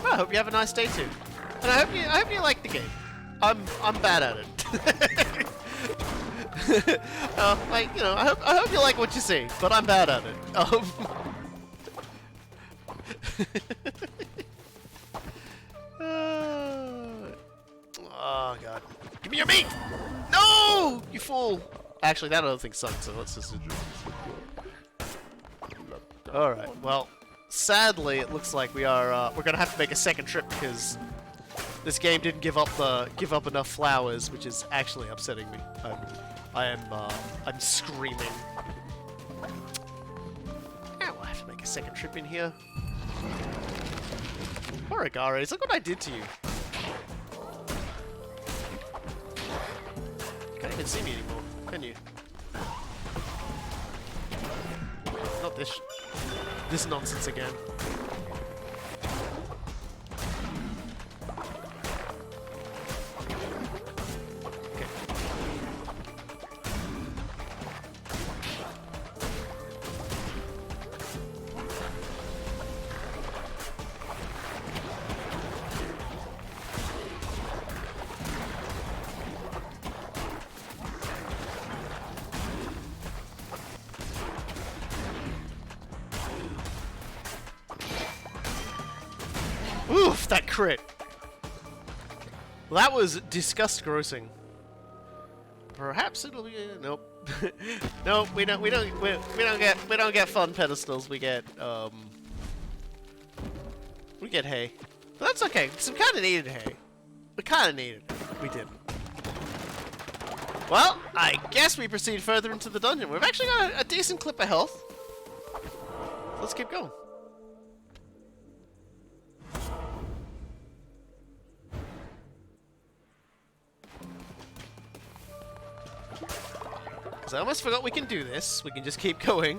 I hope you have a nice day too, and I hope you like the game. I'm bad at it. Like, you know, I hope you like what you see, but I'm bad at it. Oh god, give me your meat! No, you fool! Actually, that other thing sucks, so let's just... Alright, well, sadly, it looks like we're gonna have to make a second trip because this game didn't give up enough flowers, which is actually upsetting me. I'm screaming. Now I have to make a second trip in here. Poor Agares, look what I did to you. You can't even see me anymore. Can you? Not this nonsense again. Okay. Oof, that crit. Well, that was disgust-grossing. Perhaps it'll be nope. Nope, we don't get fun pedestals. We get hay. But that's okay. We kind of needed hay. We kind of needed it. We didn't. Well, I guess we proceed further into the dungeon. We've actually got a decent clip of health. Let's keep going. I almost forgot we can do this. We can just keep going.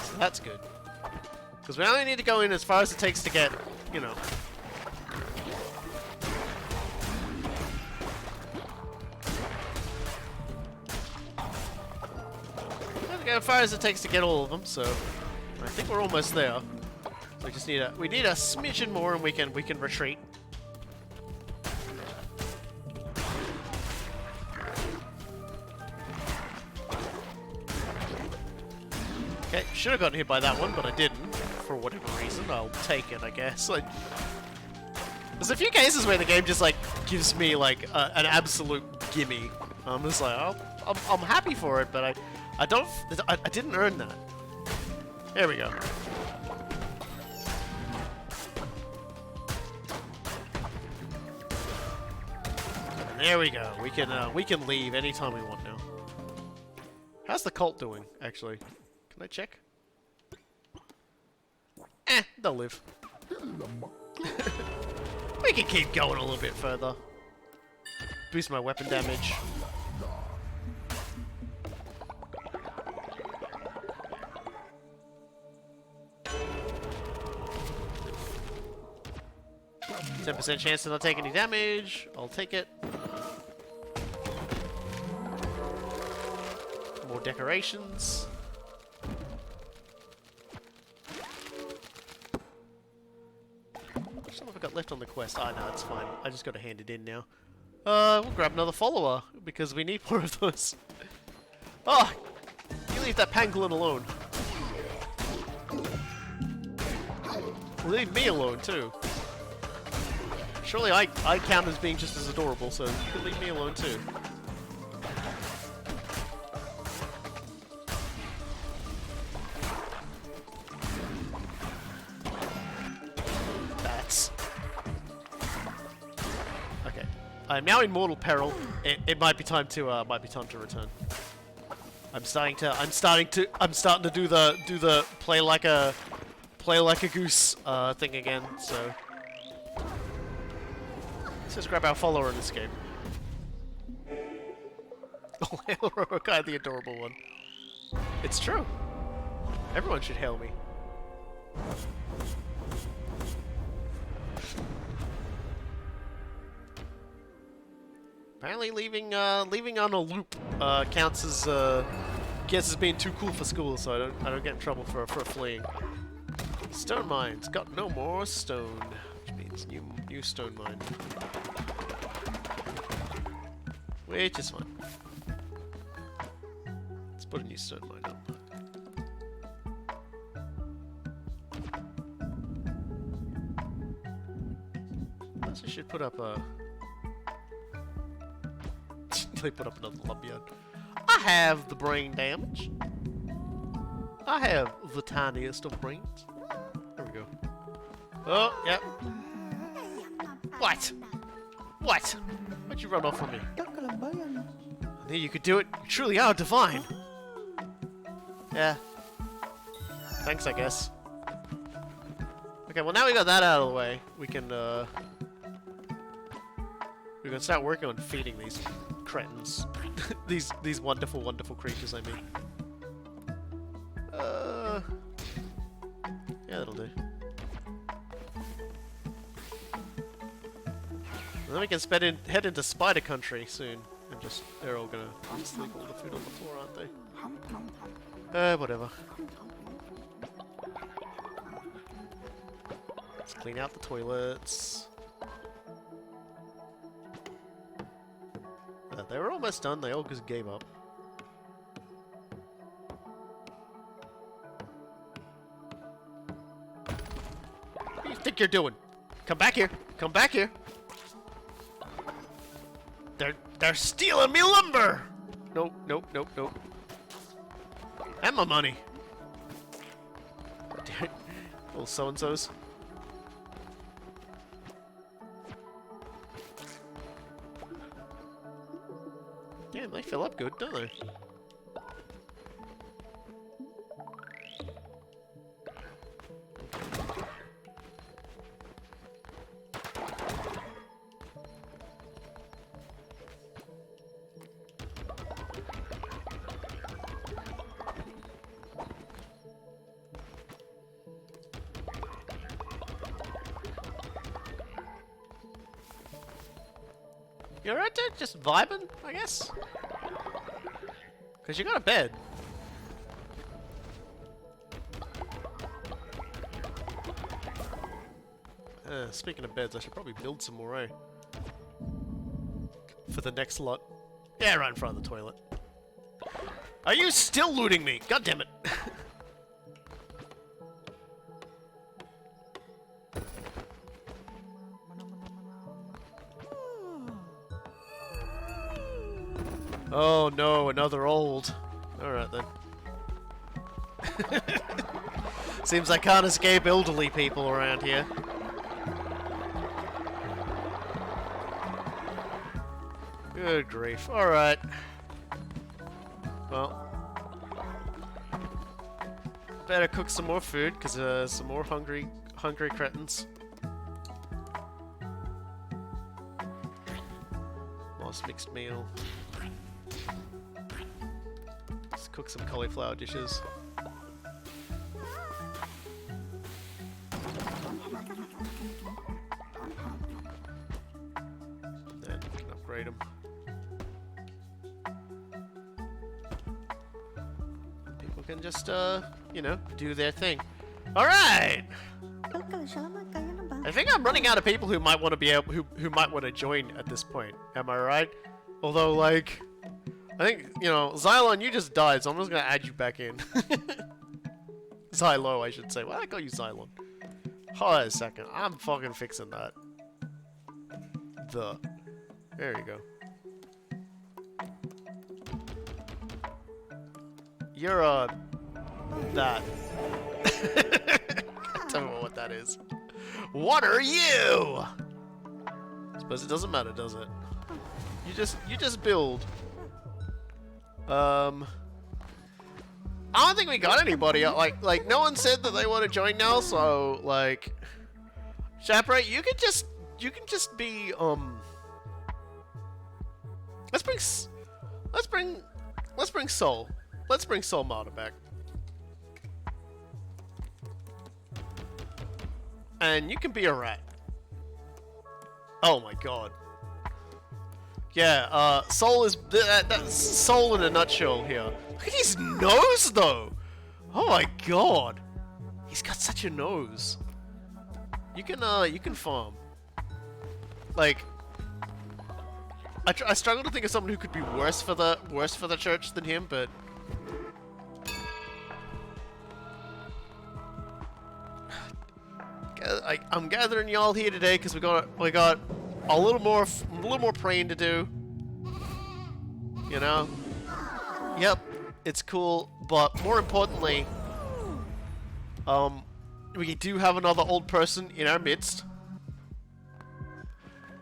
So that's good. Because we only need to go in as far as it takes to get, you know. get as far as it takes to get all of them, so I think we're almost there. We just need a smidgen more, and we can retreat. Okay, should have gotten hit by that one, but I didn't for whatever reason. I'll take it, I guess. Like, there's a few cases where the game just like gives me like an absolute gimme. I'm just like, oh, I'm happy for it, but I didn't earn that. There we go. And there we go. We can leave anytime we want now. How's the cult doing, actually? Can I check? They'll live. We can keep going a little bit further. Boost my weapon damage. %10 chance to not take any damage. I'll take it. More decorations. What have I got left on the quest? Ah, no, it's fine. I just got to hand it in now. We'll grab another follower, because we need more of those. Oh! You leave that pangolin alone. Leave me alone, too. Surely I count as being just as adorable, so you can leave me alone, too. I'm now in mortal peril. It might be time to return. I'm starting to do the play like a goose thing again. So let's just grab our follower in this game. Oh, hail Robokai, the adorable one. It's true. Everyone should hail me. Apparently leaving on a loop counts as being too cool for school, so I don't get in trouble for fleeing. Stone mines got no more stone, which means new stone mine, which is fine. Let's put a new stone mine up. I should put up a. They put up another lumberyard. I have the brain damage. I have the tiniest of brains. There we go. Oh, yep. What? What? Why'd you run off from me? I knew you could do it. You truly are divine. Yeah. Thanks, I guess. Okay, well now we got that out of the way. We can start working on feeding these cretins. these wonderful, wonderful creatures, I mean. Yeah, that'll do. And then we can head into spider country soon. And they're all gonna just leave all the food on the floor, aren't they? Whatever. Let's clean out the toilets. They were almost done, they all just gave up. What do you think you're doing? Come back here! Come back here! They're stealing me lumber! Nope, nope, nope, nope. And my money. Little so-and-sos. Yeah, they fill up good, don't they? You alright, dude? Just vibing, I guess? Because you got a bed. Speaking of beds, I should probably build some more, eh? For the next lot. Yeah, right in front of the toilet. Are you still looting me? God damn it. Oh no, another old. Alright then. Seems I can't escape elderly people around here. Good grief. Alright. Well. Better cook some more food, because some more hungry cretins. Lost mixed meal. Let's cook some cauliflower dishes. Then we can upgrade them. People can just, you know, do their thing. Alright! I think I'm running out of people who might want to be able, who might want to join at this point. Am I right? Although, like, I think, you know, Xylon, you just died, so I'm just gonna add you back in. Xylo, I should say. Why did I call you Xylon? Hold on a second. I'm fucking fixing that. There you go. You're, that. Tell me what that is. What are you? Suppose it doesn't matter, does it? You just build. I don't think we got anybody. Like no one said that they want to join now. So like, Chaperate, you can just be Let's bring Soul. Let's bring Soul Martyr back. And you can be a rat. Oh my god. Yeah, Soul is... that's Soul in a nutshell here. Look at his nose, though! Oh my god. He's got such a nose. You can farm. Like... I struggle to think of someone who could be worse for the church than him, but... I'm gathering y'all here today because we got a little more praying to do. You know? Yep, it's cool, but more importantly, we do have another old person in our midst.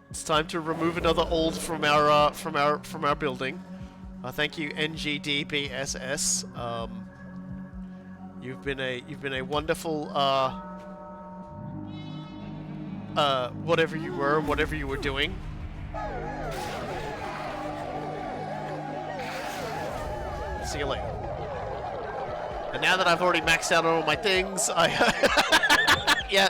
It's time to remove another old from our building. Thank you, NGDBSS. You've been a wonderful whatever you were doing. See you later. And now that I've already maxed out on all my things, yeah.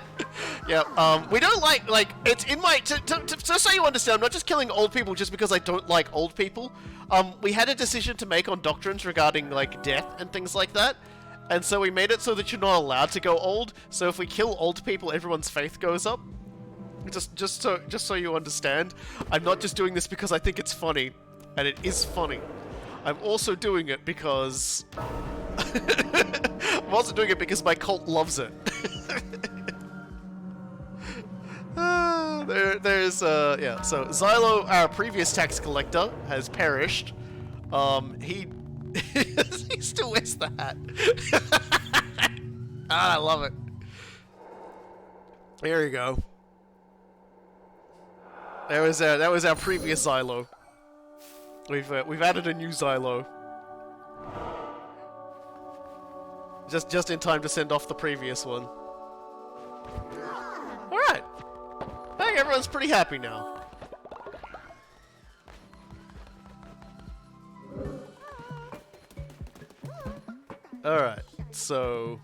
We don't like it's in my just so you understand, I'm not just killing old people just because I don't like old people. We had a decision to make on doctrines regarding like death and things like that. And so we made it so that you're not allowed to go old. So if we kill old people, everyone's faith goes up. Just so you understand, I'm not just doing this because I think it's funny, and it is funny. I'm also doing it because I'm also doing it because my cult loves it. Yeah. So Xylo, our previous tax collector, has perished. He still wears the hat. I love it. There you go. That was our previous Xylo. We've added a new Xylo. Just in time to send off the previous one. Alright. I think everyone's pretty happy now. Alright, so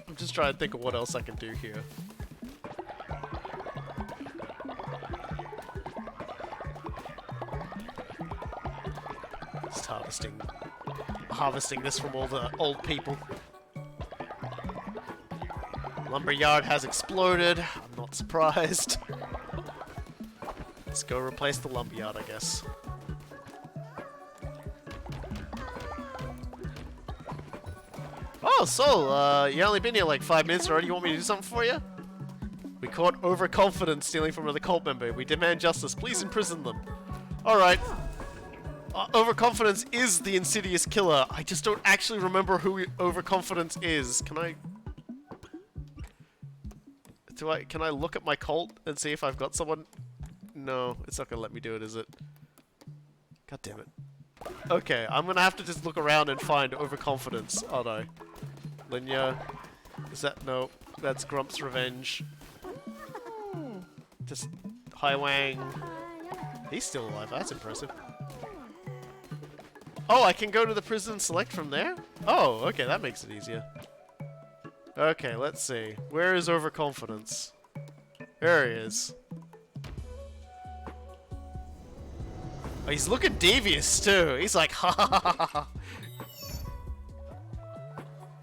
I'm just trying to think of what else I can do here. Just harvesting this from all the old people. Lumberyard has exploded. I'm not Surprised. Let's go replace the lumberyard, I guess. Oh, Sol, you only been here like 5 minutes already. You want me to do something for you? We caught overconfidence stealing from another cult member. We demand justice. Please imprison them. Alright. Overconfidence is the insidious killer. I just don't actually remember who overconfidence is. Can I... Can I look at my cult and see if I've got someone? No, it's not gonna let me do it, is it? God damn it. Okay, I'm gonna have to just look around and find overconfidence, aren't I? Linya. Is that... No, that's Grump's Revenge. Just... Hai Wang. He's still alive, that's impressive. Oh, I can go to the prison and select from there? Oh, okay, that makes it easier. Okay, let's see. Where is overconfidence? There he is. Oh, he's looking devious too. He's like, ha ha ha ha ha.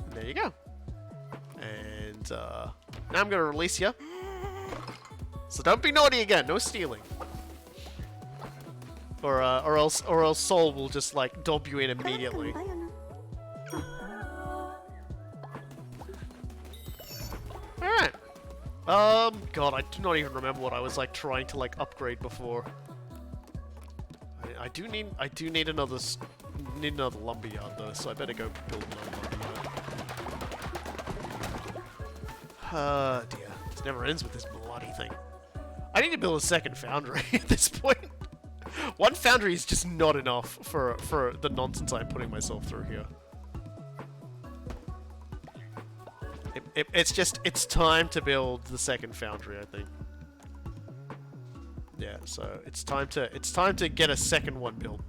There you go. And now I'm gonna release you. So don't be naughty again. No stealing. Or else Sol will just like dob you in immediately. Alright. God, I do not even remember what I was like trying to like upgrade before. I do need another lumberyard though, so I better go build another lumberyard. Dear, it never ends with this bloody thing. I need to build a second foundry at this point. One foundry is just not enough for the nonsense I'm putting myself through here. It's time to build the second foundry, I think. Yeah, so it's time to get a second one built.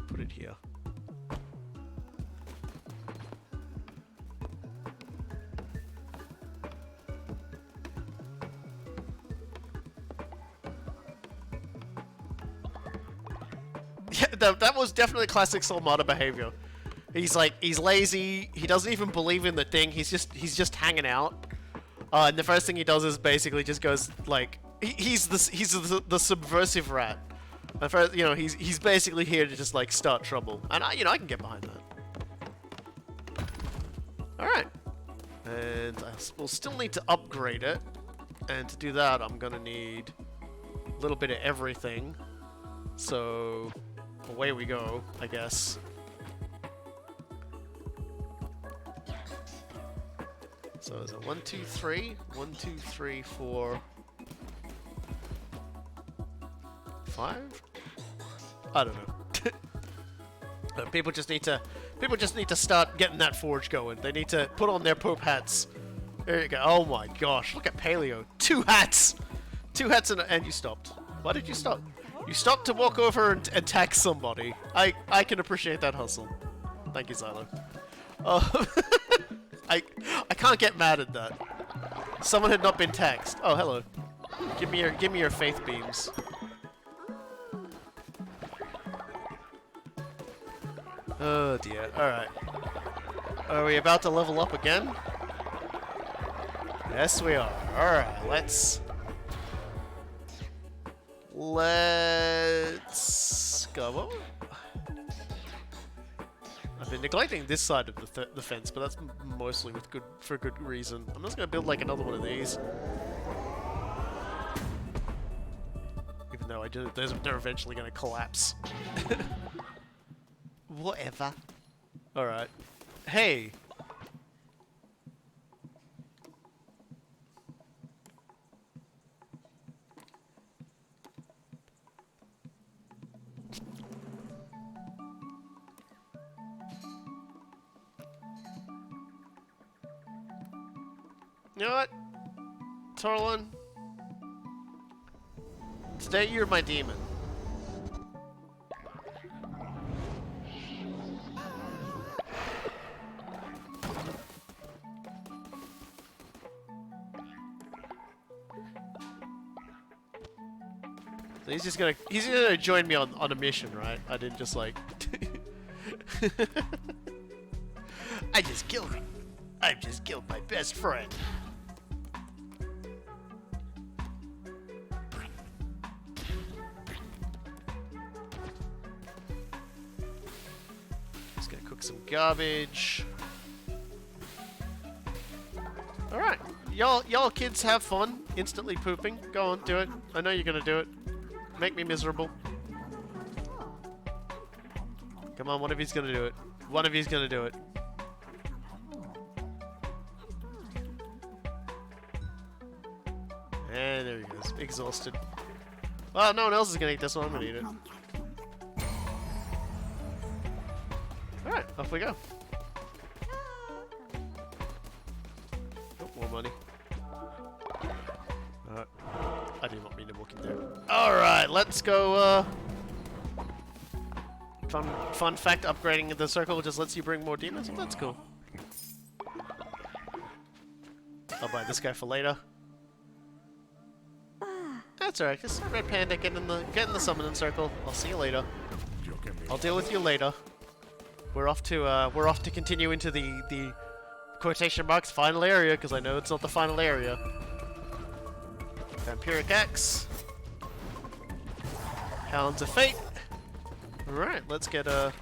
Put it here. Yeah, that was definitely classic Solmada behavior. He's lazy. He doesn't even believe in the thing. He's just hanging out. And the first thing he does is basically just goes like, he's the subversive rat. And first, you know, he's basically here to just like start trouble. And I can get behind that. All right. And we'll still need to upgrade it. And to do that, I'm gonna need a little bit of everything. So away we go, I guess. So is it 1, 2, 3? 1, 2, 3, 4, 5? I don't know. People just need to start getting that forge going. They need to put on their Pope hats. There you go. Oh my gosh, look at Paleo. 2 hats! 2 hats and you stopped. Why did you stop? You stopped to walk over and attack somebody. I can appreciate that hustle. Thank you, Xylo. I can't get mad at that. Someone had not been taxed. Oh, hello. Give me your faith beams. Oh dear. Alright. Are we about to level up again? Yes, we are. Alright, let's go. I've been neglecting this side of the fence, but that's mostly for good reason. I'm just gonna build like another one of these. Even though they're eventually gonna collapse. Whatever. Alright. Hey! You know what? Torlin? Today you're my demon. So he's gonna join me on a mission, right? I didn't just like I've just killed my best friend. gonna cook some garbage. Alright. Y'all kids have fun instantly pooping. Go on, do it. I know you're gonna do it. Make me miserable. Come on, one of you's gonna do it. One of you's gonna do it. And there he goes. Exhausted. Well, no one else is gonna eat this one. I'm gonna eat it. Alright, off we go. Oh, more money. Alright. I do not mean to walk in there. Alright, let's go, Fun fact, upgrading the circle just lets you bring more demons. Oh, that's cool. I'll buy this guy for later. That's alright, just Red Panda, get in the summoning circle. I'll see you later. I'll deal with you later. We're off to continue into the quotation marks final area, because I know it's not the final area. Vampiric Axe. Hounds of Fate. Alright, let's get a...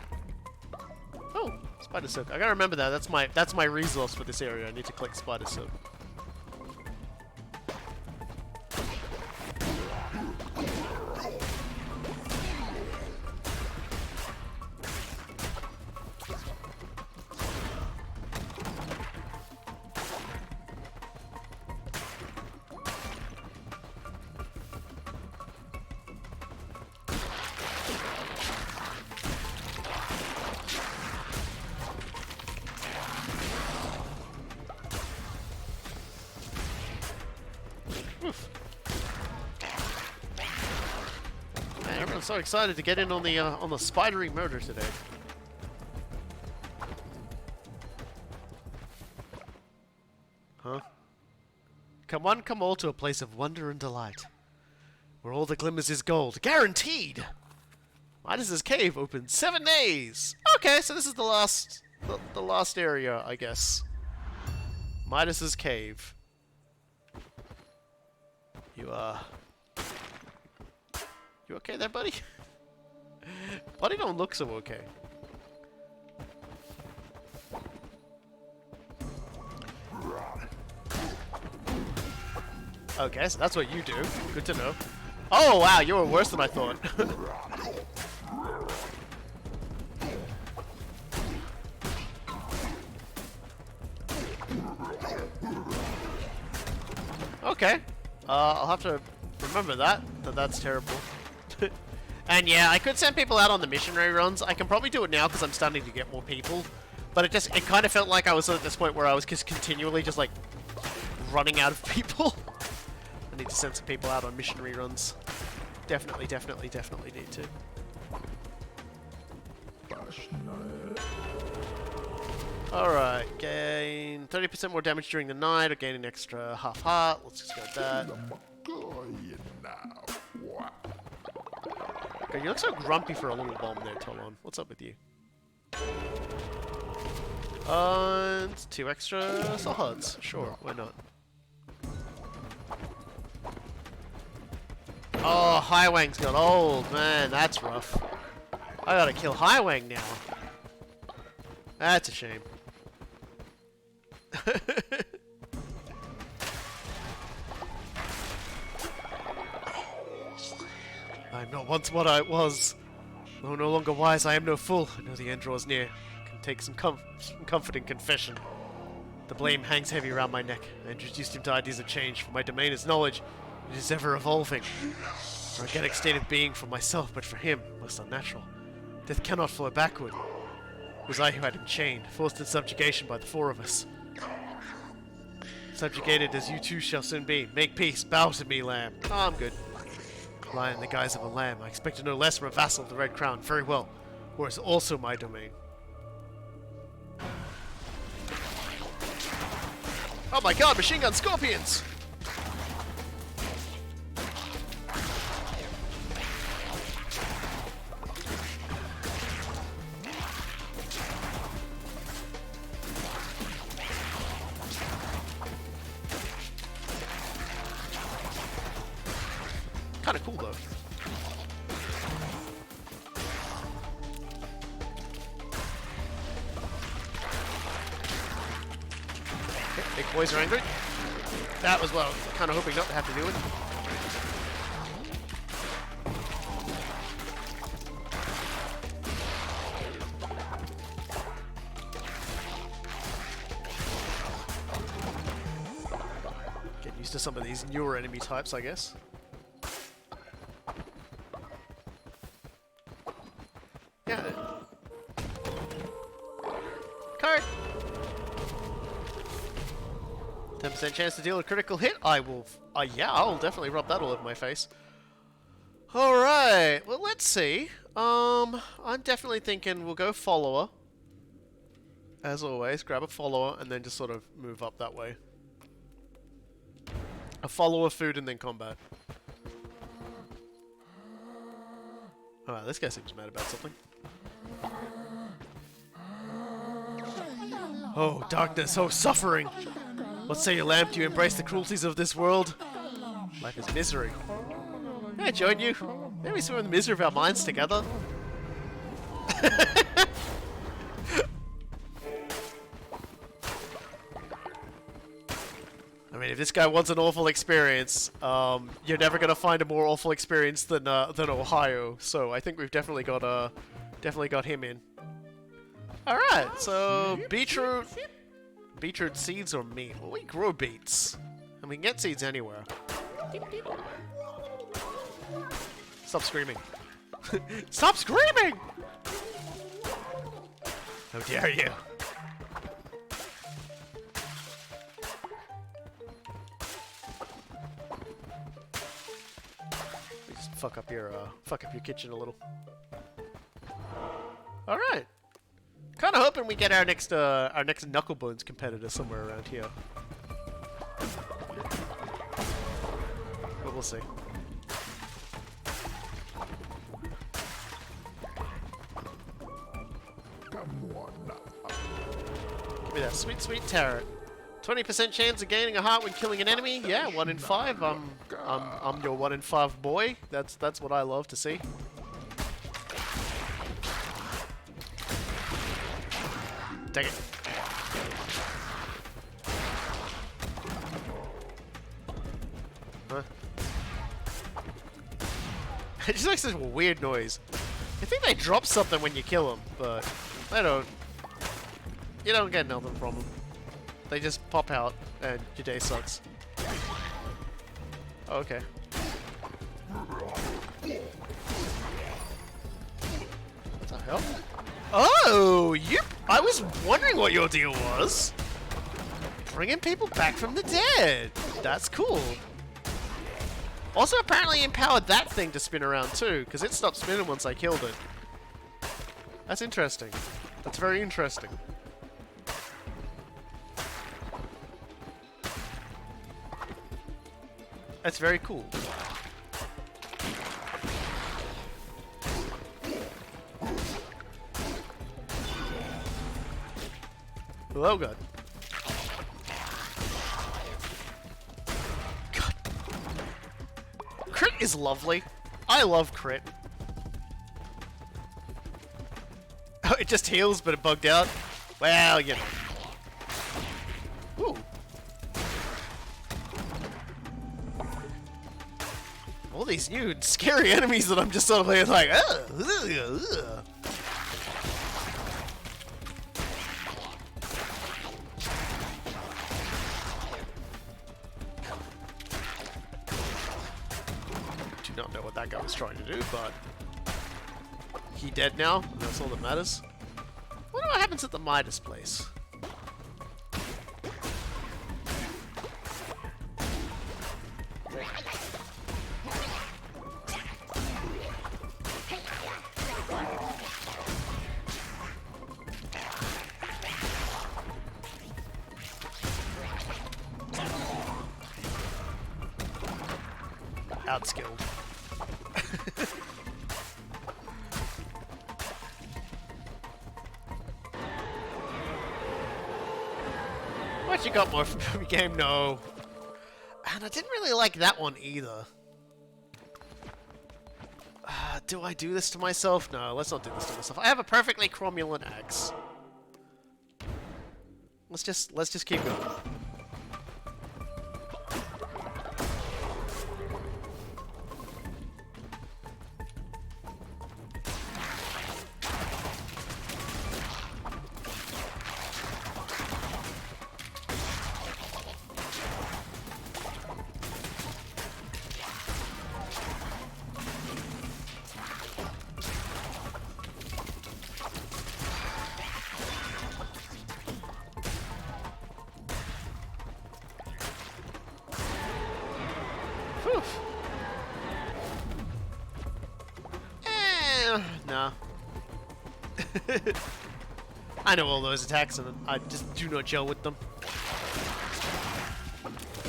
Oh, Spider Silk. I gotta remember that. That's my resource for this area. I need to collect Spider Silk. Man, everyone's so excited to get in on the spidery murder today. Huh? Come one, come all to a place of wonder and delight, where all that glimmers is gold, guaranteed. Midas's cave open 7 days. Okay, so this is the last area, I guess. Midas's cave. You okay there, buddy? Buddy don't look so okay. Okay, so that's what you do. Good to know. Oh wow, you were worse than I thought. Okay. I'll have to remember that's terrible. And yeah, I could send people out on the missionary runs. I can probably do it now because I'm starting to get more people. But it kind of felt like I was at this point where I was just continually just like running out of people. I need to send some people out on missionary runs. Definitely need to. Alright, gain 30% more damage during the night, or gain an extra half heart. Let's just go with that. Okay, you look so grumpy for a little bomb there, Tolon. What's up with you? And 2 extra soul hearts. Sure, why not? Oh, Highwang's got old, man, that's rough. I gotta kill Highwang now. That's a shame. I am not once what I was. Though no longer wise, I am no fool. I know the end draws near. I can take some comforting confession. The blame hangs heavy around my neck. I introduced him to ideas of change, for my domain is knowledge. It is ever evolving. An organic state of being for myself, but for him, most unnatural. Death cannot flow backward. It was I who had him chained, forced in subjugation by the 4 of us. Subjugated as you too shall soon be. Make peace, bow to me, lamb. Oh, I'm good. Lie in the guise of a lamb. I expected no less from a vassal of the Red Crown. Very well. War is also my domain. Oh my god, machine gun scorpions! Kinda cool though. Big boys are angry. That was what I was kind of hoping not to have to deal with. Get used to some of these newer enemy types, I guess. Yeah. Card. 10% chance to deal a critical hit. I will. Yeah, I'll definitely rub that all over my face. All right. Well, let's see. I'm definitely thinking we'll go follower. As always, grab a follower and then just sort of move up that way. A follower, food, and then combat. Alright, this guy seems mad about something. Oh, darkness, oh, suffering! What say you, lamb? Do you embrace the cruelties of this world? Life is misery. May I join you? May we swim in the misery of our minds together? I mean, if this guy wants an awful experience, you're never gonna find a more awful experience than Ohio. So I think we've definitely got him in. All right, so beetroot seeds or meat? Well, we grow beets, and we can get seeds anywhere. Stop screaming! Stop screaming! How dare you! Fuck up your kitchen a little. All right. Kind of hoping we get our next Knucklebones competitor somewhere around here. But we'll see. Give me that sweet, sweet tarot. 20% chance of gaining a heart when killing an enemy. Yeah, 1 in 5. I'm your 1 in 5 boy. That's what I love to see. Take it. Huh? It just makes this weird noise. I think they drop something when you kill them, but they don't. You don't get nothing from them. They just pop out, and your day sucks. Oh, okay. What the hell? Oh, you! I was wondering what your deal was. Bringing people back from the dead. That's cool. Also, apparently empowered that thing to spin around too, because it stopped spinning once I killed it. That's interesting. That's very interesting. That's very cool. Oh god. God. Crit is lovely. I love crit. Oh, it just heals, but it bugged out? Well, you know. Ooh. All these new scary enemies that I'm just sort of like, ugh. Do not know what that guy was trying to do, but he dead now, and that's all that matters. I wonder what happens at the Midas place. Outskilled. What you got more from your game? No. And I didn't really like that one either. Do I do this to myself? No, let's not do this to myself. I have a perfectly cromulent axe. Let's just keep going. Nah. I know all those attacks, and I just do not gel with them.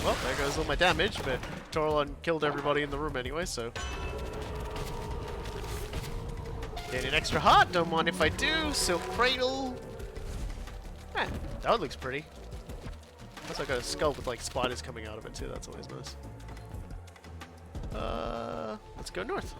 Well, there goes all my damage, but Torlon killed everybody in the room anyway, so... Get an extra heart, don't mind if I do. Silk Cradle. Eh, that one looks pretty. Looks like a skull with like spiders coming out of it too, that's always nice. Let's go north.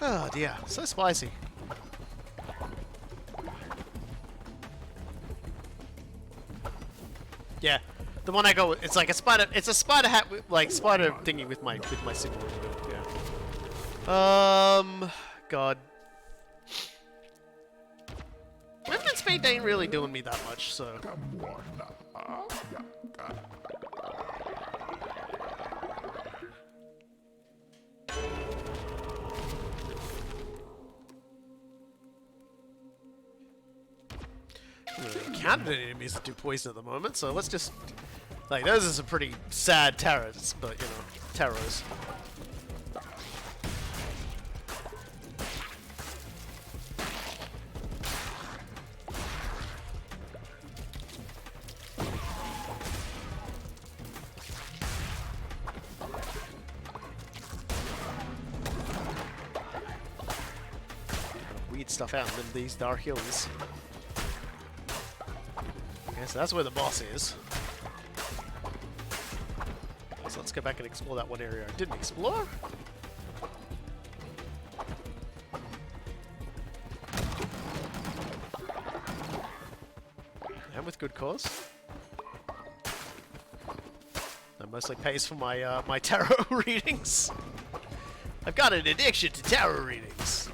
Oh dear, so spicy. Yeah, the one I go with, it's like a spider. It's a spider hat, with, like spider thingy with my symbol. Yeah. God. Movement speed ain't really doing me that much, so. Counted enemies that do poison at the moment, so let's just... Like, those are some pretty sad terrors, but, you know, terrors. Weed stuff out in these dark hills. Okay, so that's where the boss is. So let's go back and explore that one area I didn't explore. And with good cause. That mostly pays for my my tarot readings. I've got an addiction to tarot readings.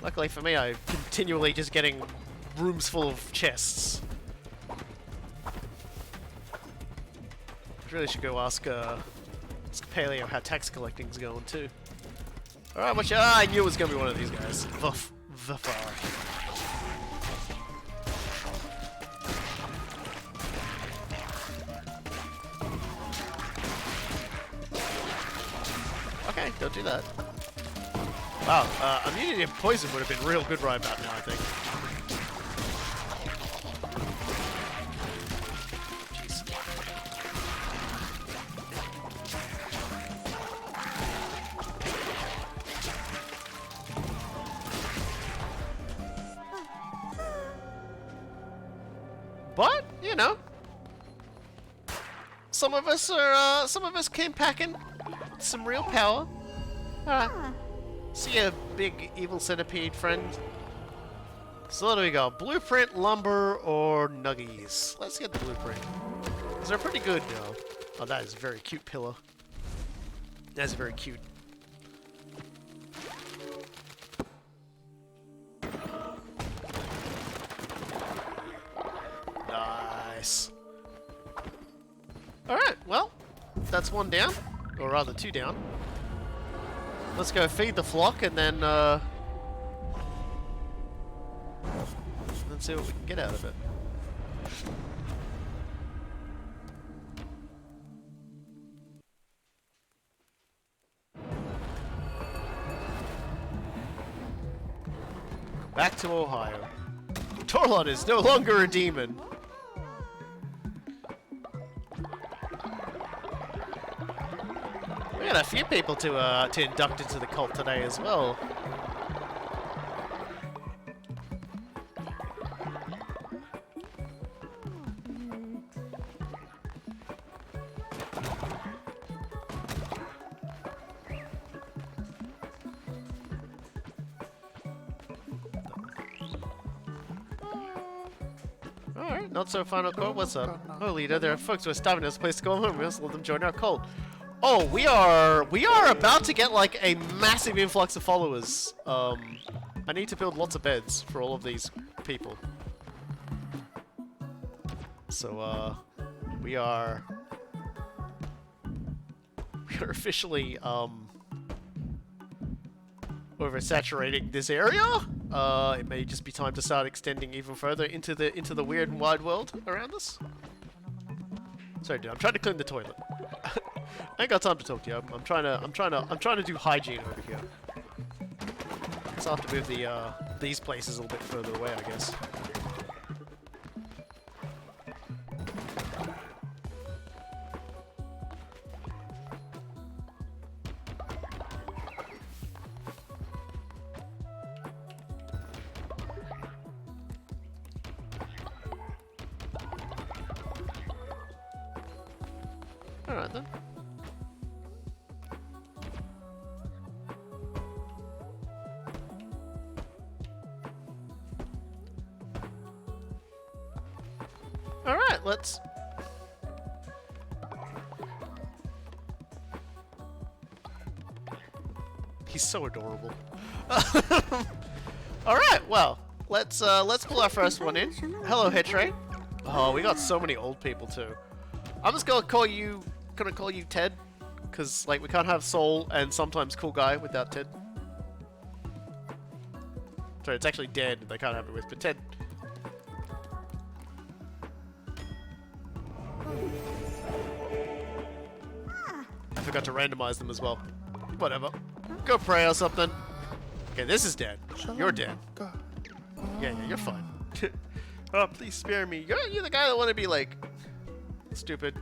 Luckily for me, I'm continually just getting rooms full of chests. I really should go ask Paleo how tax collecting's going too. Alright, watch out. I knew it was gonna be one of these guys. Vuff. Vuffar. Okay, don't do that. Wow, immunity to poison would have been real good right about now, I think. Jeez. But, you know, some of us came packing some real power. See ya, big evil centipede friend. So what do we got? Blueprint, lumber, or nuggies? Let's get the blueprint. These are pretty good now. Oh, that is a very cute pillow. That's very cute. Nice. Alright, well, that's one down. Or rather, two down. Let's go feed the flock and then see what we can get out of it. Back to Ohio. Torlon is no longer a demon. We got a few people to induct into the cult today as well. Alright, not so final call. What's up? Oh, leader, there are folks who are starving this place to go home. We must let them join our cult. Oh, we are about to get like a massive influx of followers. I need to build lots of beds for all of these people. So, We are officially oversaturating this area. It may just be time to start extending even further into the weird and wide world around us. Sorry, dude. I'm trying to clean the toilet. I ain't got time to talk to you. I'm trying to do hygiene over here. So I'll have to move these places a little bit further away, I guess. Alright then. Alright, let's... He's so adorable. Alright, well, let's pull our first one in. Hello, Hetre. Oh, we got so many old people too. I'm just gonna call you Ted, because like we can't have Soul and sometimes Coolguy without Ted. Sorry, it's actually Dead. They can't have it with, but Ted. I forgot to randomize them as well. Whatever. Go pray or something. Okay, this is dead. You're dead. Yeah, you're fine. Oh, please spare me. You're the guy that wanted to be like stupid.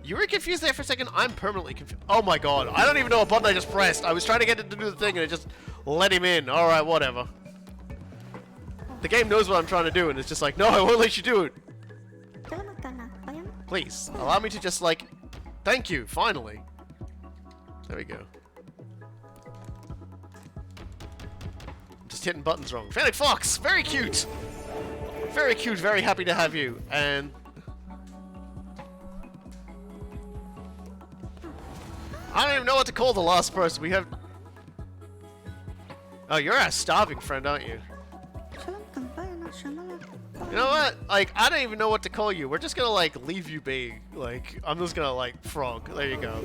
You were confused there for a second. I'm permanently confused. Oh my god. I don't even know what button I just pressed. I was trying to get it to do the thing and it just let him in. Alright, whatever. The game knows what I'm trying to do and it's just like, no, I won't let you do it. Please, allow me to just like... Thank you, finally. There we go. I'm just hitting buttons wrong. Fennec Fox! Very cute! Very cute, very happy to have you. And... I don't even know what to call the last person. We have... Oh, you're our starving friend, aren't you? You know what? Like, I don't even know what to call you. We're just gonna, like, leave you be. Like, I'm just gonna, like, Frog. There you go.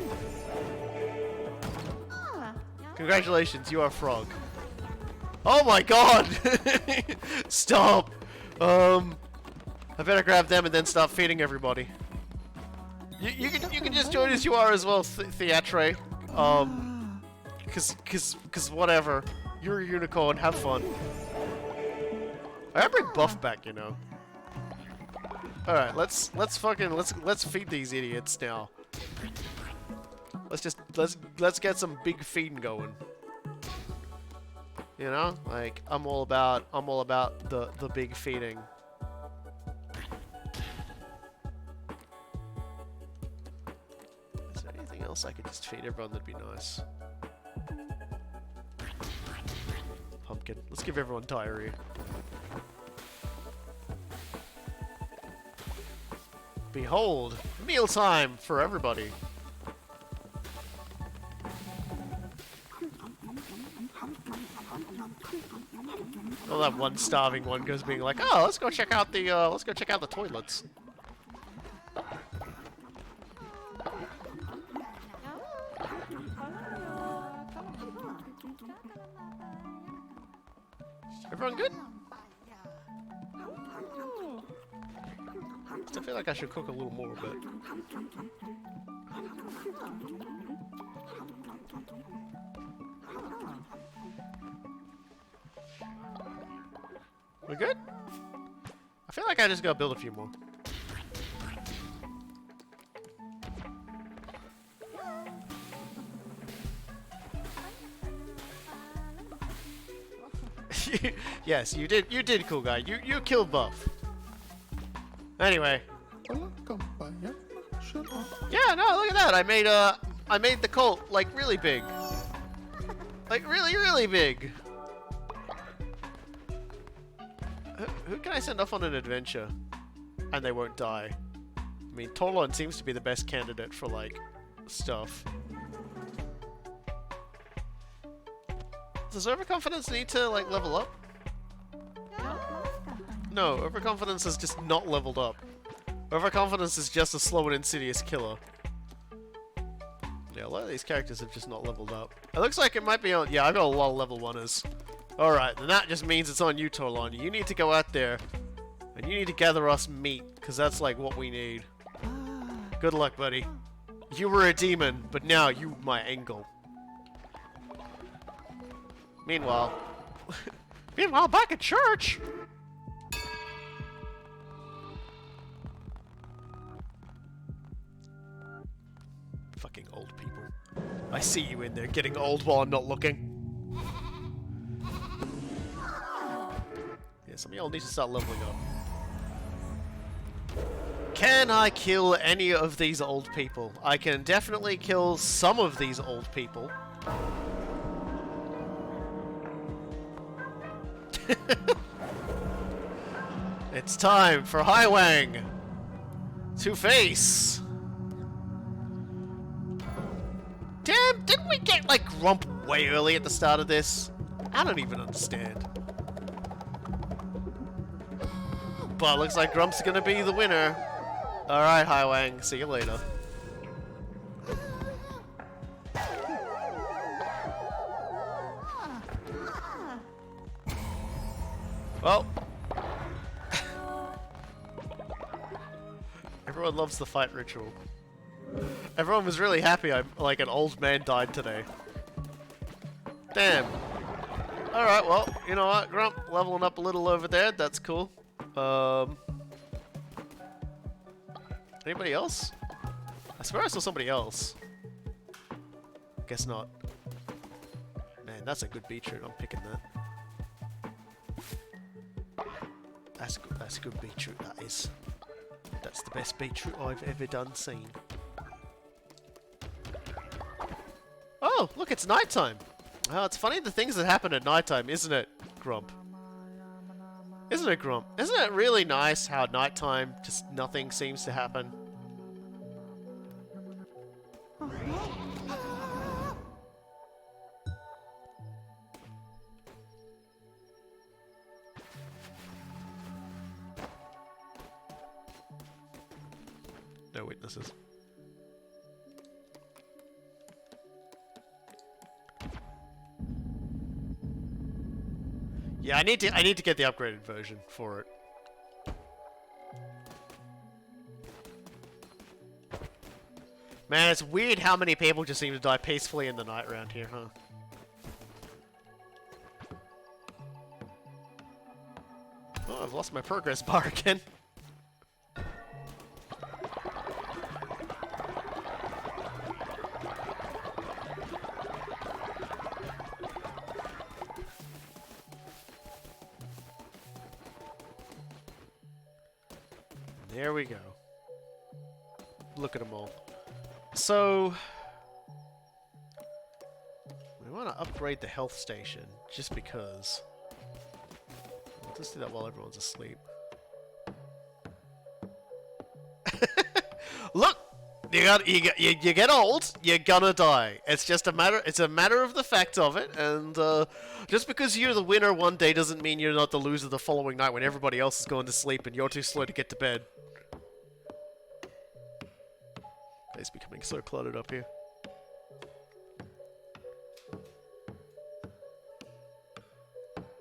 Congratulations, you are Frog. Oh my god! Stop! I better grab them and then start feeding everybody. You can just join as you are as well, Theatre. Cause whatever. You're a unicorn, have fun. I gotta bring Buff back, you know. Alright, let's feed these idiots now. Let's get some big feeding going. You know? Like I'm all about the big feeding. Is there anything else I could just feed everyone that'd be nice? Pumpkin. Let's give everyone diarrhea. Behold, mealtime for everybody. Well, that one starving one goes being like, "Oh, let's go check out the toilets." Everyone good? I feel like I should cook a little more, but... We good? I feel like I just gotta build a few more. Yes, you did, Coolguy. You killed Buff. Anyway. Yeah, no, look at that. I made the cult like really big. Like really big. Who can I send off on an adventure and they won't die? I mean, Torlon seems to be the best candidate for like stuff. Does overconfidence need to like level up? No, overconfidence is just not leveled up. Overconfidence is just a slow and insidious killer. Yeah, a lot of these characters have just not leveled up. It looks like it might be on... Yeah, I've got a lot of level 1ers. Alright, then that just means it's on you, Torlon. You need to go out there, and you need to gather us meat, because that's like what we need. Good luck, buddy. You were a demon, but now you my angle. Meanwhile... Meanwhile, back at church! Fucking old people. I see you in there getting old while I'm not looking. Yeah, some of y'all need to start leveling up. Can I kill any of these old people? I can definitely kill some of these old people. It's time for Highwang to face. Damn, didn't we get like Grump way early at the start of this? I don't even understand. But looks like Grump's gonna be the winner. Alright, Highwang, see you later. Well. Everyone loves the fight ritual. Everyone was really happy like an old man died today. Damn. Alright, well, you know what, Grump, leveling up a little over there, that's cool. Anybody else? I swear I saw somebody else. Guess not. Man, that's a good beetroot, I'm picking that. That's a good beetroot, that is. That's the best beetroot I've ever done seen. Oh, look, it's nighttime. Oh, it's funny the things that happen at nighttime, isn't it, Grump? Isn't it, Grump? Isn't it really nice how at nighttime just nothing seems to happen? No witnesses. Yeah, I need to get the upgraded version for it. Man, it's weird how many people just seem to die peacefully in the night around here, huh? Oh, I've lost my progress bar again. There we go. Look at them all. So, we want to upgrade the health station, just because. Let's do that while everyone's asleep. Look! You get old, you're gonna die. It's just a matter of the fact of it, and just because you're the winner one day doesn't mean you're not the loser the following night when everybody else is going to sleep and you're too slow to get to bed. It's becoming so cluttered up here.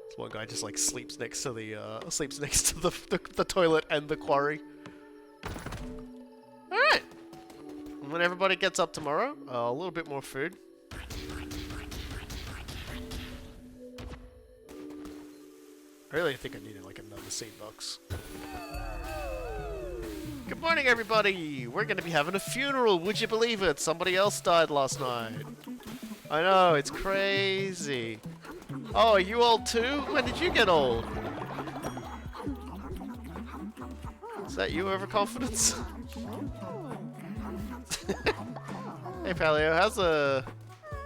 This one guy just like sleeps next to the toilet and the quarry. All right. When everybody gets up tomorrow, a little bit more food. I really think I needed like another seed box. Good morning, everybody! We're gonna be having a funeral, would you believe it? Somebody else died last night. I know, it's crazy. Oh, are you old too? When did you get old? Is that you, overconfidence? Hey, Paleo, how's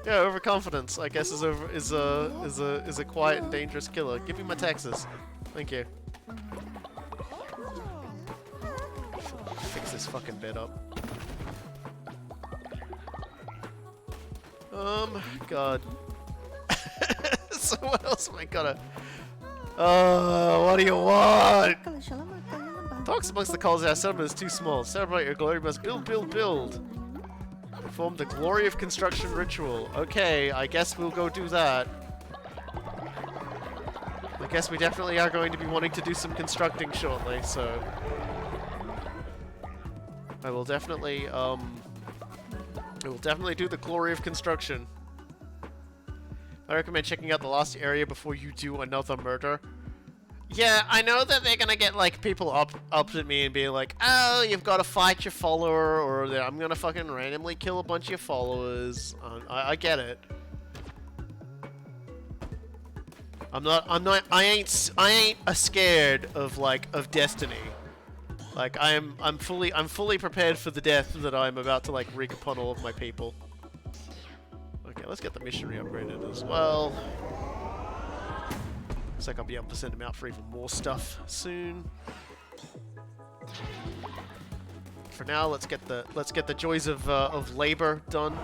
yeah, overconfidence? I guess is a quiet and dangerous killer. Give me my taxes, thank you. Fix this fucking bed up. God. So what else am I gonna? What do you want? Talks amongst the calls our settlement is too small. Celebrate your glory, must build, build, build. Perform the glory of construction ritual. Okay, I guess we'll go do that. I guess we definitely are going to be wanting to do some constructing shortly, so... I will definitely do the glory of construction. I recommend checking out the lost area before you do another murder. Yeah, I know that they're gonna get, like, people up at me and be like, oh, you've got to fight your follower, or that I'm gonna fucking randomly kill a bunch of your followers. I get it. I ain't scared of, like, of destiny. Like, I'm fully prepared for the death that I'm about to, like, wreak upon all of my people. Okay, let's get the missionary upgraded as well. Looks like I'll be able to send him out for even more stuff soon. For now, let's get the joys of labor done.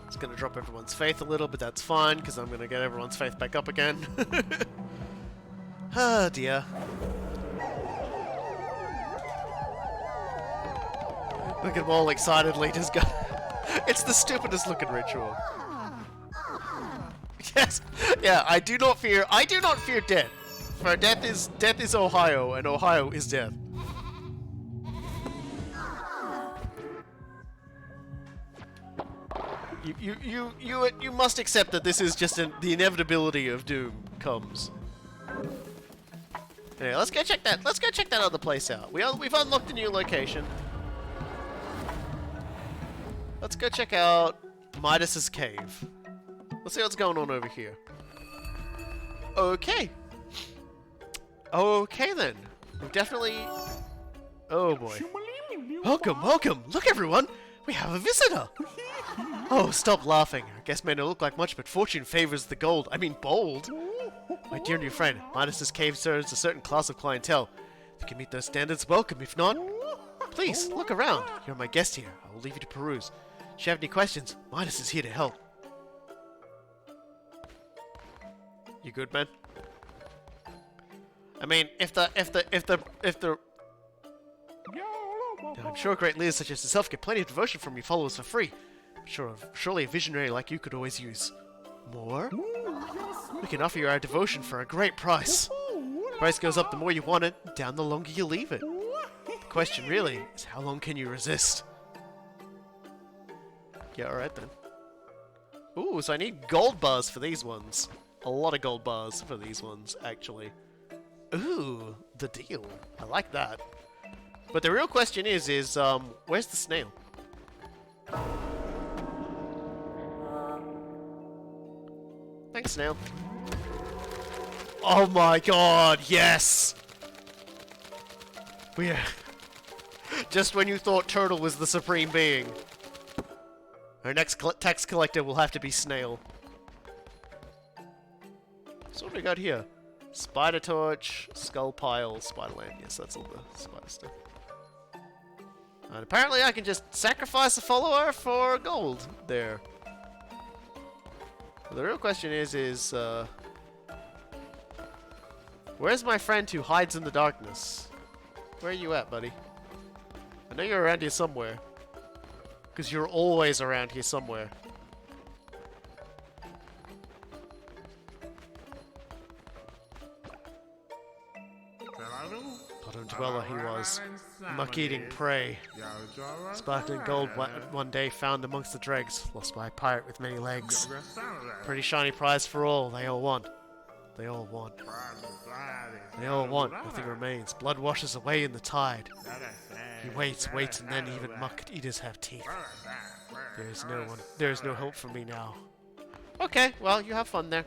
It's gonna drop everyone's faith a little, but that's fine because I'm gonna get everyone's faith back up again. Ah, dear. Look at him all excitedly just go. It's the stupidest looking ritual. Yes, yeah. I do not fear death. For death is Ohio, and Ohio is death. You must accept that this is just the inevitability of doom comes. Anyway, let's go check that. Let's go check that other place out. We've unlocked a new location. Let's go check out Midas's cave. Let's see what's going on over here. Okay. Okay then. We've definitely... Oh boy. Welcome, welcome! Look everyone! We have a visitor! Oh, stop laughing. I guess may not look like much, but fortune favors the bold. My dear new friend, Midas's cave serves a certain class of clientele. If you can meet those standards, welcome. If not, please, look around. You're my guest here. I will leave you to peruse. If you have any questions, Midas is here to help. You good, man? I mean, if the I'm sure great leaders such as yourself get plenty of devotion from your followers for free. Surely a visionary like you could always use more. We can offer you our devotion for a great price. The price goes up the more you want it, down the longer you leave it. The question really is how long can you resist? Yeah, alright then. Ooh, so I need gold bars for these ones. A lot of gold bars for these ones, actually. Ooh, the deal. I like that. But the real question is where's the snail? Thanks, snail. Oh my god, yes! We are... Just when you thought Turtle was the supreme being. Our next tax collector will have to be Snail. So what do we got here? Spider torch, skull pile, spider lamp. Yes, that's all the spider stuff. And apparently I can just sacrifice a follower for gold there. But the real question is where's my friend who hides in the darkness? Where are you at, buddy? I know you're around here somewhere. Because you're always around here somewhere. Bottom dweller he was, muck-eating prey. Sparkling gold one day found amongst the dregs, lost by a pirate with many legs. Pretty shiny prize for all, they all want. They all want. They all want, nothing remains. Blood washes away in the tide. He waits, and then even muck-eaters have teeth. There is no hope for me now. Okay, well, you have fun there.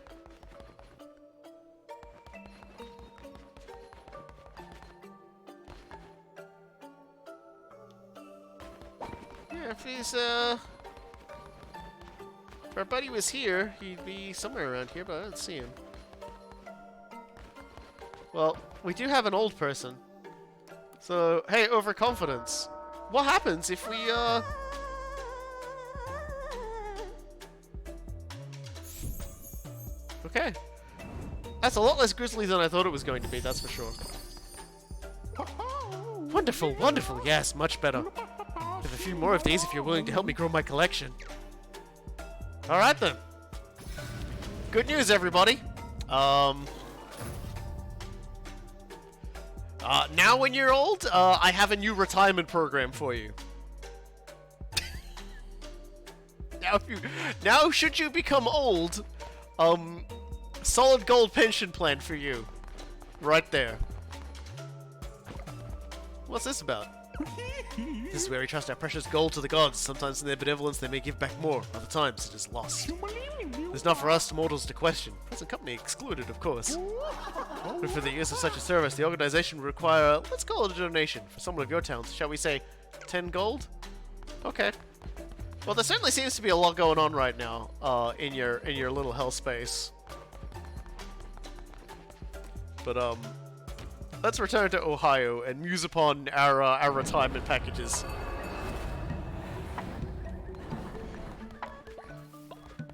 Yeah, if he's, if our buddy was here, he'd be somewhere around here, but I don't see him. Well, we do have an old person. So, hey, overconfidence. What happens if we, Okay. That's a lot less grisly than I thought it was going to be, that's for sure. Wonderful, wonderful, yes, much better. Have a few more of these if you're willing to help me grow my collection. Alright then. Good news, everybody. Now when you're old, I have a new retirement program for you. Now should you become old, solid gold pension plan for you. Right there. What's this about? This is where we trust our precious gold to the gods. Sometimes in their benevolence they may give back more, other times it is lost. It's not for us mortals to question. Present company excluded, of course. But for the use of such a service, the organization would require, let's call it a donation. For someone of your talents, shall we say 10 gold? Okay. Well, there certainly seems to be a lot going on right now, in your little hell space. But let's return to Ohio and muse upon our retirement packages.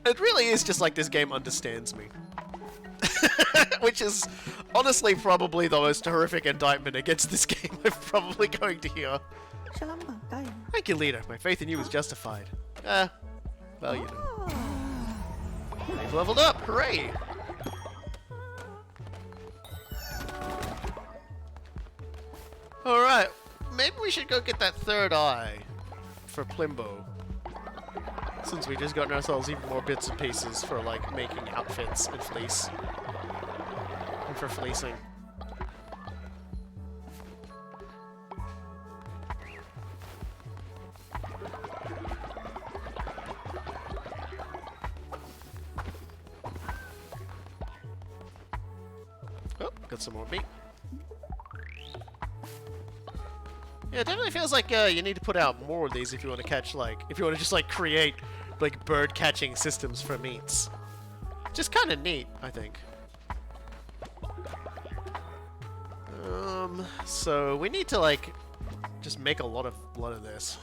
It really is just like this game understands me. Which is honestly probably the most horrific indictment against this game I'm probably going to hear. Thank you, leader. My faith in you is justified. Well, you know. We've leveled up! Hooray! Alright, maybe we should go get that third eye for Plimbo. Since we've just gotten ourselves even more bits and pieces for, like, making outfits and fleece. And for fleecing. Oh, got some more meat. Yeah, it definitely feels like you need to put out more of these if you want to catch, like, if you want to just, like, create, like, bird catching systems for meats. Just kind of neat, I think. So we need to, like, just make a lot of this.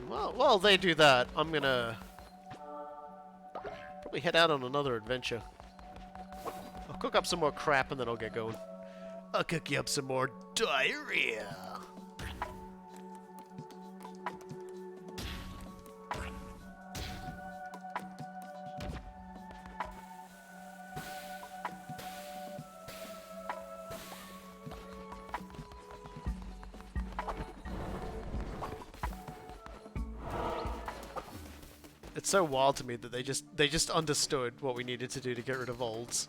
Well, while they do that, I'm gonna probably head out on another adventure. I'll cook up some more crap and then I'll get going. I'll cook you up some more diarrhea. It's so wild to me that they just understood what we needed to do to get rid of olds.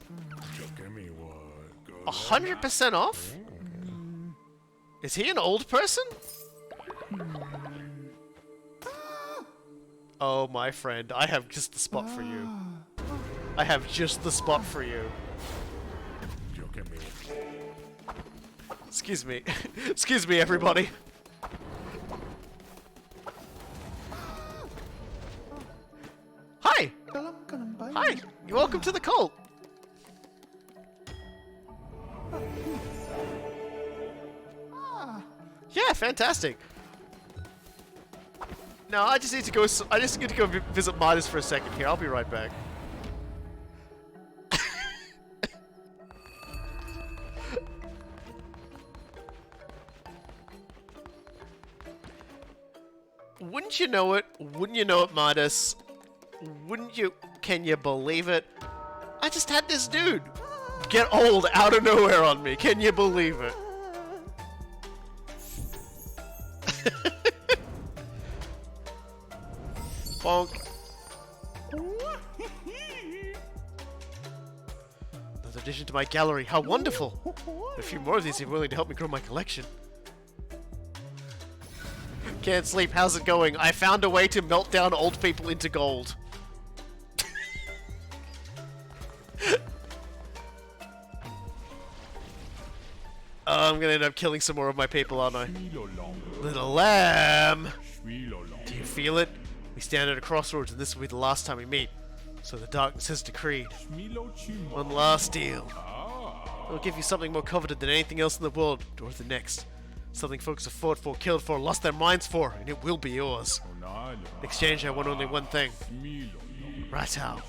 100% off? Is he an old person? Oh, my friend, I have just the spot for you. I have just the spot for you. Excuse me. Excuse me, everybody. Hi! Hi! You're welcome to the cult! Yeah, fantastic. No, I just need to go. I just need to go visit Midas for a second here. I'll be right back. Wouldn't you know it? Wouldn't you know it, Midas? Wouldn't you? Can you believe it? I just had this dude get old out of nowhere on me. Can you believe it? Bonk. Another addition to my gallery. How wonderful! A few more of these if you're willing to help me grow my collection. Can't sleep. How's it going? I found a way to melt down old people into gold. I'm gonna end up killing some more of my people, aren't I? Little lamb! Do you feel it? We stand at a crossroads and this will be the last time we meet. So the darkness has decreed. One last deal. It'll give you something more coveted than anything else in the world, or the next. Something folks have fought for, killed for, lost their minds for, and it will be yours. In exchange, I want only one thing. Ratau.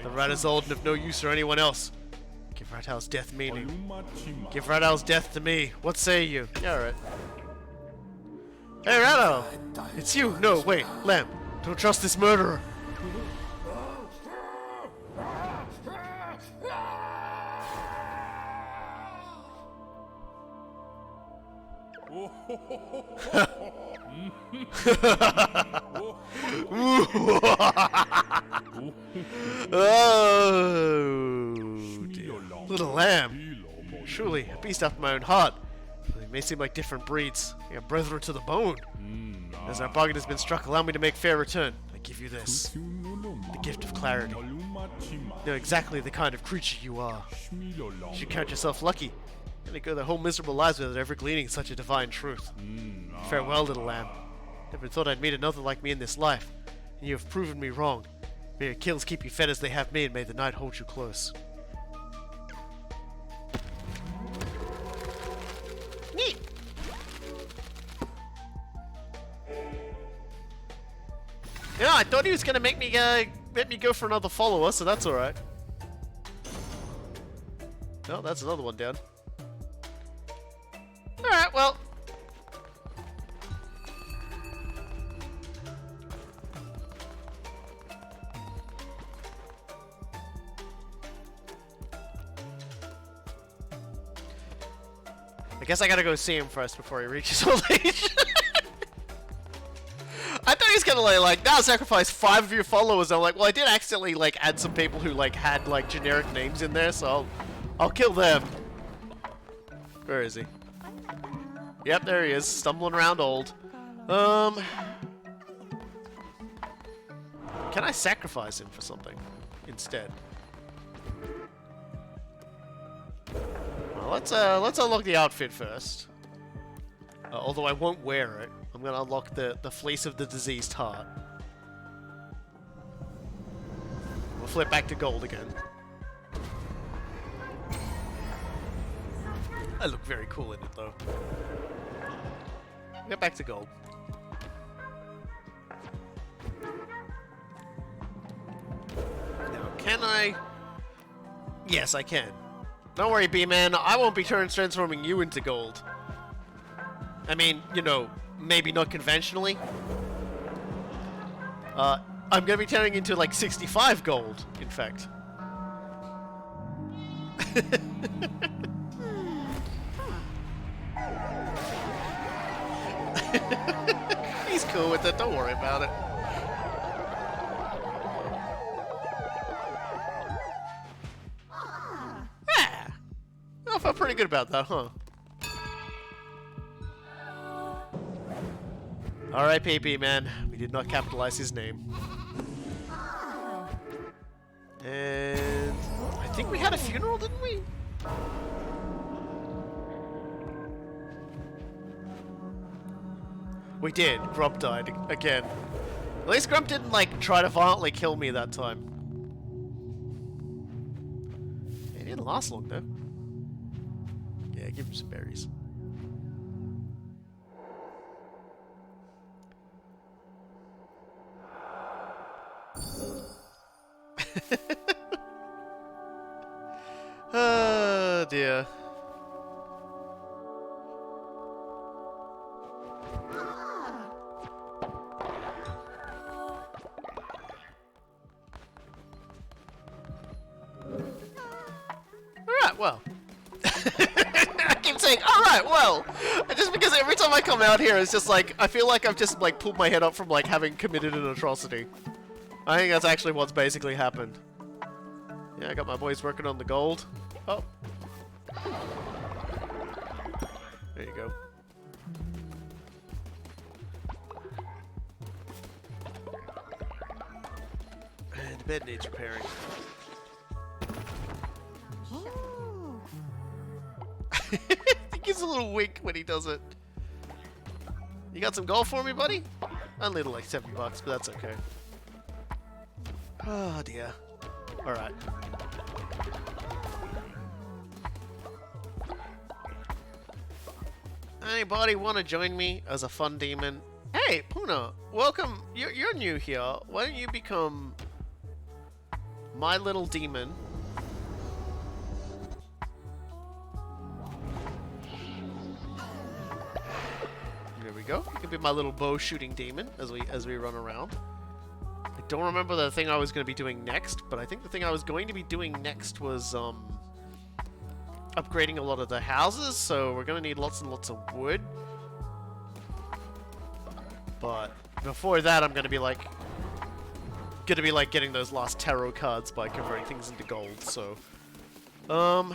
The rat is old and of no use for anyone else. Give Ratau's death meaning. Give Ratau's death to me. What say you? Yeah, alright. Hey, Ratau! It's you! No, wait, Lamb. Don't trust this murderer. Oh, dear. Little lamb. Truly, a beast after my own heart. They may seem like different breeds. They are brethren to the bone. As our bargain has been struck, allow me to make fair return. I give you this. The gift of clarity. Know exactly the kind of creature you are. You should count yourself lucky. And they go their whole miserable lives without ever gleaning such a divine truth. Farewell, little lamb. Never thought I'd meet another like me in this life, and you have proven me wrong. May your kills keep you fed as they have me, and may the night hold you close. Neat! Yeah, I thought he was gonna make me go for another follower, so that's alright. Oh, that's another one down. Alright, well. I guess I gotta go see him first before he reaches old age. I thought he was gonna like now sacrifice 5 of your followers. I'm like, well, I did accidentally like add some people who like had like generic names in there, so I'll kill them. Where is he? Yep, there he is, stumbling around old. Can I sacrifice him for something instead? Well, let's unlock the outfit first. Although I won't wear it, I'm gonna unlock the fleece of the diseased heart. We'll flip back to gold again. I look very cool in it though. Get back to gold. Now, can I? Yes, I can. Don't worry, B-Man. I won't be transforming you into gold. I mean, you know, maybe not conventionally. I'm gonna be turning into like 65 gold, in fact. He's cool with it, don't worry about it. Yeah. I felt pretty good about that, huh? R.I.P. B-Man. We did not capitalize his name. And I think we had a funeral, didn't we? We did. Grump died again. At least Grump didn't like try to violently kill me that time. It didn't last long though. Yeah, give him some berries. Oh dear. Alright, well. I keep saying, alright, well. Just because every time I come out here, it's just like, I feel like I've just like pulled my head up from like having committed an atrocity. I think that's actually what's basically happened. Yeah, I got my boys working on the gold. Oh. There you go. And the bed needs repairing. He gives a little wink when he does it. You got some gold for me, buddy? Only like $7, but that's okay. Oh dear. Alright. Anybody want to join me as a fun demon? Hey, Puna, welcome. You're new here. Why don't you become my little demon? There we go. You can be my little bow shooting demon as we run around. I don't remember the thing I was going to be doing next, but I think the thing I was going to be doing next was upgrading a lot of the houses, so we're going to need lots and lots of wood. But before that, I'm going to be like getting those last tarot cards by converting things into gold. So, yeah,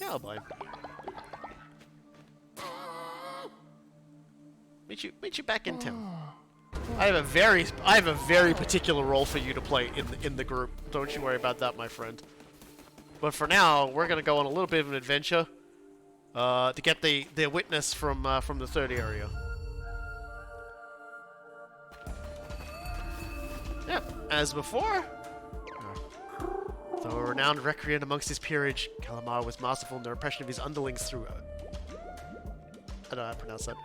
I'll buy. Meet you back in town. I have a very particular role for you to play in the group. Don't you worry about that, my friend. But for now, we're gonna go on a little bit of an adventure to get the witness from the third area. Yep, as before. Though a renowned recreant amongst his peerage, Calamar was masterful in the repression of his underlings through. I don't know how to pronounce that.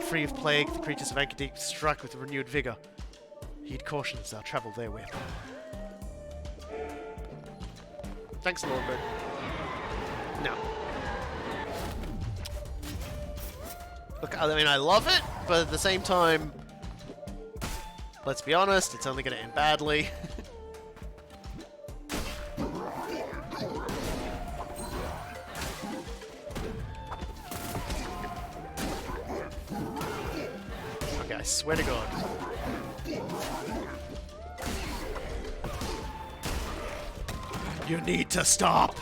Free of plague, the creatures of Ankadeep struck with renewed vigor. Heed caution as thou travel their way. Thanks, Lordbird. No. Look, I mean, I love it, but at the same time, let's be honest, it's only going to end badly. I swear to God. You need to stop!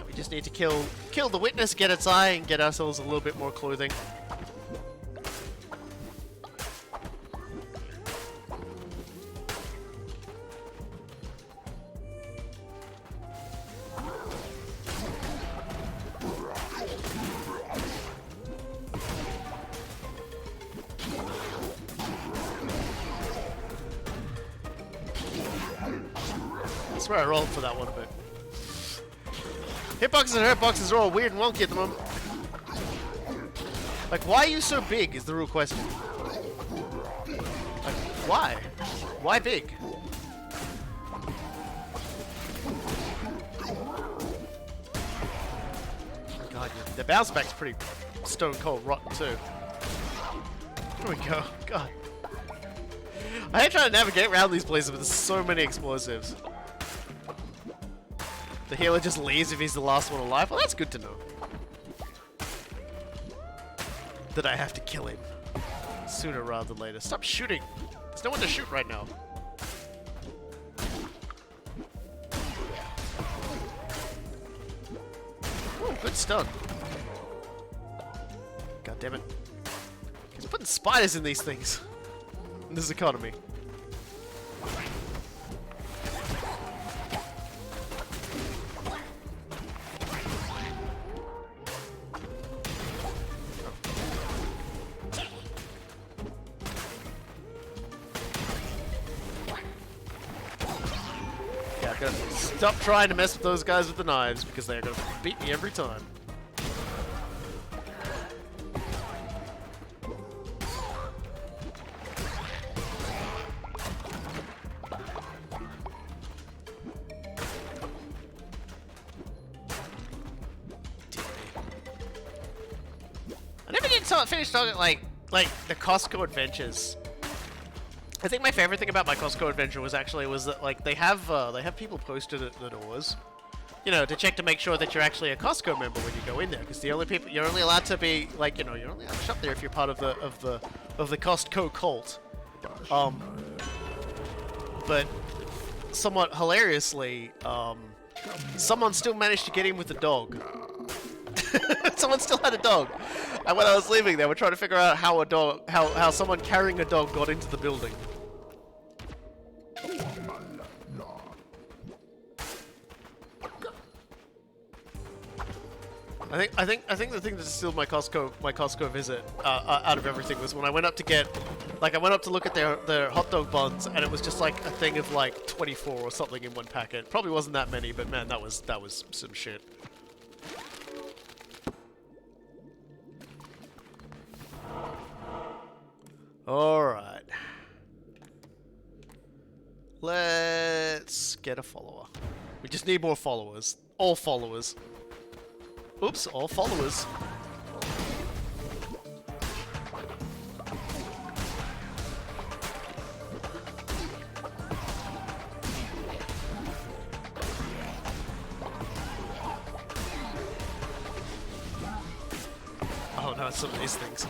We just need to kill the witness, get its eye, and get ourselves a little bit more clothing. I swear I rolled for that one a bit. Hitboxes and hurtboxes are all weird and wonky at the moment. Like, why are you so big is the real question. Like, why? Why big? God, yeah, the bounce back's pretty stone cold rotten too. Here we go. God. I hate trying to navigate around these places, but there's so many explosives. The healer just leaves if he's the last one alive. Well, that's good to know. That I have to kill him sooner rather than later. Stop shooting. There's no one to shoot right now. Ooh, good stun. God damn it. He's putting spiders in these things. In this economy. Stop trying to mess with those guys with the knives because they're going to beat me every time. I never did finish talking like the Costco adventures. I think my favorite thing about my Costco adventure was that like they have people posted at the doors, you know, to check to make sure that you're actually a Costco member when you go in there, because the only people you're only allowed to be like, you know, you're only allowed to shop there if you're part of the Costco cult. But somewhat hilariously, someone still managed to get in with the dog. Someone still had a dog. And when I was leaving, they were trying to figure out how someone carrying a dog got into the building. I think the thing that sealed my Costco visit out of everything was when I went up to get, like, I went up to look at their hot dog buns, and it was just like a thing of like 24 or something in one packet. Probably wasn't that many, but man, that was some shit. All right, let's get a follower. We just need more followers. All followers. Oops, all followers. Oh no, it's some of these things.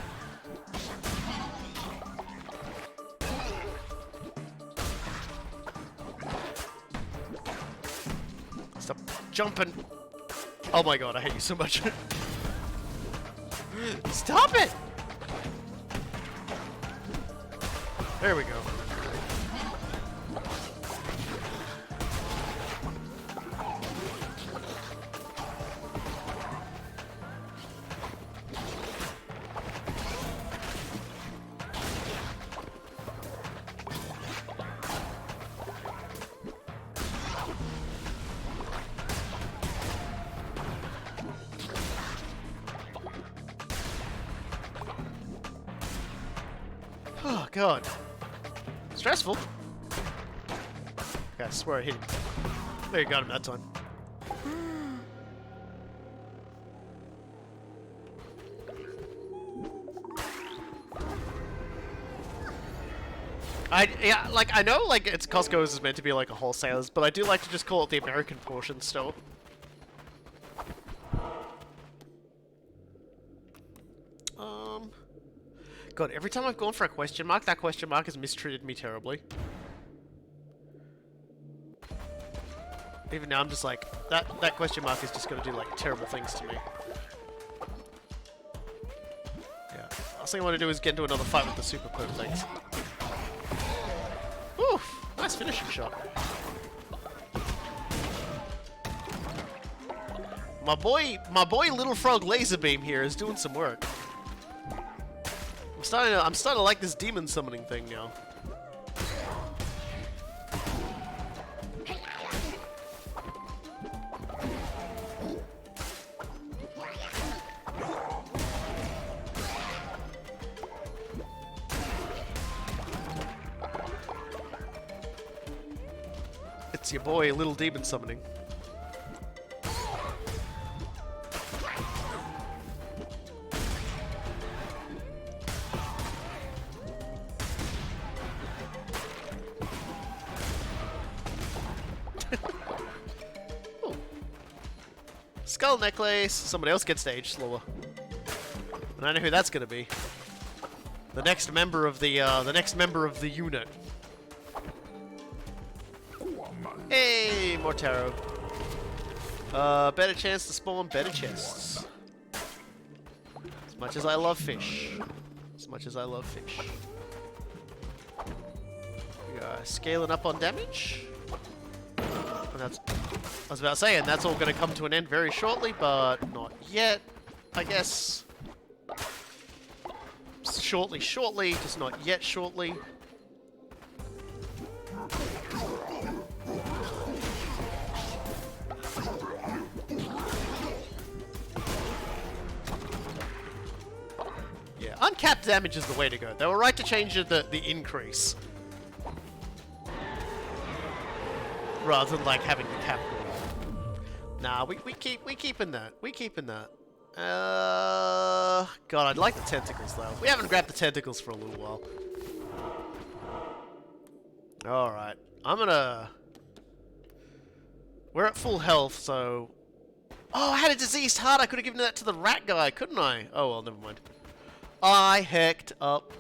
Stop jumping. Oh my god, I hate you so much. Stop it! There we go. Oh god. Stressful. Okay, I swear I hit him. There, you got him that time. Yeah, like, I know, like, it's Costco's is meant to be like a wholesaler's, but I do like to just call it the American portion store. God, every time I've gone for a question mark, that question mark has mistreated me terribly. Even now, I'm just like, that question mark is just gonna do, like, terrible things to me. Yeah. Last thing I want to do is get into another fight with the super perp things. Oof! Nice finishing shot. My boy Little Frog Laser Beam here is doing some work. I'm starting to like this demon summoning thing now. It's your boy, Little Demon Summoning. Skull necklace. Somebody else gets to age slower, and I know who that's gonna be. The next member of the unit. Hey, more tarot. Better chance to spawn better chests. As much as I love fish. As much as I love fish. We are scaling up on damage. And that's, I was about to say, and that's all going to come to an end very shortly, but not yet, I guess. Shortly, just not yet shortly. Yeah, uncapped damage is the way to go. They were right to change the increase. Rather than, like, having the cap. Nah, we keeping that. We keeping that. God, I'd like the tentacles, though. We haven't grabbed the tentacles for a little while. Alright. I'm gonna... We're at full health, so... Oh, I had a diseased heart! I could have given that to the rat guy, couldn't I? Oh, well, never mind. I hecked up.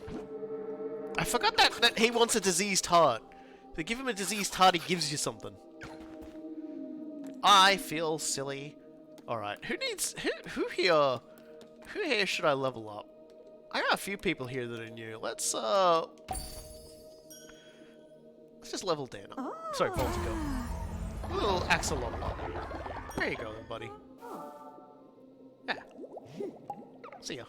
I forgot that he wants a diseased heart. If you give him a diseased heart, he gives you something. I feel silly. Alright, who here should I level up? I got a few people here that are new. Let's just level Dan up. Sorry, Voltico. A little axolotl up. There you go then, buddy. Yeah. See ya.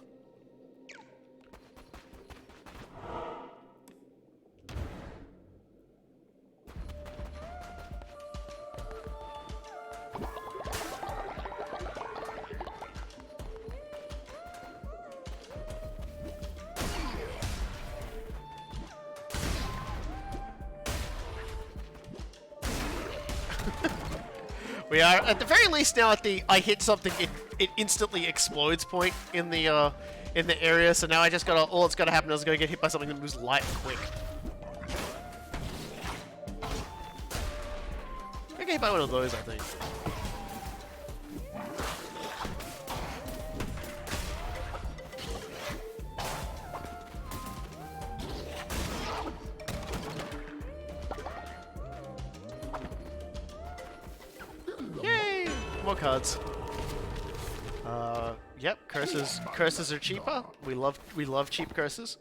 We are at the very least now at the I hit something it instantly explodes point in the area. So now I just gotta all that's gotta happen is I gotta get hit by something that moves light and quick. I get hit by one of those, I think. Yay! More cards. Yep, curses are cheaper. We love cheap curses.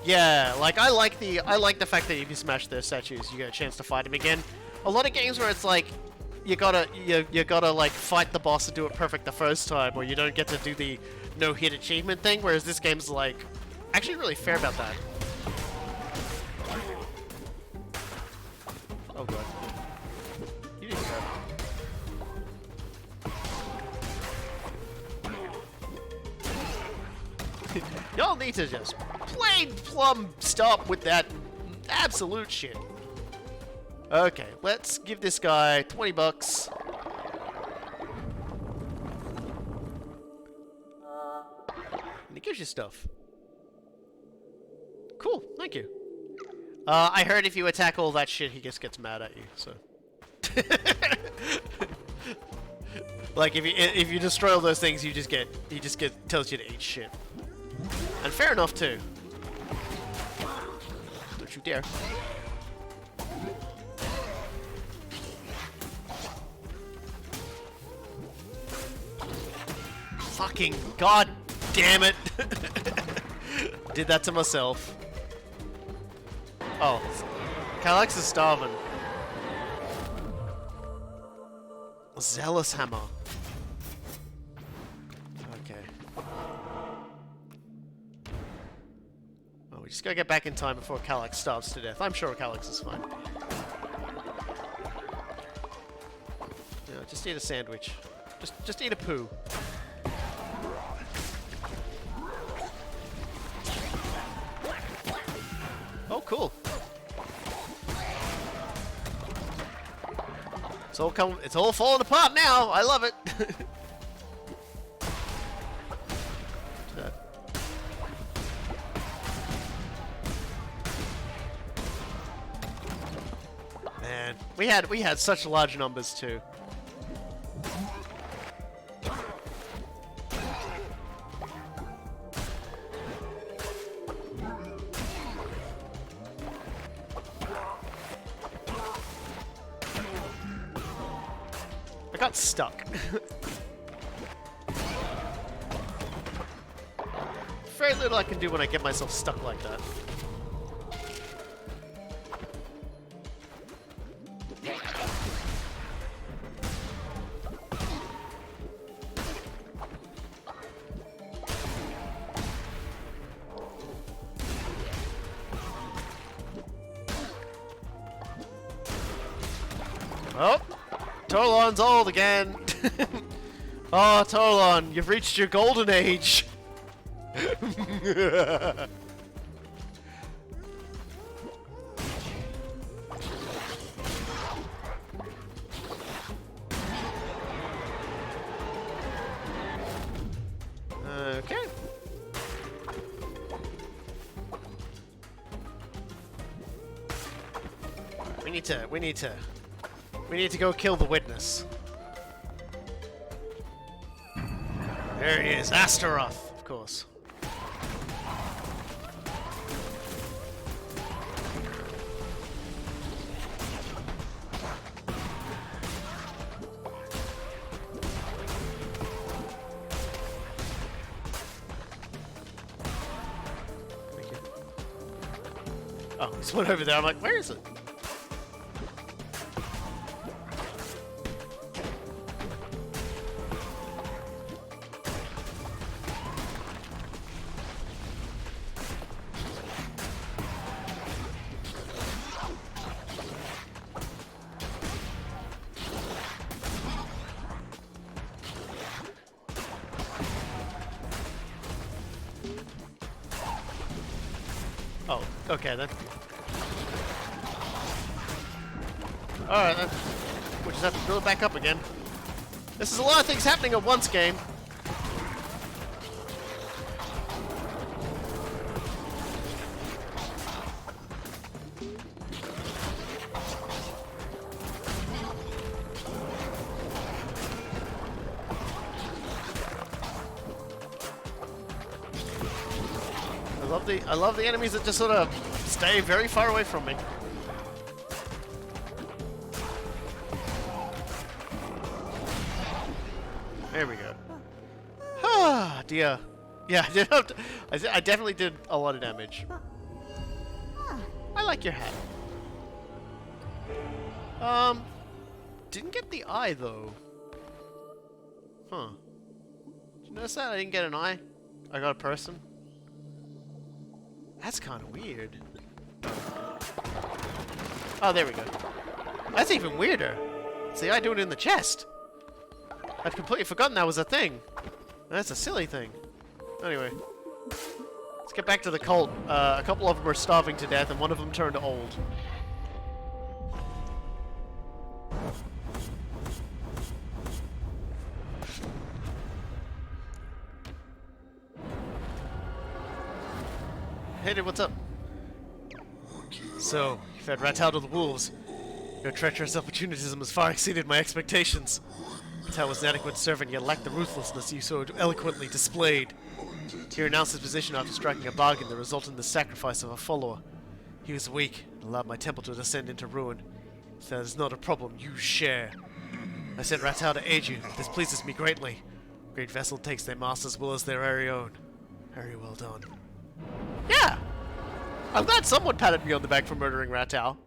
Yeah, like I like the fact that if you smash their statues, you get a chance to fight him again. A lot of games where it's like you gotta like fight the boss and do it perfect the first time, or you don't get to do the no-hit achievement thing. Whereas this game's like actually really fair about that. Oh god. You need to go. Y'all need to just plain plumb stop with that absolute shit. Okay, let's give this guy 20 bucks. And he gives you stuff. Cool, thank you. I heard if you attack all that shit, he just gets mad at you, so. Like if you destroy all those things, he just tells you to eat shit. And fair enough too. Don't you dare. Fucking god damn it. Did that to myself. Oh, Calyx is starving. Zealous hammer. Okay. Oh, we just gotta get back in time before Calyx starves to death. I'm sure Calyx is fine. Yeah, just eat a sandwich. Just eat a poo. Oh, cool. It's all falling apart now. I love it. Man, we had such large numbers too. I got stuck. Very little I can do when I get myself stuck like that. Oh! Torlon's old again! Oh, Torlon, you've reached your golden age! Okay. We need to go kill the witness. There he is, Astaroth, of course. Oh, there's one over there. I'm like, where is it? Oh, okay then. Alright then. We'll just have to build it back up again. This is a lot of things happening at once, game. I love the enemies that just sort of stay very far away from me. There we go. Ah, dear. Yeah, I definitely did a lot of damage. I like your hat. Didn't get the eye though. Huh. Did you notice that? I didn't get an eye. I got a person. That's kind of weird. Oh, there we go. That's even weirder. See, I do it in the chest. I'd completely forgotten that was a thing. That's a silly thing. Anyway. Let's get back to the cult. A couple of them are starving to death, and one of them turned old. Hey dude, what's up? So, you fed Ratau to the wolves. Your treacherous opportunism has far exceeded my expectations. Ratau was an adequate servant, yet lacked the ruthlessness you so eloquently displayed. He renounced his position after striking a bargain that resulted in the sacrifice of a follower. He was weak, and allowed my temple to descend into ruin. So that is not a problem you share. I sent Ratau to aid you. This pleases me greatly. Great vessel takes their master's will as their very own. Very well done. Yeah! I'm glad someone patted me on the back for murdering Ratau.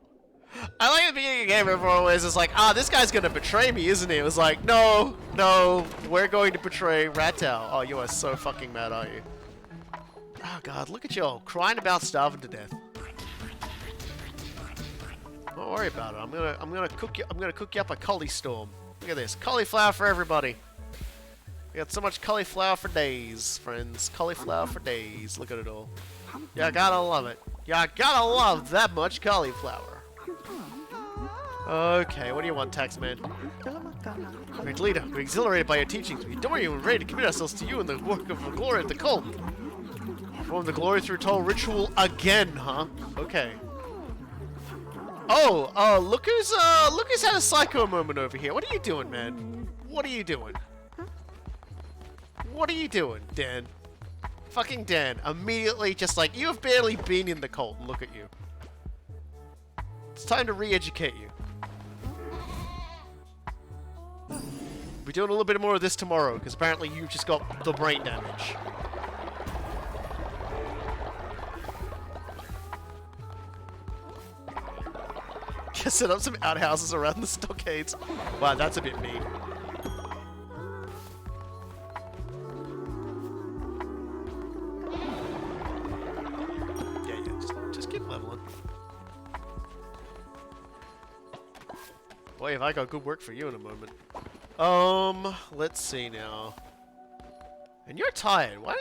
I like at the beginning of the game, everyone always is like, ah, this guy's gonna betray me, isn't he? It was like, no, no, we're going to betray Ratau. Oh, you are so fucking mad, aren't you? Oh god, look at you all, crying about starving to death. Don't worry about it. I'm gonna cook you up a cauli storm. Look at this, cauliflower for everybody. We got so much cauliflower for days, friends. Cauliflower for days. Look at it all. You gotta love it. You gotta love that much cauliflower. Okay, what do you want, Taxman? Great leader, we're exhilarated by your teachings. We adore you and ready to commit ourselves to you in the work of the glory of the cult. Perform the glory through toll ritual again, huh? Okay. Oh, look who's had a psycho moment over here. What are you doing, man? What are you doing? What are you doing, Dan? Fucking Dan. Immediately just like, you have barely been in the cult. Look at you. It's time to re-educate you. We're doing a little bit more of this tomorrow, because apparently you just got the brain damage. Just set up some outhouses around the stockades. Wow, that's a bit mean. Just keep leveling. Boy, have I got good work for you in a moment. Let's see now. And you're tired. Why?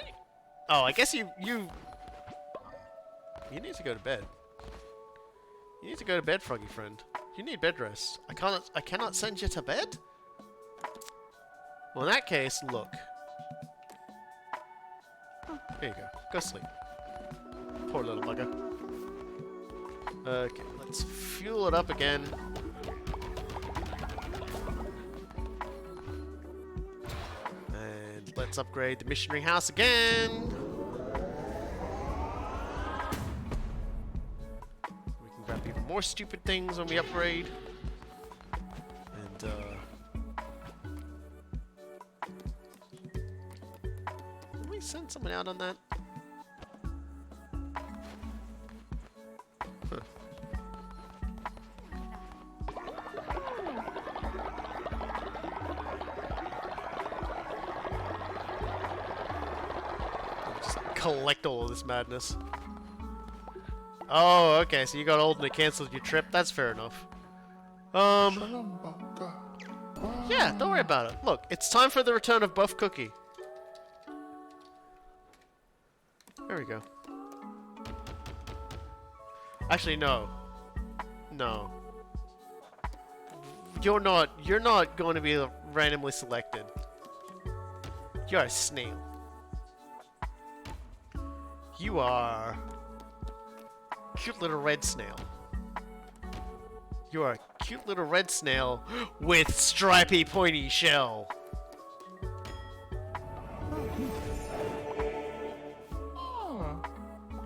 Oh, I guess you need to go to bed. You need to go to bed, froggy friend. You need bed rest. I cannot send you to bed? Well, in that case, look. There you go. Go sleep. Poor little bugger. Okay, let's fuel it up again. And let's upgrade the missionary house again. We can grab even more stupid things when we upgrade. And, Can we send someone out on that? collect all of this madness. Oh, okay, so you got old and it cancelled your trip. That's fair enough. Yeah, don't worry about it. Look, it's time for the return of Buff Cookie. There we go. Actually, no. No. You're not going to be randomly selected. You're a snail. You are cute little red snail. You are a cute little red snail with stripy pointy shell.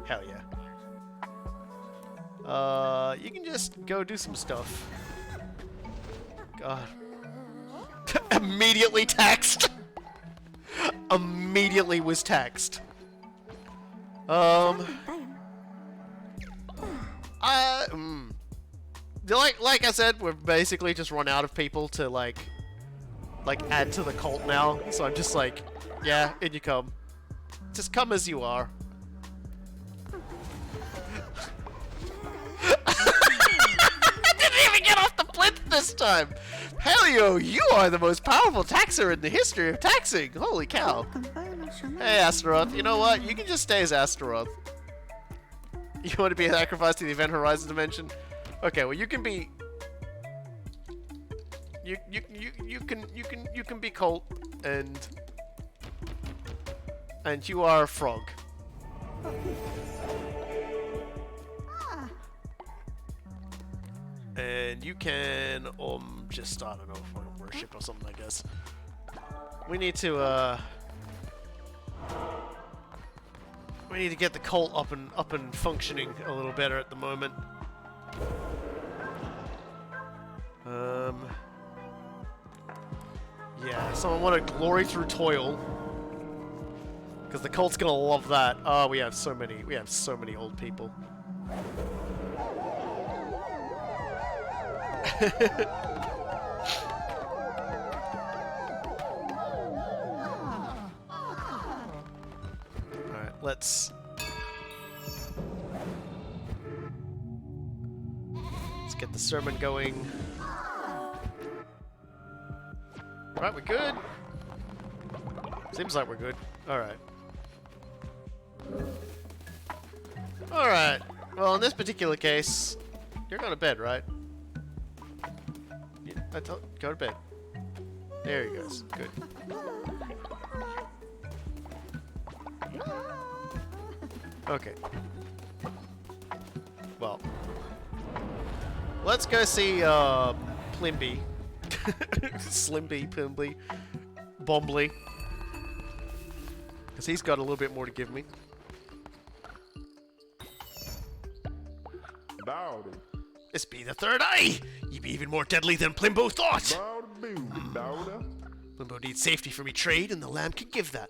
Hell yeah. You can just go do some stuff. God. Immediately taxed! Immediately was taxed. Like I said, we've basically just run out of people to like add to the cult now. So I'm just like, yeah, in you come. Just come as you are. I didn't even get off the plinth this time. Helio, you are the most powerful taxer in the history of taxing. Holy cow. Hey, Astaroth, you know what? You can just stay as Astaroth. You want to be sacrificed to the Event Horizon dimension? Okay, well you can be. You can be Colt and you are a frog. And you can just I don't know, worship or something, I guess. We need to get the cult up and functioning a little better at the moment. Yeah, someone want to glory through toil. Because the cult's gonna love that. Oh, we have so many old people. Alright, let's get the sermon going. Alright, we're good. Seems like we're good. Alright. Alright. Well, in this particular case, you're going to bed, right? Yeah, go to bed. There he goes. Good. Okay. Well. Let's go see, Plimby. Slimby, Pimby, Bombly. Because he's got a little bit more to give me. Dowdy. This be the third eye! Ye be even more deadly than Plimbo thought! Plimbo needs safety for me trade, and the lamb can give that.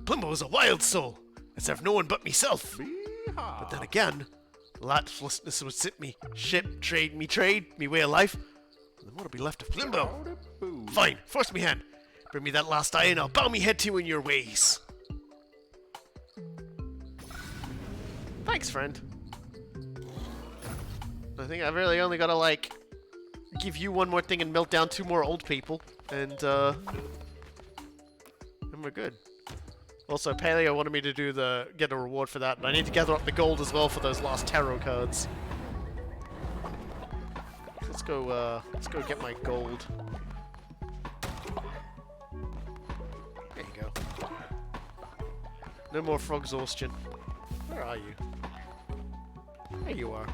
Plimbo is a wild soul, as have no one but myself. But then again, latlessness would sit me ship, trade, me way of life. And then what'll be left of Plimbo? Fine, force me hand. Bring me that last eye and I'll bow me head to you in your ways. Thanks, friend. I think I've really only gotta, like, give you one more thing and melt down 2 more old people. And we're good. Also, Paleo wanted me to do get a reward for that, but I need to gather up the gold as well for those last tarot cards. Let's go get my gold. There you go. No more frog exhaustion. Where are you? There you are.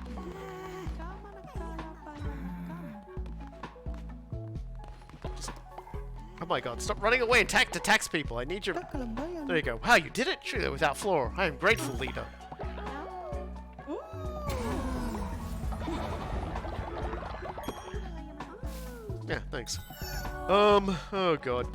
Oh my god, stop running away and tax people. I need your... There you go. Wow, you did it? True, without flaw. I am grateful, leader. Yeah, thanks. Oh god.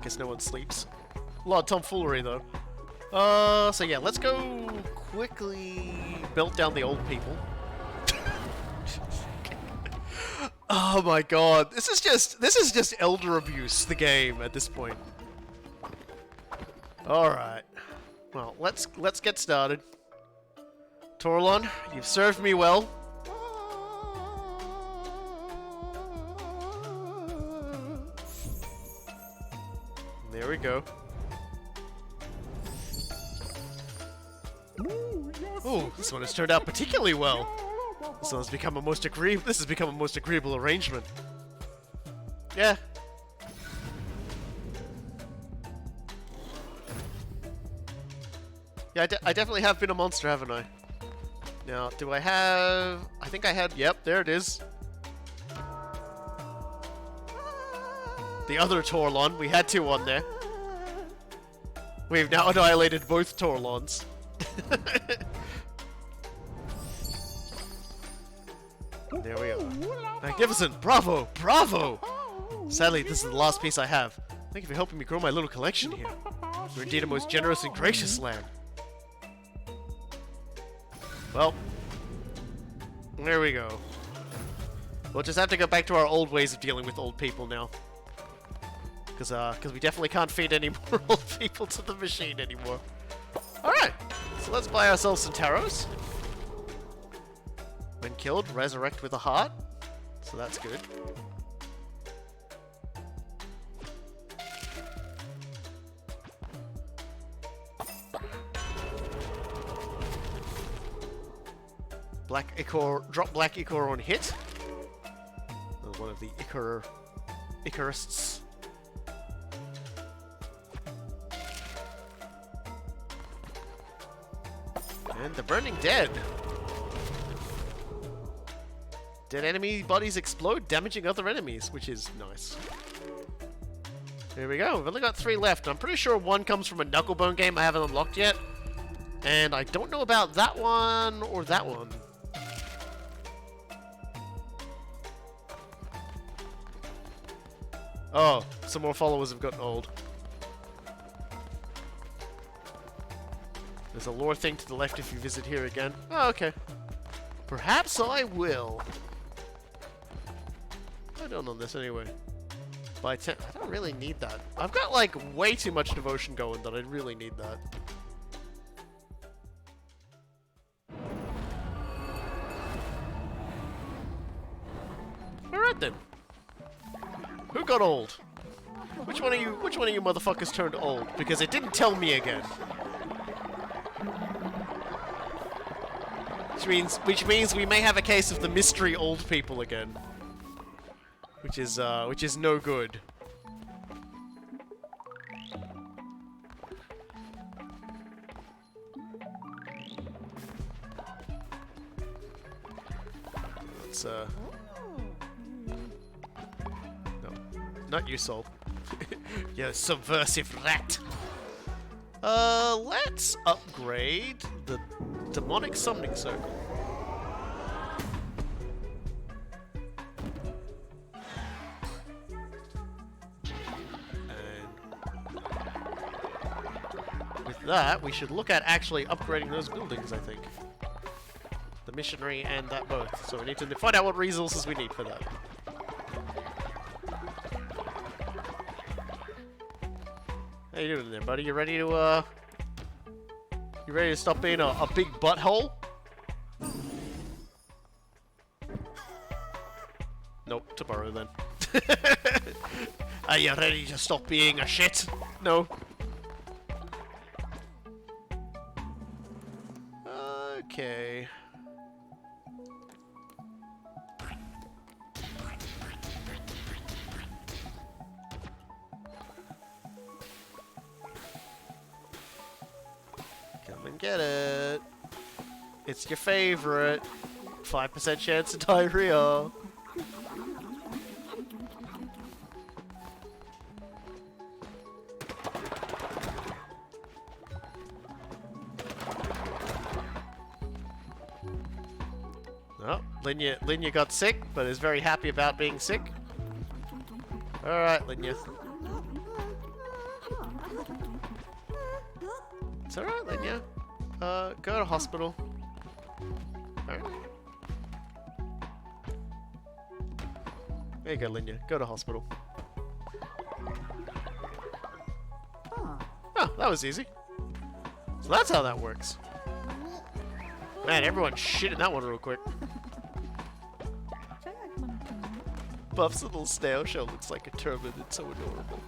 Guess no one sleeps. A lot of tomfoolery, though. So yeah, let's go quickly melt down the old people. Oh my god, this is just elder abuse, the game at this point. Alright. Well, let's get started. Torlon, you've served me well. There we go. Oh, this one has turned out particularly well. This has become a most agreeable arrangement. Yeah. Yeah, I definitely have been a monster, haven't I? Now, do I have... I think I had... Yep, there it is. The other Torlon. We had two on there. We've now annihilated both Torlons. There we are. Magnificent! Bravo! Bravo! Sadly, this is the last piece I have. Thank you for helping me grow my little collection here. You're indeed a most generous and gracious land. Well, there we go. We'll just have to go back to our old ways of dealing with old people now. Because we definitely can't feed any more old people to the machine anymore. Alright, so let's buy ourselves some taros. When killed, resurrect with a heart. So that's good. Black Ichor, drop Black Ichor on hit. One of the Ichorists. And the Burning Dead. Dead enemy bodies explode, damaging other enemies, which is nice. Here we go. We've only got 3 left. I'm pretty sure one comes from a Knucklebone game I haven't unlocked yet. And I don't know about that one or that one. Oh, some more followers have gotten old. There's a lore thing to the left if you visit here again. Oh, okay. Perhaps I will. I don't on this anyway. By 10, I don't really need that. I've got like way too much devotion going that I really need that. Alright then. Who got old? Which one of you motherfuckers turned old? Because it didn't tell me again. Which means we may have a case of the mystery old people again. Which is no good. Let's no. Not you, Soul. You subversive rat. Let's upgrade the demonic summoning circle. That, we should look at actually upgrading those buildings, I think. The missionary and that both. So we need to find out what resources we need for that. How you doing there, buddy? You ready to stop being a big butthole? Nope, tomorrow then. Are you ready to stop being a shit? No. Okay. Come and get it. It's your favorite. 5% chance of diarrhea. Oh, Linya got sick, but is very happy about being sick. Alright, Linya. It's alright, Linya. Go to hospital. apparently. There you go, Linya. Go to hospital. Oh, that was easy. So that's how that works. Man, everyone shit in that one real quick. Buff's little snail shell looks like a turban. It's so adorable.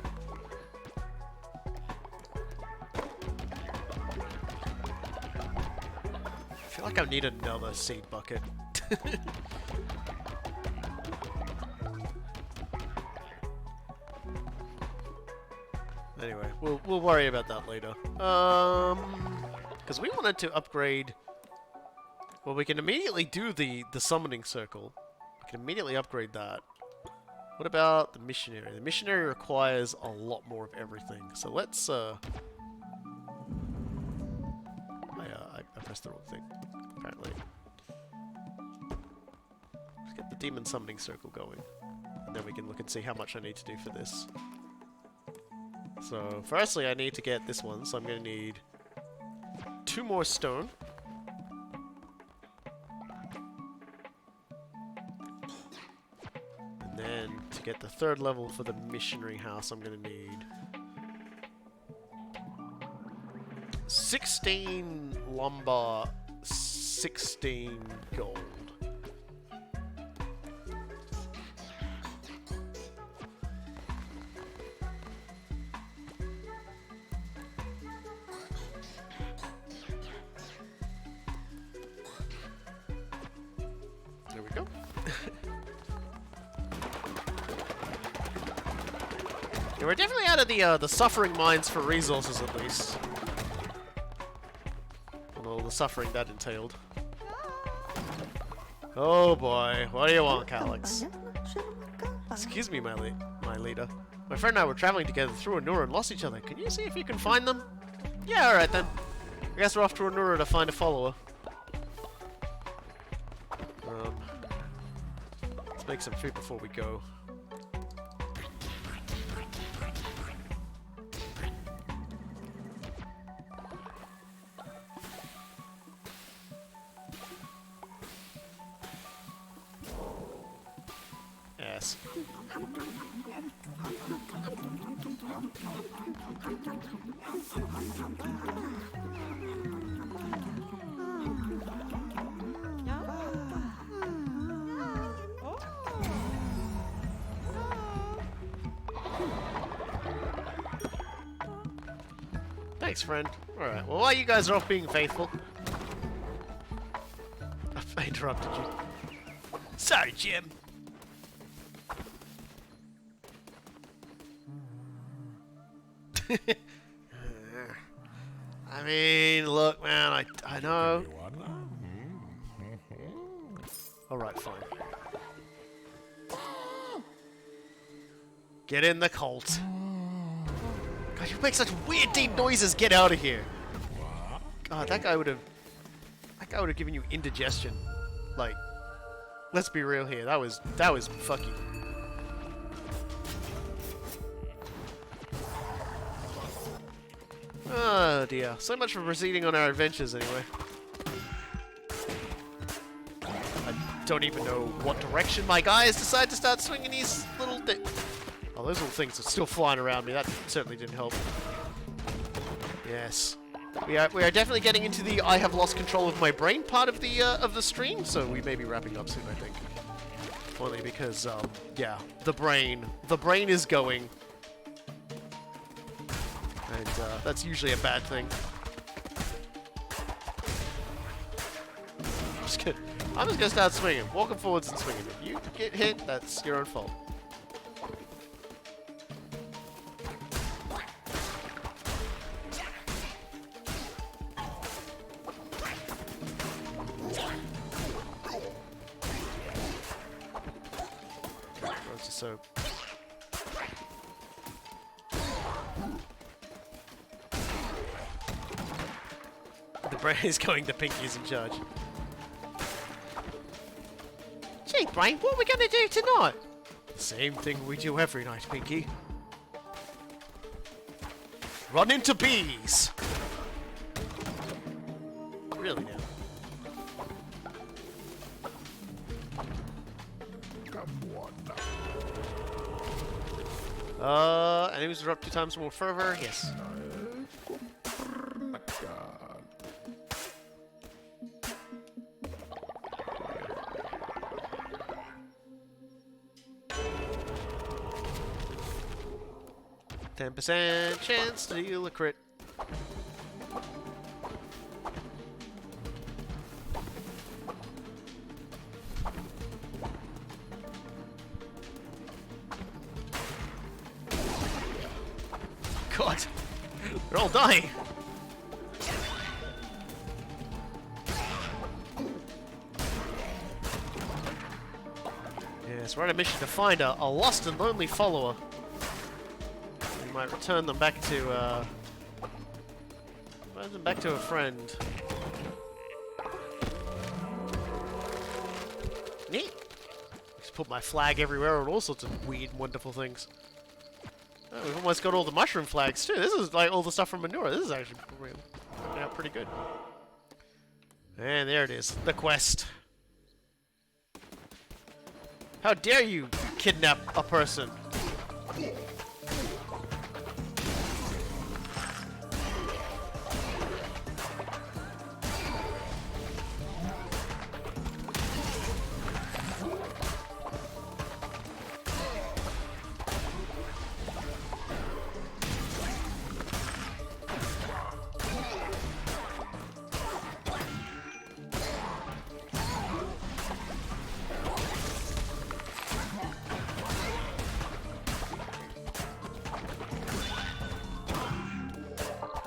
I feel like I need another seed bucket. Anyway, we'll worry about that later. Because we wanted to upgrade. Well, we can immediately do the summoning circle. We can immediately upgrade that. What about the missionary? The missionary requires a lot more of everything. So let's I pressed the wrong thing, apparently. Let's get the demon summoning circle going. And then we can look and see how much I need to do for this. So, firstly I need to get this one, so I'm going to need 2 more stone. And then, to get the 3rd level for the missionary house, I'm going to need 16 lumber, 16 gold. There we go. Yeah, we're definitely out of the suffering mines for resources, at least. And all the suffering that entailed. Oh boy, what do you want, Calyx? Excuse me, my leader. My friend and I were traveling together through Anura and lost each other. Can you see if you can find them? Yeah, alright then. I guess we're off to Anura to find a follower. Let's make some food before we go. Yes. Thanks, friend. Alright, well, while you guys are off being faithful... I interrupted you. Sorry, Jim. I mean, look, man, I know. Alright, fine. Get in the cult. God, you make such weird deep noises. Get out of here. God, that guy would have given you indigestion. Like, let's be real here. That was fucking. Oh dear. So much for proceeding on our adventures anyway. I don't even know what direction my guys decide to start swinging these little oh, those little things are still flying around me. That certainly didn't help. Yes. We are definitely getting into the I have lost control of my brain part of the stream, so we may be wrapping up soon, I think. Only because, yeah, the brain is going. And, that's usually a bad thing. I'm just gonna start swinging. Walking forwards and swinging. If you get hit, that's your own fault. So the brain is going, the Pinky's in charge. Gee, Brain, what are we gonna do tonight? Same thing we do every night, Pinky. Run into bees! Really now? Enemies drop 2 times more fervor. Yes. 10% chance to deal a crit. God, they're all dying. Yes, we're on a mission to find a lost and lonely follower. We might return them back to a friend. Neat. Just put my flag everywhere on all sorts of weird, wonderful things. Oh, we've almost got all the mushroom flags too. This is like all the stuff from Manura. This is actually working out pretty good. And there it is, the quest. How dare you kidnap a person?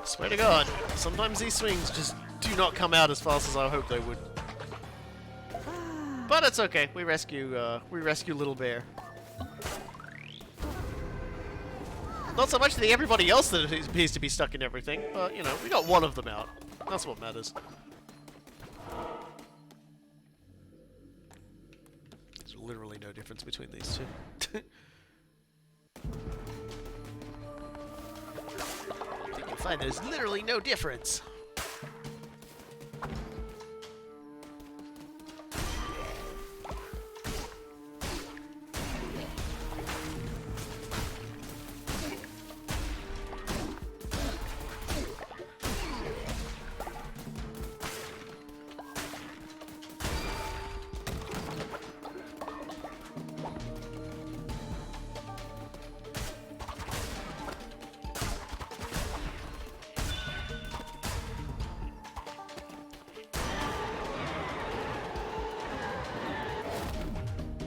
Swear to God, sometimes these swings just do not come out as fast as I hoped they would. But it's okay. We rescue little bear. Not so much everybody else that appears to be stuck in everything, but you know, we got one of them out. That's what matters. There's literally no difference between these two. You'll find there's literally no difference.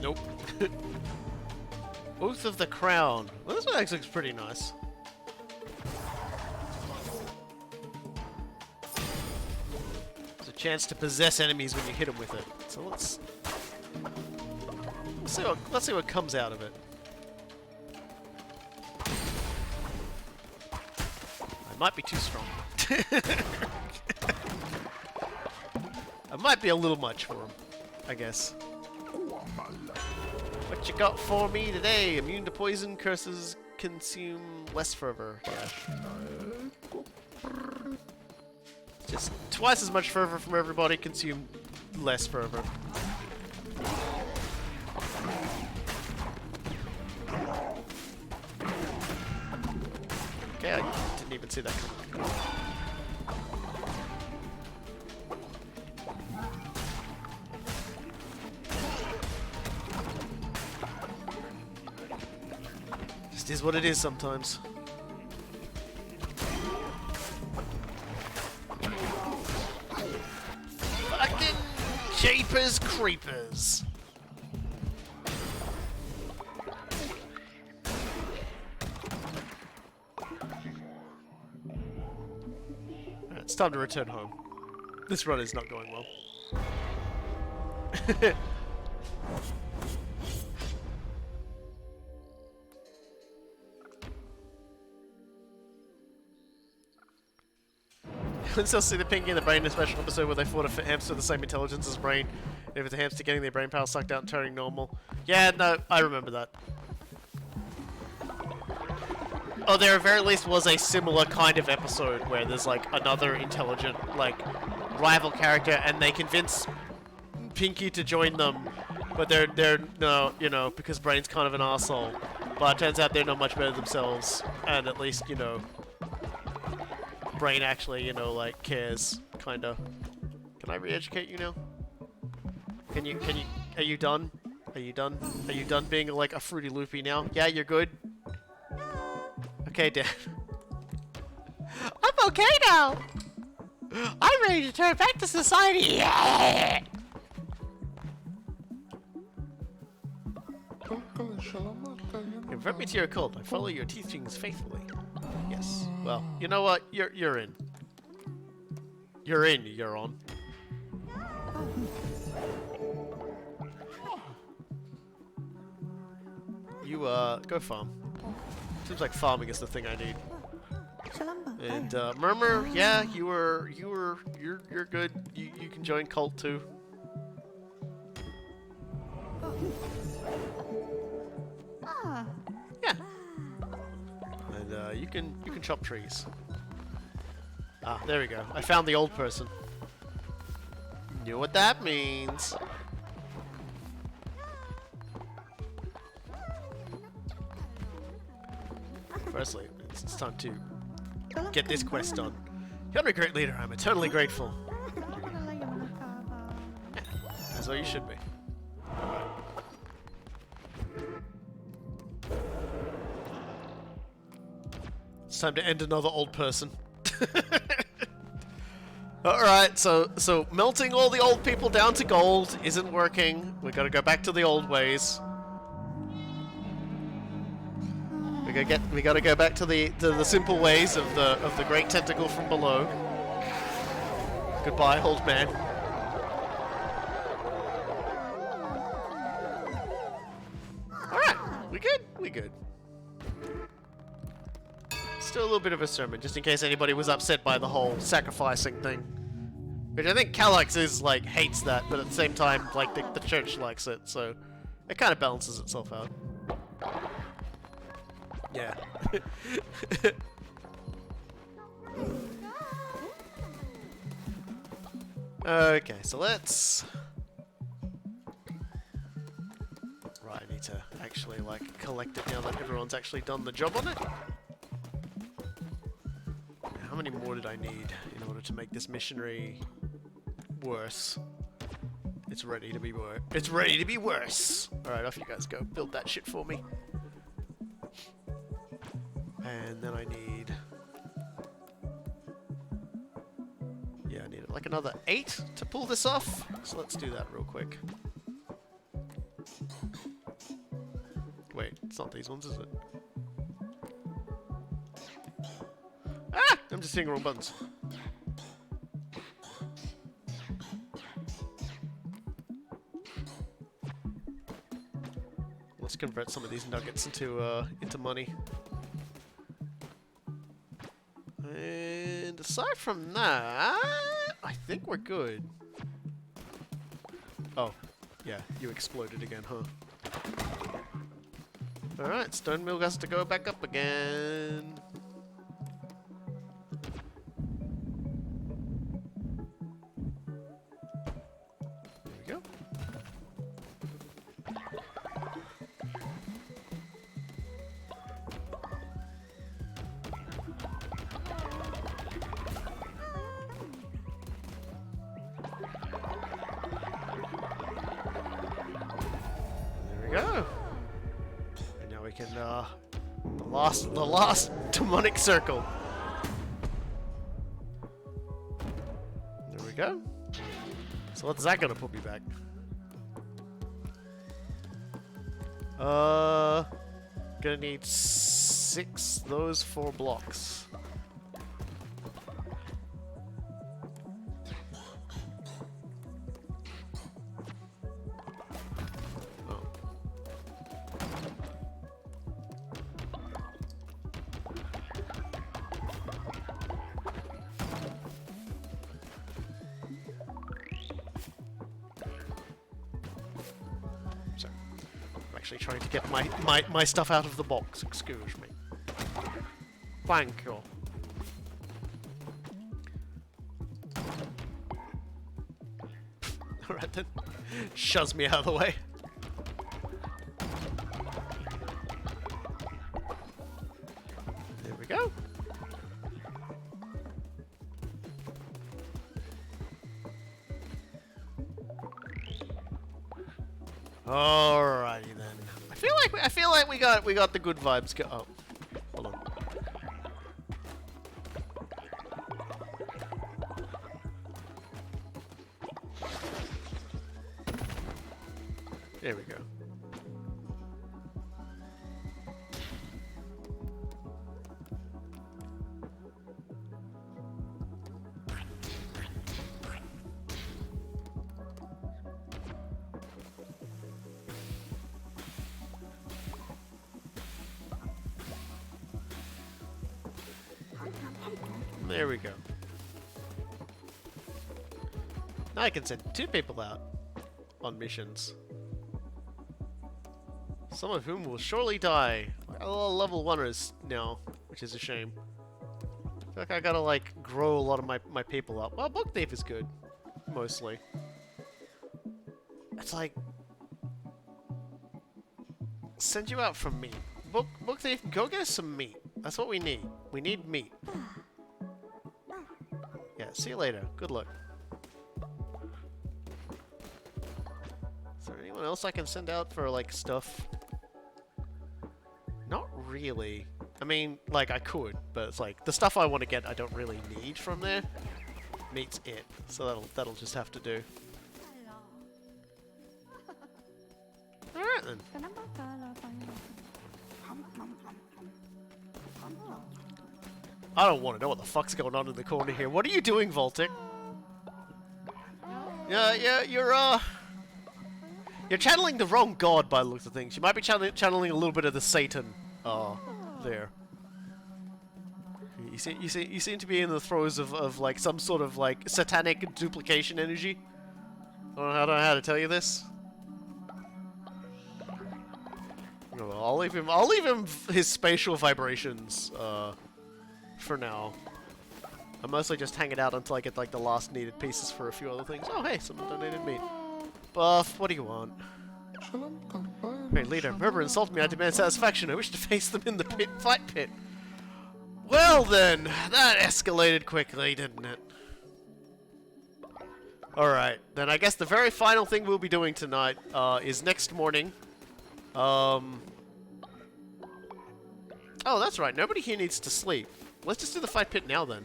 Nope. Oath of the Crown. Well, this one actually looks pretty nice. There's a chance to possess enemies when you hit them with it. So let's see what comes out of it. I might be too strong. I might be a little much for him, I guess. What you got for me today? Immune to poison, curses consume less fervor. Yeah. Just twice as much fervor from everybody, consume less fervor. Okay, I didn't even see that coming. Just is what it is sometimes. Fucking Jeepers Creepers. Alright, it's time to return home. This run is not going well. You can still see the Pinky and the Brain in a special episode where they fought a hamster with the same intelligence as Brain. If it's a hamster getting their brain power sucked out and turning normal. Yeah, no, I remember that. Oh, there at very least was a similar kind of episode where there's like another intelligent, like, rival character and they convince Pinky to join them But they're no, you know, because Brain's kind of an asshole. But it turns out they're not much better themselves, and at least, you know, Brain actually, you know, like, cares, kinda. Can I re-educate you now? Are you done? Are you done? Are you done being, like, a Fruity Loopy now? Yeah, you're good? Okay, Dad. I'm okay now! I'm ready to turn back to society! Yeah! Convert me to your cult. I follow your teachings faithfully. Yes. Well, you know what? You're in. You're in, you're on. You go farm. Seems like farming is the thing I need. And Murmur, yeah, you're good. You can join cult too. Yeah. And you can chop trees. Ah, there we go. I found the old person. You know what that means. Firstly, it's time to get this quest done. You're a great leader. I'm eternally grateful. Yeah, as well you should be. It's time to end another old person. Alright, so melting all the old people down to gold isn't working. We gotta go back to the old ways. We gotta go back to the simple ways of the great tentacle from below. Goodbye, old man. Alright, we good? We good. Still a little bit of a sermon, just in case anybody was upset by the whole sacrificing thing. Which I think Calyx is, like, hates that, but at the same time, like, the church likes it, so it kind of balances itself out. Yeah. Okay, so let's... Right, I need to actually, like, collect it now that everyone's actually done the job on it. How many more did I need in order to make this missionary worse? It's ready to be worse. It's ready to be worse! Alright, off you guys go. Build that shit for me. And then I need... Yeah, I need like another 8 to pull this off. So let's do that real quick. Wait, it's not these ones, is it? Ah! I'm just hitting the wrong buttons. Let's convert some of these nuggets into money. And aside from that, I think we're good. Oh, yeah, you exploded again, huh? Alright, stone mill has to go back up again. There we go. Go. And now we can the last demonic circle. There we go. So what's that gonna put me back? Gonna need 6 those 4 blocks. Actually trying to get my stuff out of the box, excuse me. Thank you. Alright then. Shuz me out of the way. Alrighty then. I feel like we got the good vibes. Oh, hold on. There we go. There we go. Now I can send 2 people out on missions. Some of whom will surely die. We're all level 1ers now, which is a shame. I feel like I gotta like grow a lot of my people up. Well, Book Thief is good. Mostly. It's like send you out for meat. Book Thief, go get us some meat. That's what we need. We need meat. Yeah, see you later. Good luck. Is there anyone else I can send out for, like, stuff? Not really. I mean, like, I could, but it's like, the stuff I want to get I don't really need from there. Meat's it. So that'll just have to do. Alright then. I don't want to know what the fuck's going on in the corner here. What are you doing, Voltic? Yeah, you're channeling the wrong god by the looks of things. You might be channeling a little bit of the Satan, there. You seem to be in the throes of like some sort of like satanic duplication energy. I don't know how to tell you this. No, I'll leave him his spatial vibrations, for now. I'm mostly just hanging out until I get like the last needed pieces for a few other things. Oh hey, someone donated meat. Buff, what do you want? Great leader, murder insulted me, I demand satisfaction. I wish to face them in the fight pit. Well then, that escalated quickly, didn't it? Alright, then I guess the very final thing we'll be doing tonight, is next morning. Oh, that's right, nobody here needs to sleep. Let's just do the fight pit now then.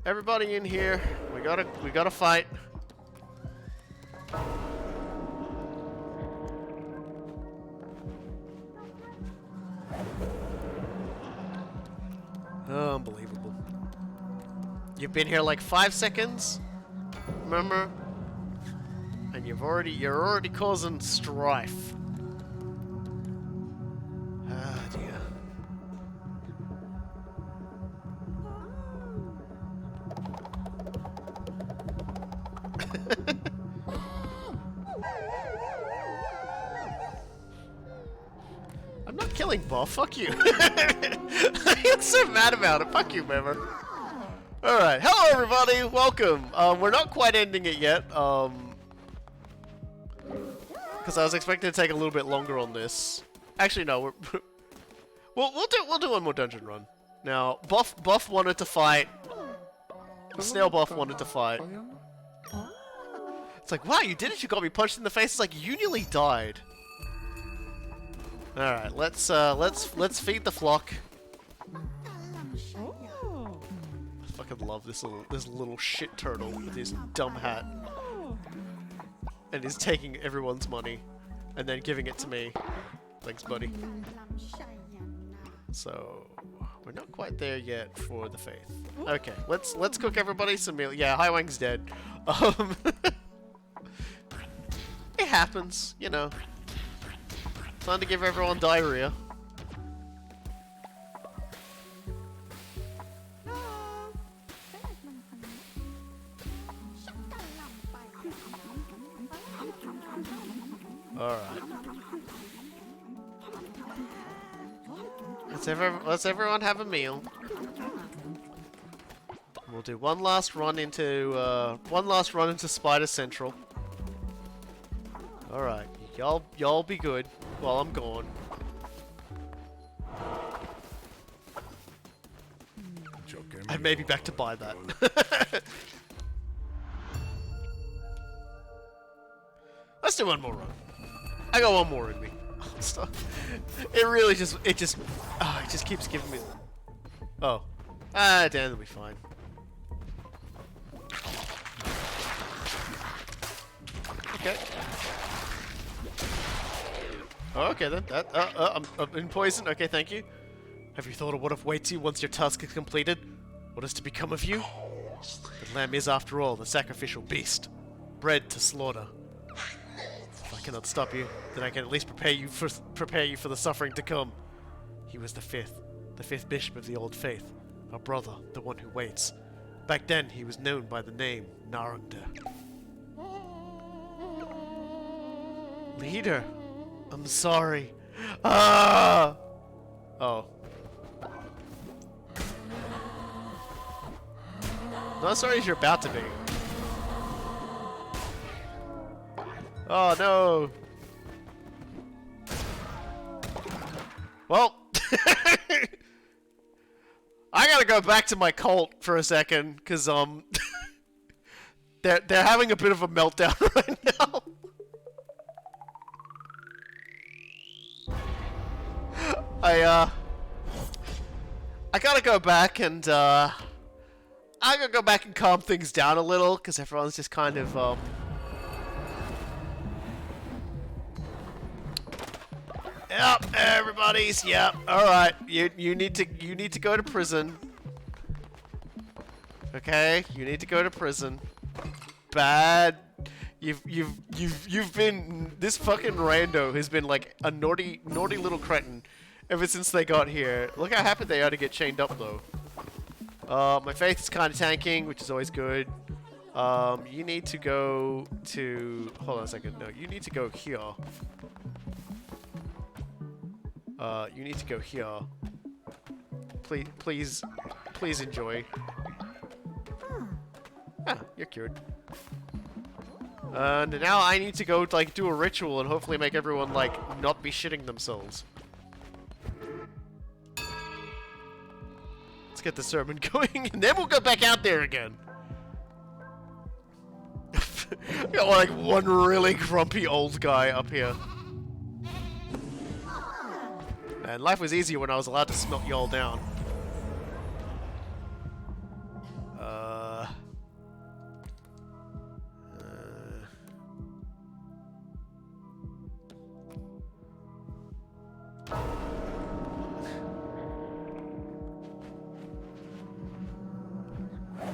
Everybody in here, we gotta fight. Unbelievable. You've been here like 5 seconds, remember? And you're already causing strife. Ah dear. I'm not killing Buff, fuck you. I'm so mad about it, fuck you, member. Alright, hello everybody, welcome. We're not quite ending it yet, because I was expecting to take a little bit longer on this. Actually, no, we'll do one more dungeon run. Now, Buff wanted to fight. Snail Buff wanted to fight. It's like, wow, you did it! You got me punched in the face. It's like you nearly died. All right, let's feed the flock. I fucking love this little shit turtle with his dumb hat, and he's taking everyone's money, and then giving it to me. Thanks, buddy. So we're not quite there yet for the faith. Okay, let's cook everybody some meal. Yeah, Highwang's dead. It happens, you know. Time to give everyone diarrhea. Alright. Let's everyone have a meal. We'll do one last run into Spider Central. Alright, y'all be good while I'm gone. I may be back to buy that. do one more run. I got one more in me. Stop. It really just, it just keeps giving me. Oh, damn, it'll be fine. Okay. Okay then. That. I'm in poison. Okay, thank you. Have you thought of what awaits you once your task is completed? What is to become of you? The lamb is, after all, the sacrificial beast, bred to slaughter. If I cannot stop you, then I can at least prepare you for the suffering to come. He was the fifth bishop of the old faith, our brother, the one who waits. Back then, he was known by the name Narunda. Leader, I'm sorry. Ah! Oh. Not as sorry as you're about to be. Oh no! Well, I gotta go back to my cult for a second, cause they're having a bit of a meltdown right now. I gotta go back and I gotta go back and calm things down a little, cause everyone's just kind of Yep, everybody's yep. All right, you need to go to prison. Okay, you need to go to prison. Bad. You've been, this fucking rando has been like a naughty little cretin ever since they got here. Look how happy they are to get chained up though. My faith is kind of tanking, which is always good. You need to go to, hold on a second. No, you need to go here. You need to go here. Please enjoy. Ah, you're cured. And now I need to go, like, do a ritual and hopefully make everyone, like, not be shitting themselves. Let's get the sermon going, and then we'll go back out there again. Got, like, one really grumpy old guy up here. And life was easier when I was allowed to smelt y'all down.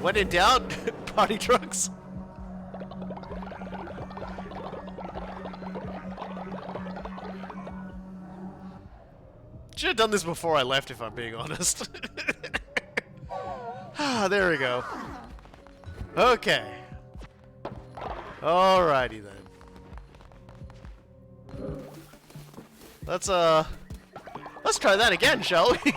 When in doubt, party trucks. Should have done this before I left, if I'm being honest. Ah, there we go. Okay. Alrighty then. Let's try that again, shall we?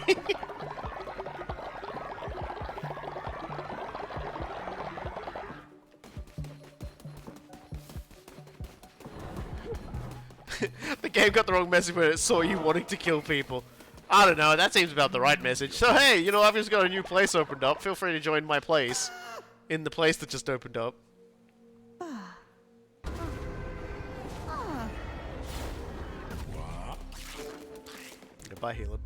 The game got the wrong message when it saw you wanting to kill people. I don't know, that seems about the right message. So hey, you know, I've just got a new place opened up. Feel free to join my place. In the place that just opened up. Goodbye, Healing.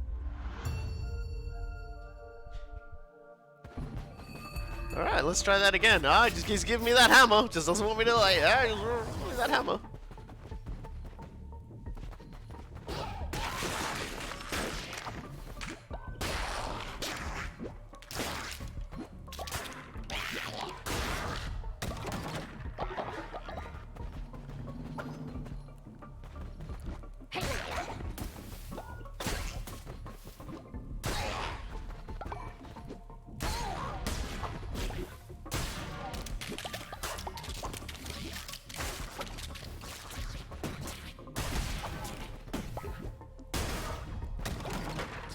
Alright, let's try that again. Ah, just keeps giving me that hammer. Just doesn't want me to, like, just give me that hammer.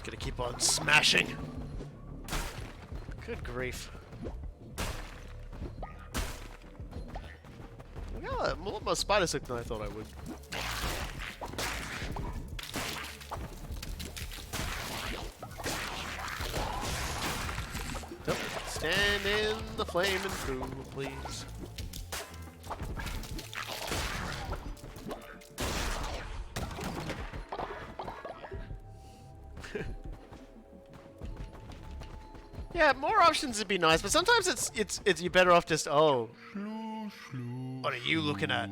Gonna keep on smashing. Good grief. Yeah, I'm a lot more spider sick than I thought I would. Nope. Stand in the flaming pool, please. Yeah, more options would be nice, but sometimes it's you're better off just what are you looking at?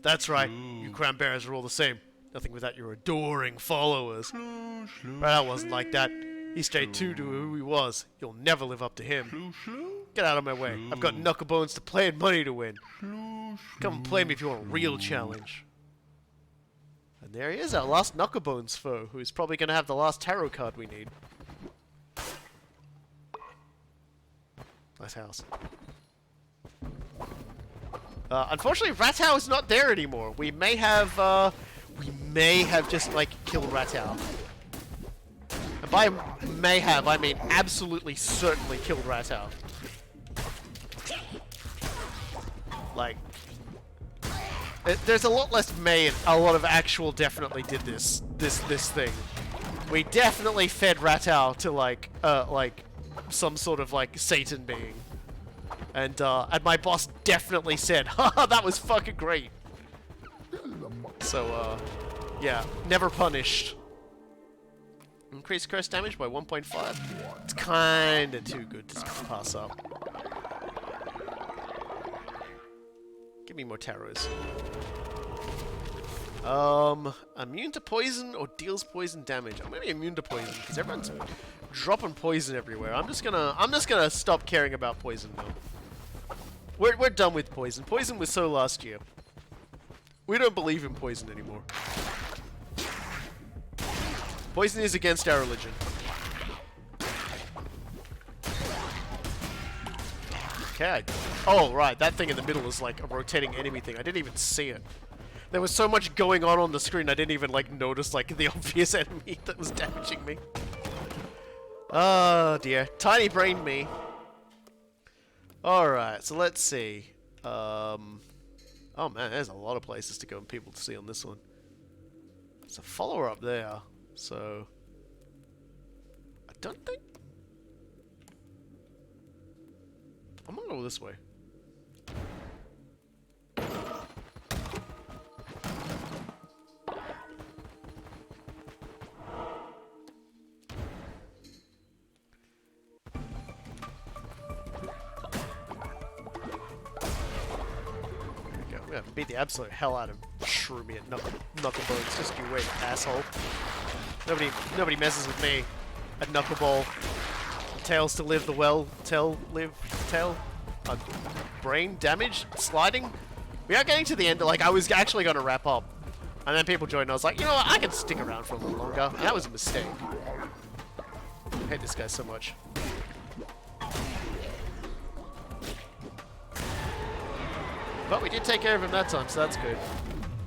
That's right, you crown bearers are all the same. Nothing without your adoring followers. Ratau wasn't like that. He stayed true to who he was. You'll never live up to him. Get out of my way. I've got knuckle bones to play and money to win. Come and play me if you want a real challenge. And there he is, our last knucklebones foe, who's probably going to have the last tarot card we need. Nice house. Unfortunately, Ratau is not there anymore. We may have just, like, killed Ratau. And by may have, I mean absolutely certainly killed Ratau. Like, there's a lot less may and a lot of actual definitely did this thing. We definitely fed Ratau to, like some sort of, like, Satan being. And my boss definitely said, haha, that was fucking great. So, yeah, never punished. Increase curse damage by 1.5. It's kinda too good to pass up. Give me more tarots. Immune to poison or deals poison damage. I'm gonna be immune to poison because everyone's dropping poison everywhere. I'm just gonna stop caring about poison now. We're done with poison. Poison was so last year. We don't believe in poison anymore. Poison is against our religion. Okay. Oh, right. That thing in the middle is like a rotating enemy thing. I didn't even see it. There was so much going on the screen, I didn't even, like, notice, like, the obvious enemy that was damaging me. Oh, dear. Tiny brain me. Alright, so let's see. Oh, man, there's a lot of places to go and people to see on this one. There's a follower up there, so... I don't think... I'm gonna go this way. We have to beat the absolute hell out of Shroomy and Knucklebones. Just you wait, asshole. Nobody messes with me. A Knuckleball. Tails to live the well. Tail. Brain damage? Sliding? We are getting to the end. Like, I was actually going to wrap up. And then people joined and I was like, you know what, I can stick around for a little longer. And that was a mistake. I hate this guy so much. But we did take care of him that time, so that's good.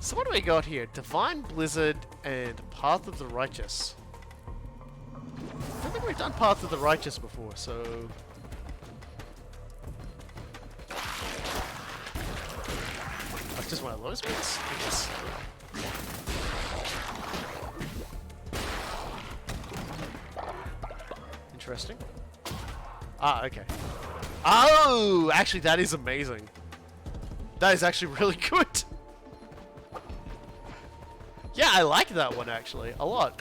So what do we got here? Divine Blizzard and Path of the Righteous. I don't think we've done Path of the Righteous before, so... That's just one of those ones, I guess. Interesting. Ah, okay. Oh! Actually, that is amazing. That is actually really good. Yeah, I like that one actually a lot.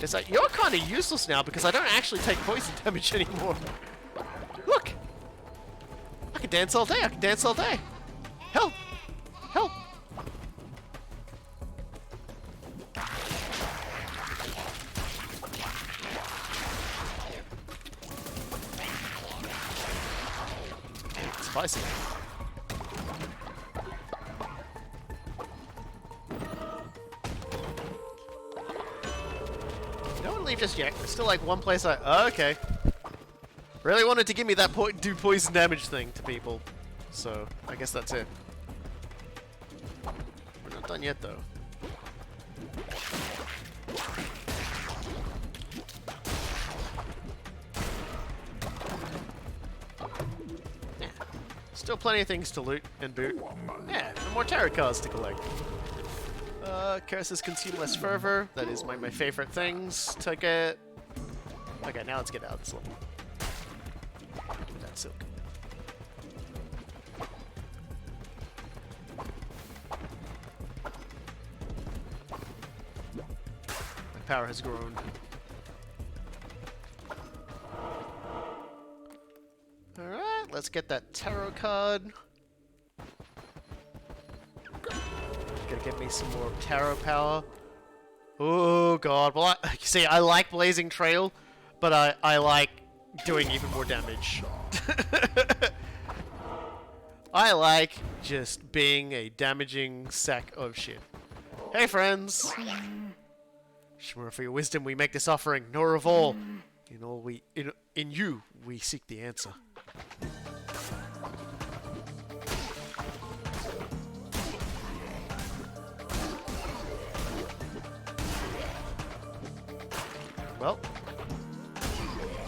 It's like, you're kind of useless now because I don't actually take poison damage anymore. Look! I can dance all day, I can dance all day. Help! Help! Spicy. Don't leave just yet. There's still like one place I... Oh, okay. Really wanted to give me that do poison damage thing to people. So, I guess that's it. We're not done yet though. Still plenty of things to loot and boot. Yeah, and more tarot cards to collect. Curses consume less fervor. That is my favorite things to get. Okay, now let's get out of this level. That silk. power has grown. Alright, let's get that tarot card. Gotta get me some more tarot power. Oh god, well see, I like Blazing Trail, but I like doing even more damage. I like just being a damaging sack of shit. Hey friends! Shimmer, for your wisdom we make this offering, nor of all. In you we seek the answer. Well,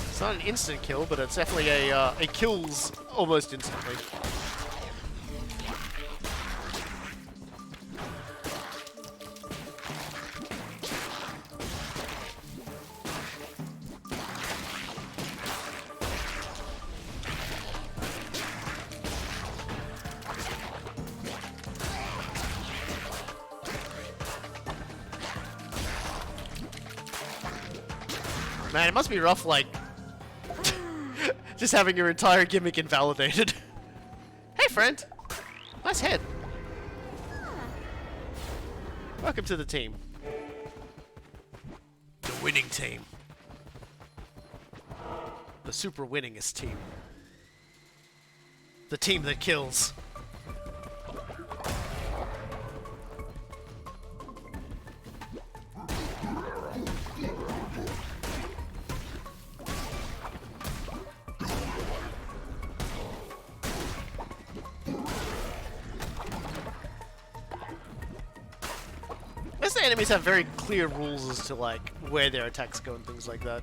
it's not an instant kill, but it's definitely it kills almost instantly. Man, it must be rough, like, just having your entire gimmick invalidated. Hey, friend! Nice head. Welcome to the team. The winning team. The super winningest team. The team that kills. I guess the enemies have very clear rules as to, like, where their attacks go and things like that.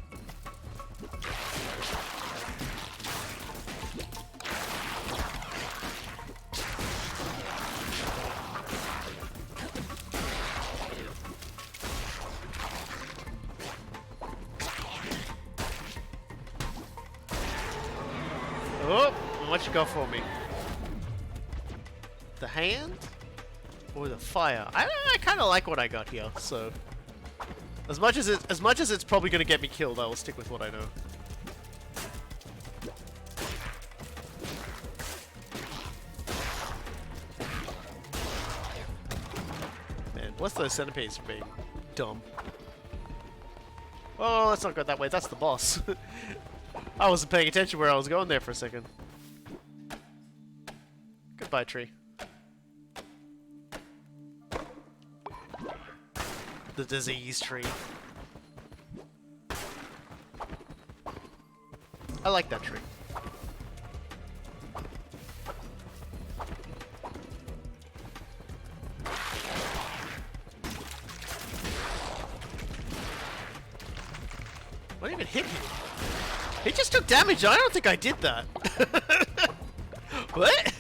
Oh, what you got for me? The hand? Or the fire? I kind of like what I got here. So, as much as it's probably going to get me killed, I will stick with what I know. Man, what's those centipedes for being dumb? Oh, let's not go that way. That's the boss. I wasn't paying attention where I was going there for a second. Goodbye, tree. The disease tree. I like that tree. What even hit him? He just took damage. I don't think I did that. What?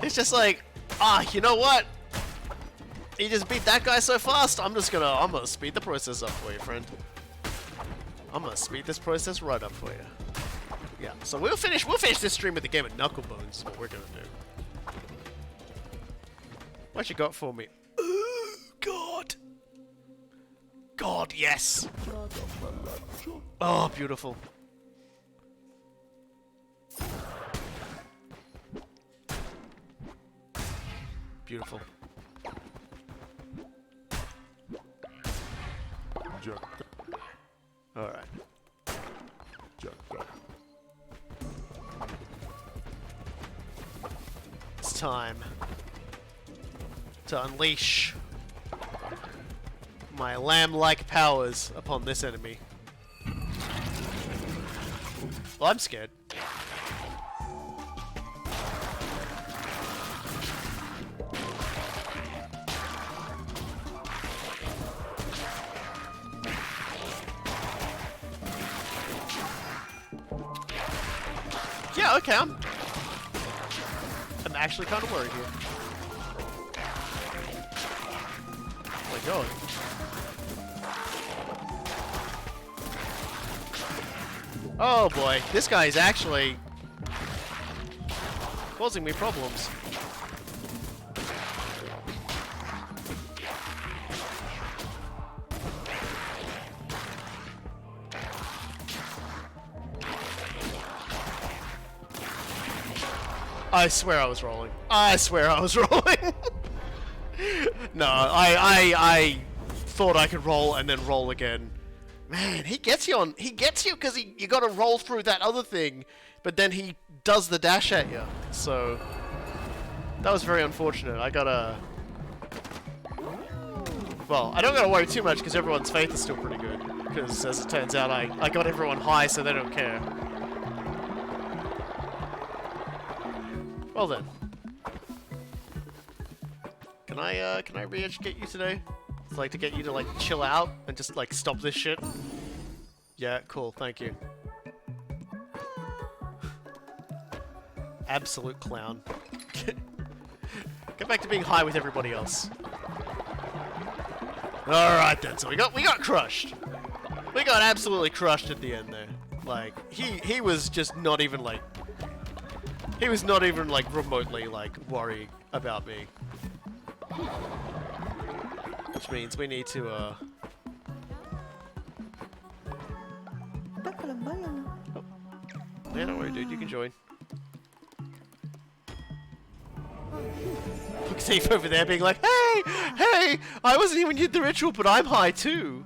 It's just like, you know what? You just beat that guy so fast, I'm gonna speed the process up for you, friend. I'm gonna speed this process right up for you. Yeah, so we'll finish this stream with the game of Knucklebones is what we're gonna do. What you got for me? Oh, God! God, yes! Oh, beautiful. Beautiful. Alright. It's time to unleash my lamb-like powers upon this enemy. Well, I'm scared. Yeah, okay, I'm actually kind of worried here. Oh my god. Oh boy, this guy is actually causing me problems. I swear I was rolling. I swear I was rolling. No, I thought I could roll and then roll again. Man, he gets you on. He gets you because you got to roll through that other thing, but then he does the dash at you. So that was very unfortunate. I gotta. Well, I don't gotta worry too much because everyone's faith is still pretty good. Because as it turns out, I got everyone high, so they don't care. Well then. Can I re-educate you today? It's like to get you to like chill out and just like stop this shit. Yeah, cool, thank you. Absolute clown. Get back to being high with everybody else. Alright then, so we got crushed. We got absolutely crushed at the end there. Like, he was just not even like he was not even like remotely like worried about me. Which means we need to oh. Yeah, don't worry dude, you can join. Look Safe over there being like, hey! Hey! I wasn't even in the ritual, but I'm high too!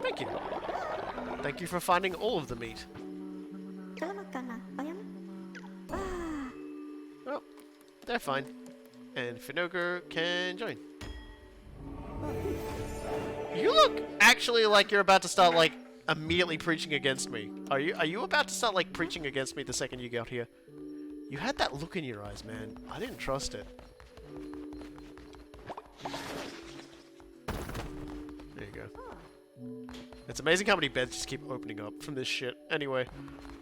Thank you. Thank you for finding all of the meat. Well, they're fine. And Finoger can join. You look actually like you're about to start like immediately preaching against me. Are you about to start like preaching against me the second you got here? You had that look in your eyes, man. I didn't trust it. There you go. It's amazing how many beds just keep opening up from this shit. Anyway,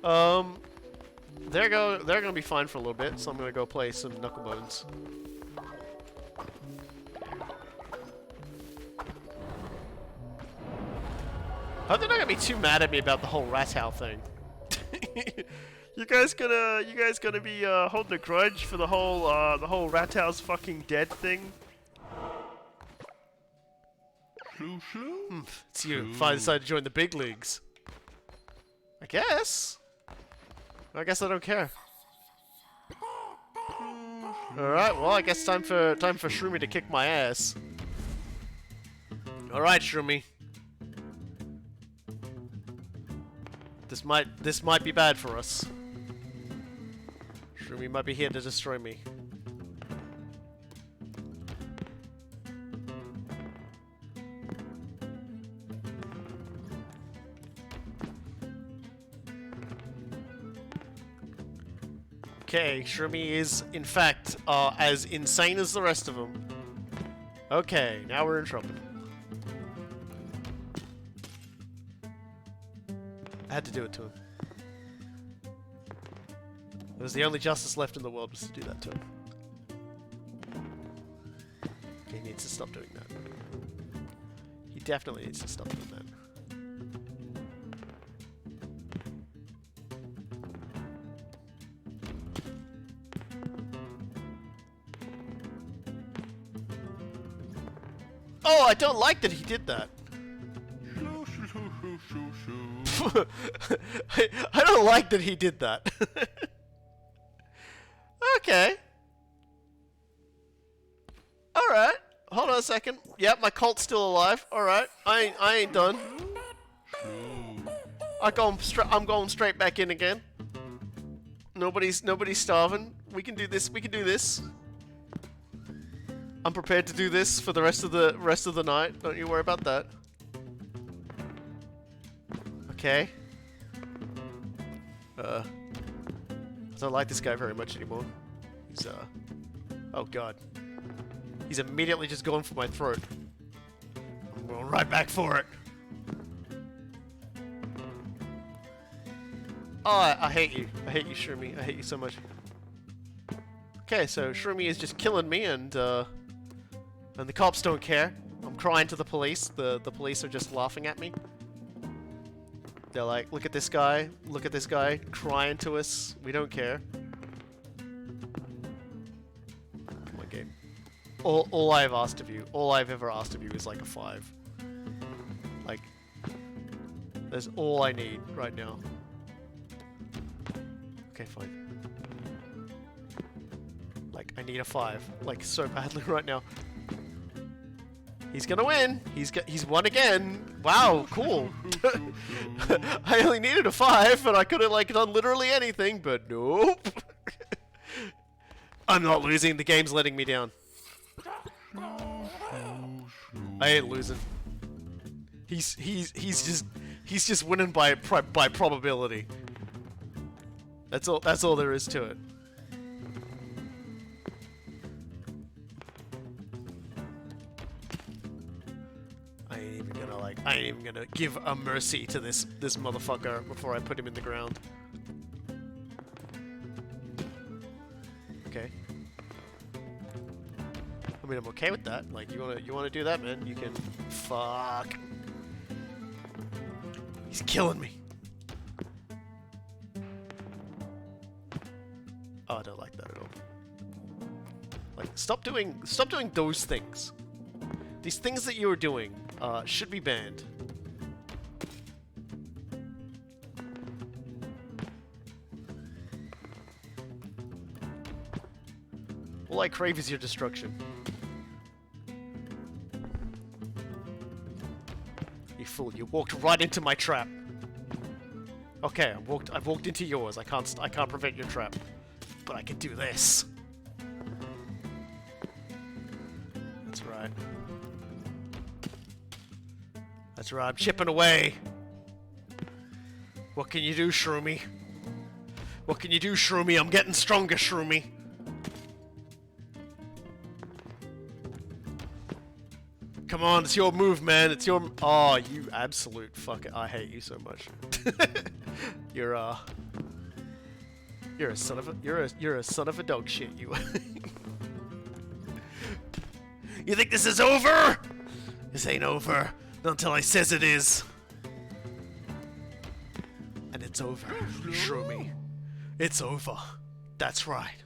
they're gonna be fine for a little bit, so I'm gonna go play some Knucklebones. I hope they're not gonna be too mad at me about the whole Rathow thing. You guys gonna be holding a grudge for the whole Rathow's fucking dead thing? It's you. Finally decided to join the big leagues. I guess. I guess I don't care. Alright, well I guess time for Shroomy to kick my ass. Alright, Shroomy. This might be bad for us. Shroomy might be here to destroy me. Okay, Shroomy is, in fact, as insane as the rest of them. Okay, now we're in trouble. I had to do it to him. It was the only justice left in the world was to do that to him. He needs to stop doing that. He definitely needs to stop doing that. Oh, I don't like that he did that. I don't like that he did that. Okay. Alright. Hold on a second. Yep, my cult's still alive. Alright. I ain't done. I'm going straight back in again. Nobody's starving. We can do this. We can do this. I'm prepared to do this for the rest of the night. Don't you worry about that. Okay. I don't like this guy very much anymore. He's oh god. He's immediately just going for my throat. I'm going right back for it. Oh, I hate you. I hate you, Shroomy. I hate you so much. Okay, so Shroomy is just killing me, and the cops don't care. I'm crying to the police. The police are just laughing at me. They're like, look at this guy, crying to us. We don't care. Come on, game. All I've ever asked of you is like a 5. Like, That's all I need right now. Okay, fine. Like, I need a 5. Like, so badly right now. He's gonna win! He's won again! Wow, cool! I only needed a 5, and I could have, like, done literally anything, but nope! I'm not losing, the game's letting me down. I ain't losing. He's just winning by probability. That's all there is to it. I ain't even gonna give a mercy to this motherfucker before I put him in the ground. Okay. I mean, I'm okay with that. Like, you wanna do that, man? You can. Fuck. He's killing me. Oh, I don't like that at all. Like, stop doing those things. These things that you are doing should be banned. All I crave is your destruction. You fool! You walked right into my trap. Okay, I've walked into yours. I can't prevent your trap, but I can do this. That's right. That's right, I'm chipping away. What can you do, Shroomy? What can you do, Shroomy? I'm getting stronger, Shroomy. Come on, it's your move, man. It's your... Oh, you absolute fucker. I hate you so much. You're a son of a... You're a son of a dog shit, you. You think this is over? This ain't over. Not until I says it is. And it's over. Shroomy. It's over. That's right.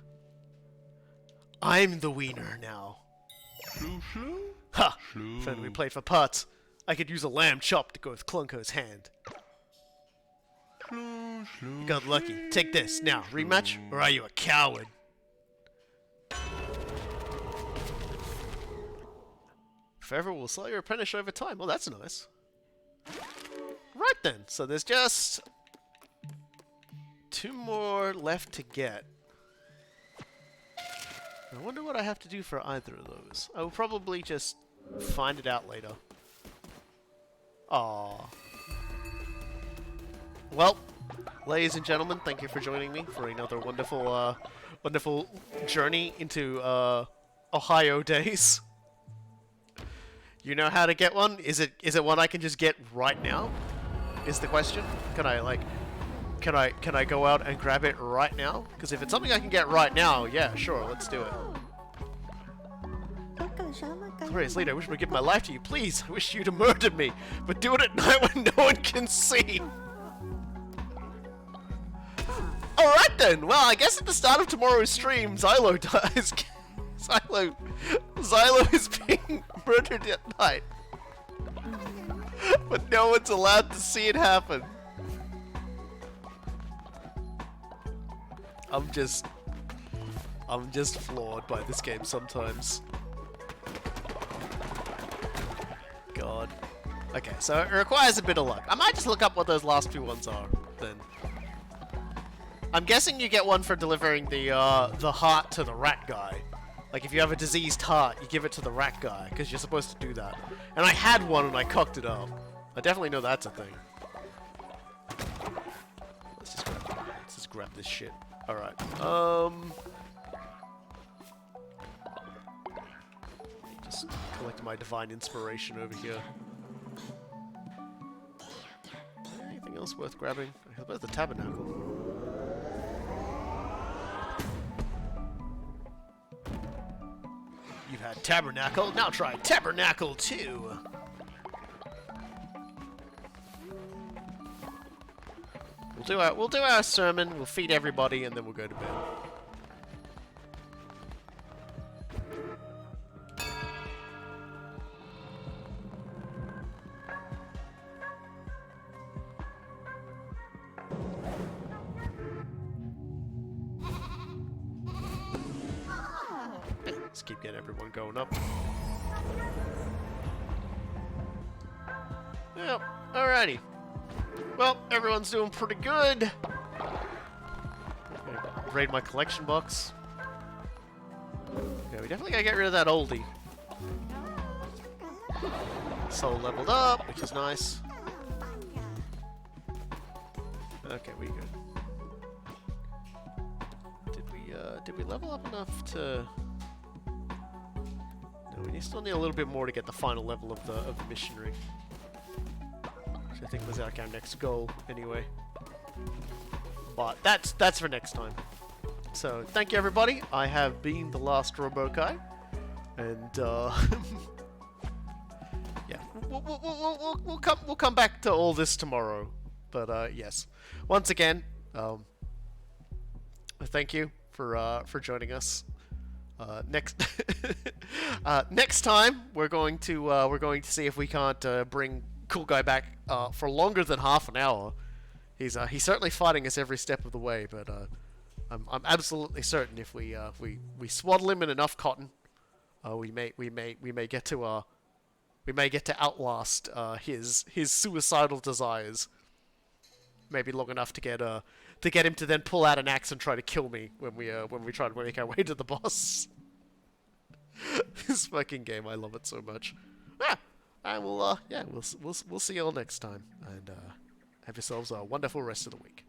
I'm the wiener now. Ha! If only we played for parts, I could use a lamb chop to go with Clunko's hand. You got lucky. Take this. Now, rematch, or are you a coward? Forever will sell your apprentice over time. Well, that's nice. Right then, so there's just 2 more left to get. I wonder what I have to do for either of those. I will probably just find it out later. Aww. Well, ladies and gentlemen, thank you for joining me for another wonderful, wonderful journey into Ohio days. You know how to get one? Is it one I can just get right now? Is the question? Can I like? Can I go out and grab it right now? Because if it's something I can get right now, yeah, sure, let's do it. Glorious leader, I wish I would give my life to you. Please, I wish you to murder me, but do it at night when no one can see. Alright then, well, I guess at the start of tomorrow's stream, Xylo dies. Xylo is being murdered at night. But no one's allowed to see it happen. I'm just flawed by this game sometimes. God. Okay, so it requires a bit of luck. I might just look up what those last 2 ones are, then. I'm guessing you get one for delivering the heart to the rat guy. Like, if you have a diseased heart, you give it to the rat guy, because you're supposed to do that. And I had one and I cocked it up. I definitely know that's a thing. Let's just grab this shit. Alright, just collect my divine inspiration over here. Anything else worth grabbing? How about the tabernacle? You've had tabernacle, now try tabernacle 2! We'll do our sermon, we'll feed everybody, and then we'll go to bed. Just keep getting everyone going up. Yep, alrighty. Well, everyone's doing pretty good. Gonna raid my collection box. Yeah, we definitely gotta get rid of that oldie. Soul leveled up, which is nice. Okay, we good. Did we level up enough to? No, we still need a little bit more to get the final level of the missionary. Which I think was like our next goal, anyway. But that's for next time. So thank you, everybody. I have been the last Robokai, and yeah, we'll come back to all this tomorrow. But yes, once again, thank you for joining us. Next next time we're going to see if we can't bring Coolguy back for longer than half an hour. He's certainly fighting us every step of the way, but I'm absolutely certain if we swaddle him in enough cotton, we may get to outlast his suicidal desires. Maybe long enough to get him to then pull out an axe and try to kill me when we try to make our way to the boss. This fucking game, I love it so much. And we'll see you all next time, and have yourselves a wonderful rest of the week.